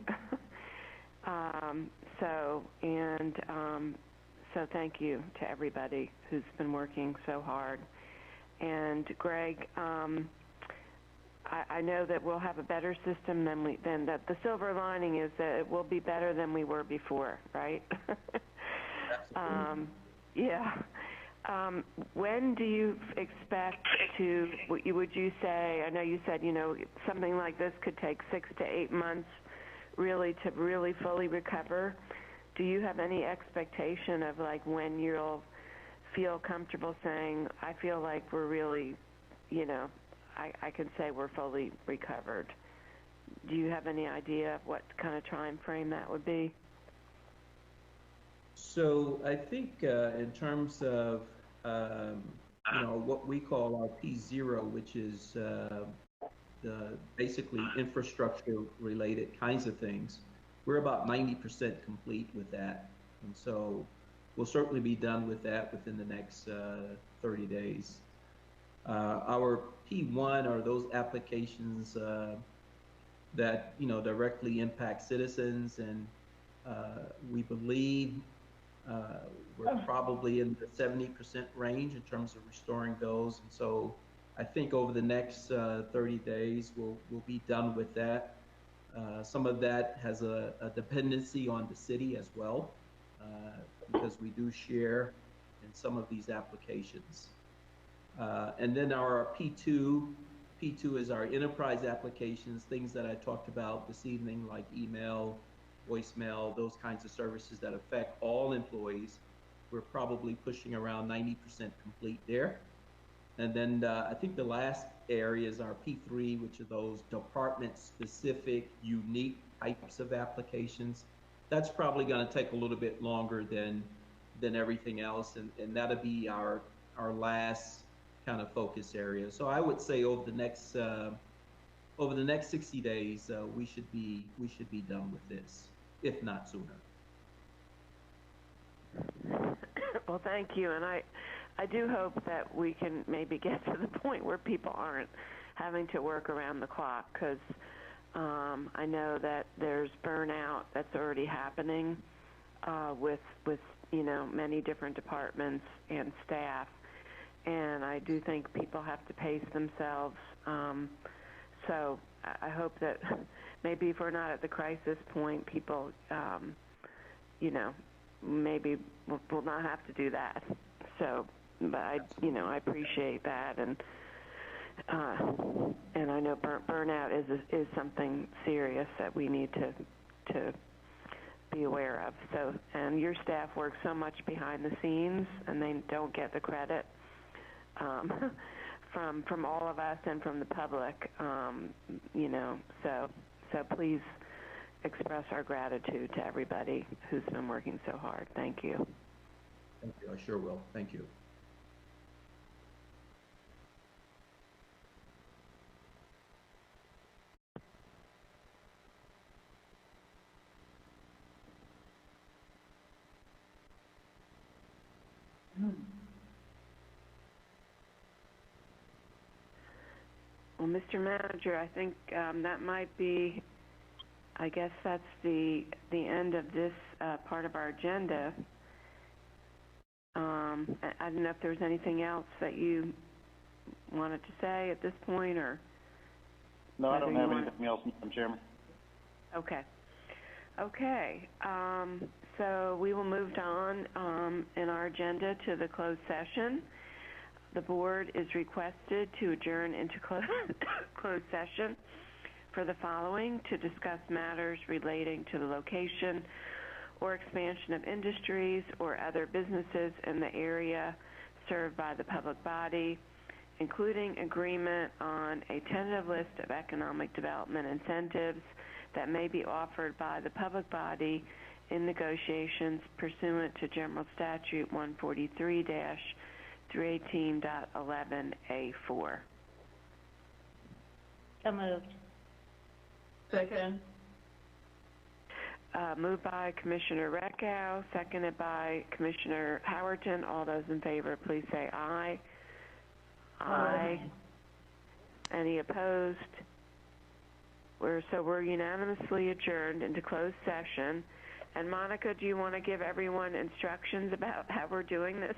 So thank you to everybody who's been working so hard. And Greg, I know that we'll have a better system than that. The silver lining is that it will be better than we were before, right? Yeah. When do you expect to, would you say, I know you said, something like this could take 6 to 8 months really to really fully recover. Do you have any expectation of like when you'll feel comfortable saying, I feel like we're really, I can say we're fully recovered? Do you have any idea of what kind of time frame that would be? So I think in terms of what we call our P0, which is basically infrastructure-related kinds of things, we're about 90% complete with that, and so we'll certainly be done with that within the next 30 days. Our P1 are those applications that directly impact citizens, and we believe we're probably in the 70% range in terms of restoring those, and so I think over the next 30 days we'll be done with that. Some of that has a dependency on the city as well, because we do share in some of these applications. And then our P2 is our enterprise applications, things that I talked about this evening, like email, voicemail, those kinds of services that affect all employees. We're probably pushing around 90% complete there. And then I think the last area is our P3, which are those department-specific, unique types of applications. That's probably going to take a little bit longer than everything else, and that'll be our last kind of focus area. So I would say over the next 60 days, we should be done with this, if not sooner. Well, thank you, and I do hope that we can maybe get to the point where people aren't having to work around the clock, because I know that there's burnout that's already happening with many different departments and staff, and I do think people have to pace themselves. So I hope that maybe if we're not at the crisis point, people, maybe we'll not have to do that. So, but I appreciate that, and I know burnout is something serious that we need to be aware of. So, and your staff works so much behind the scenes, and they don't get the credit from all of us and from the public. So please express our gratitude to everybody who's been working so hard. Thank you. Thank you. I sure will. Thank you. Well, Mr. Manager, I think that might be, I guess that's the end of this part of our agenda. I don't know if there's anything else that you wanted to say at this point, or? No, I don't have anything else, Madam Chairman. Okay. Okay. So we will move on in our agenda to the closed session. The board is requested to adjourn into closed session for the following: to discuss matters relating to the location or expansion of industries or other businesses in the area served by the public body, including agreement on a tentative list of economic development incentives that may be offered by the public body in negotiations pursuant to General Statute 143-318.11A4. So moved. Second. Moved by Commissioner Reckow, seconded by Commissioner Howerton. All those in favor, please say aye. Aye. Any opposed? We're unanimously adjourned into closed session. And Monica, do you want to give everyone instructions about how we're doing this?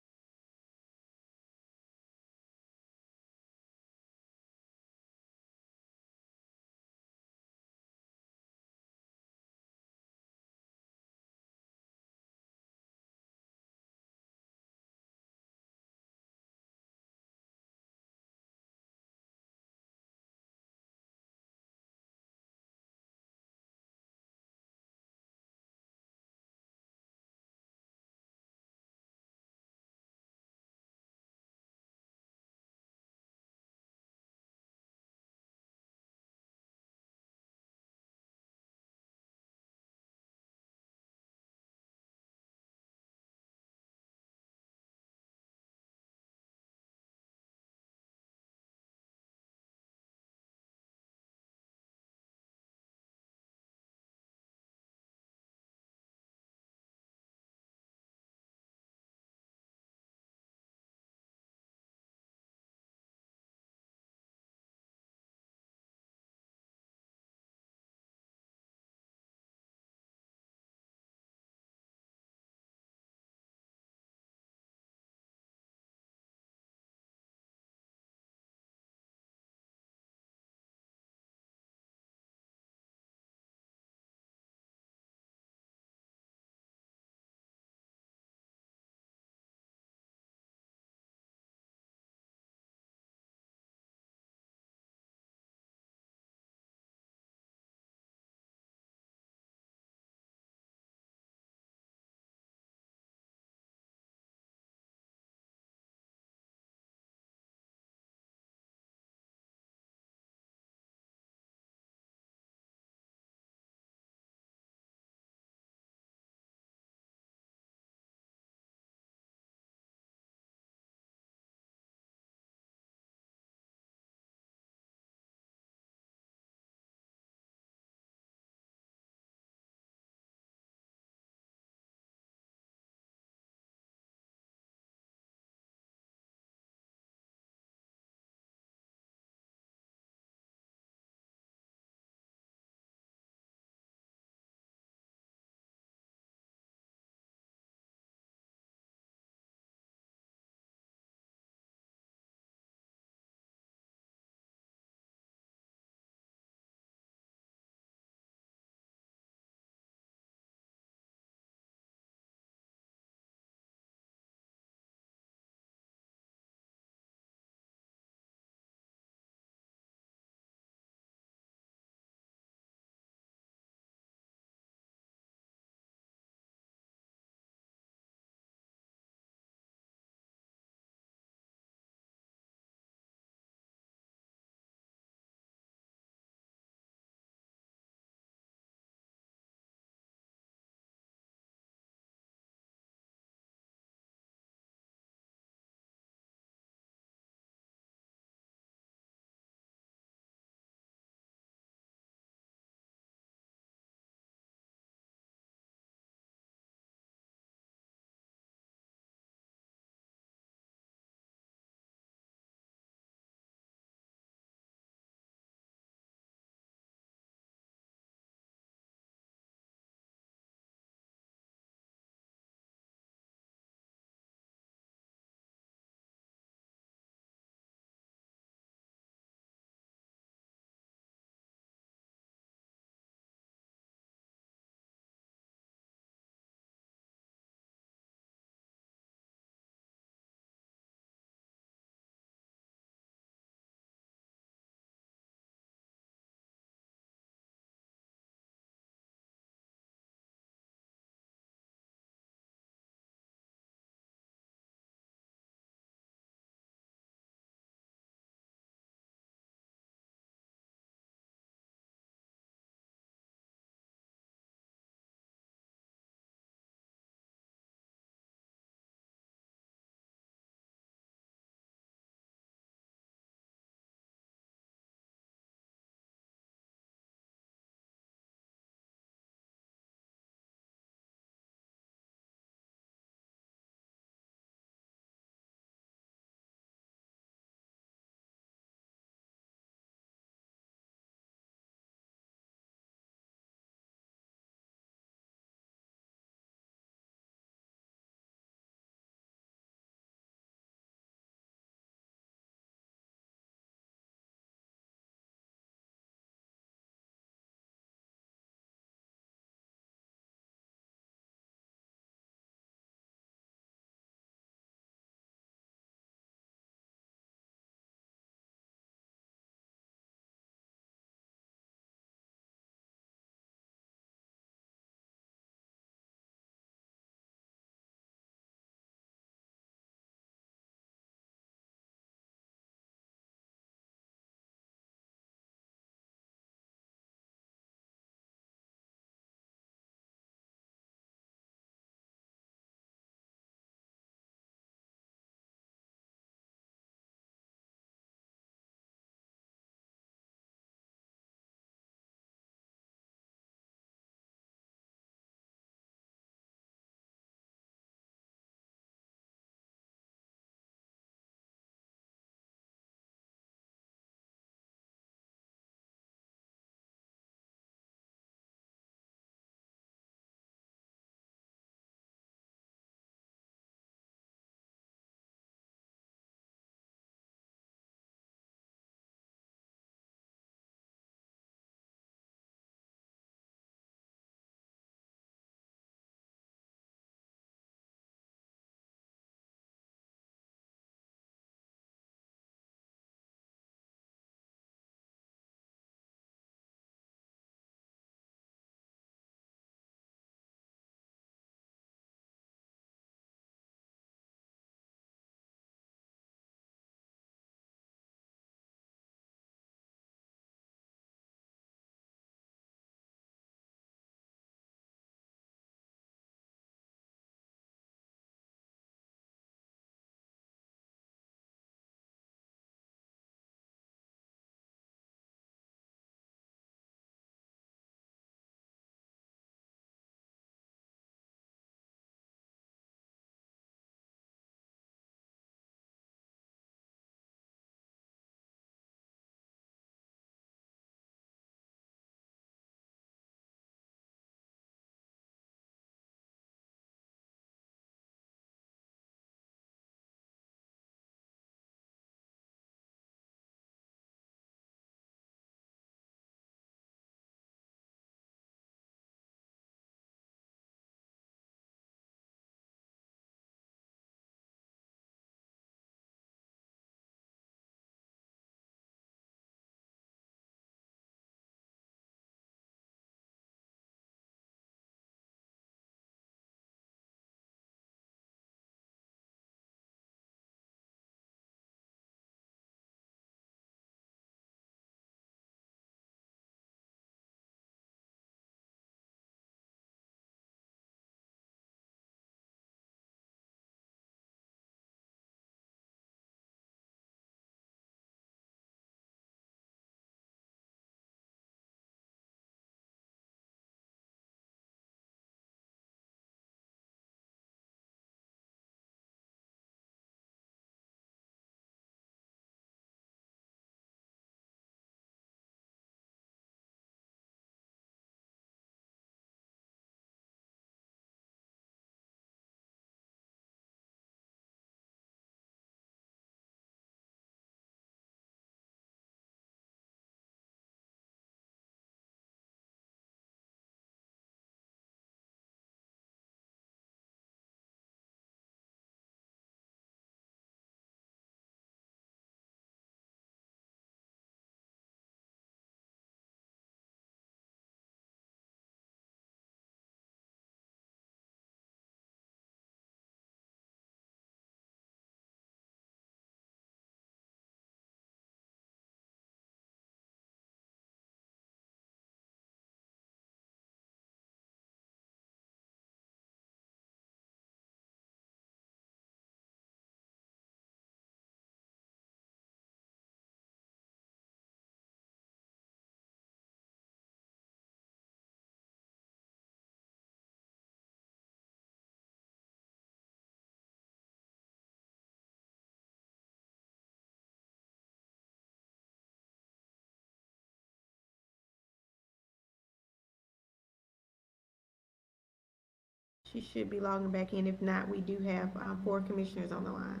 She should be logging back in. If not, we do have 4 commissioners on the line.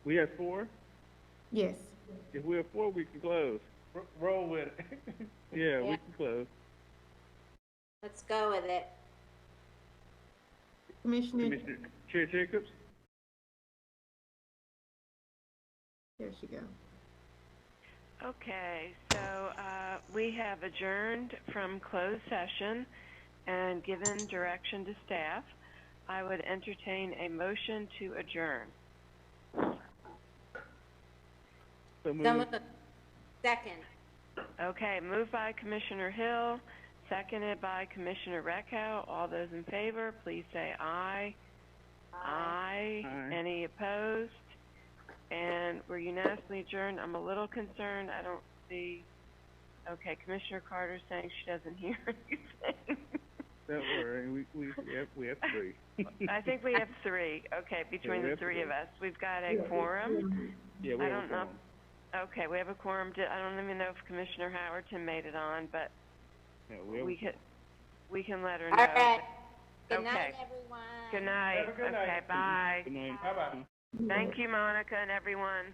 We have 4? Yes. If we have 4, we can close. Roll with it. Yeah, we can close. Let's go with it. Commissioner, Chair Jacobs? there she go. Okay, so we have adjourned from closed session and given direction to staff. I would entertain a motion to adjourn. So moved. Second. Okay, moved by Commissioner Hill, seconded by Commissioner Reckow. All those in favor, please say aye. Aye. Any opposed? And we're unanimously adjourned. I'm a little concerned. I don't see. Okay, Commissioner Carter's saying she doesn't hear anything. Don't worry, we have 3. I think we have 3. Okay, between the 3 of us, we've got a quorum. Yeah, we I have don't a know. quorum. Okay, we have a quorum. I don't even know if Commissioner Howerton made it on, but Yeah, we can let her know. All right. Good Okay. night, everyone. Good night. Have a good night. Okay, bye. Good night. Bye-bye. Thank you, Monica and everyone.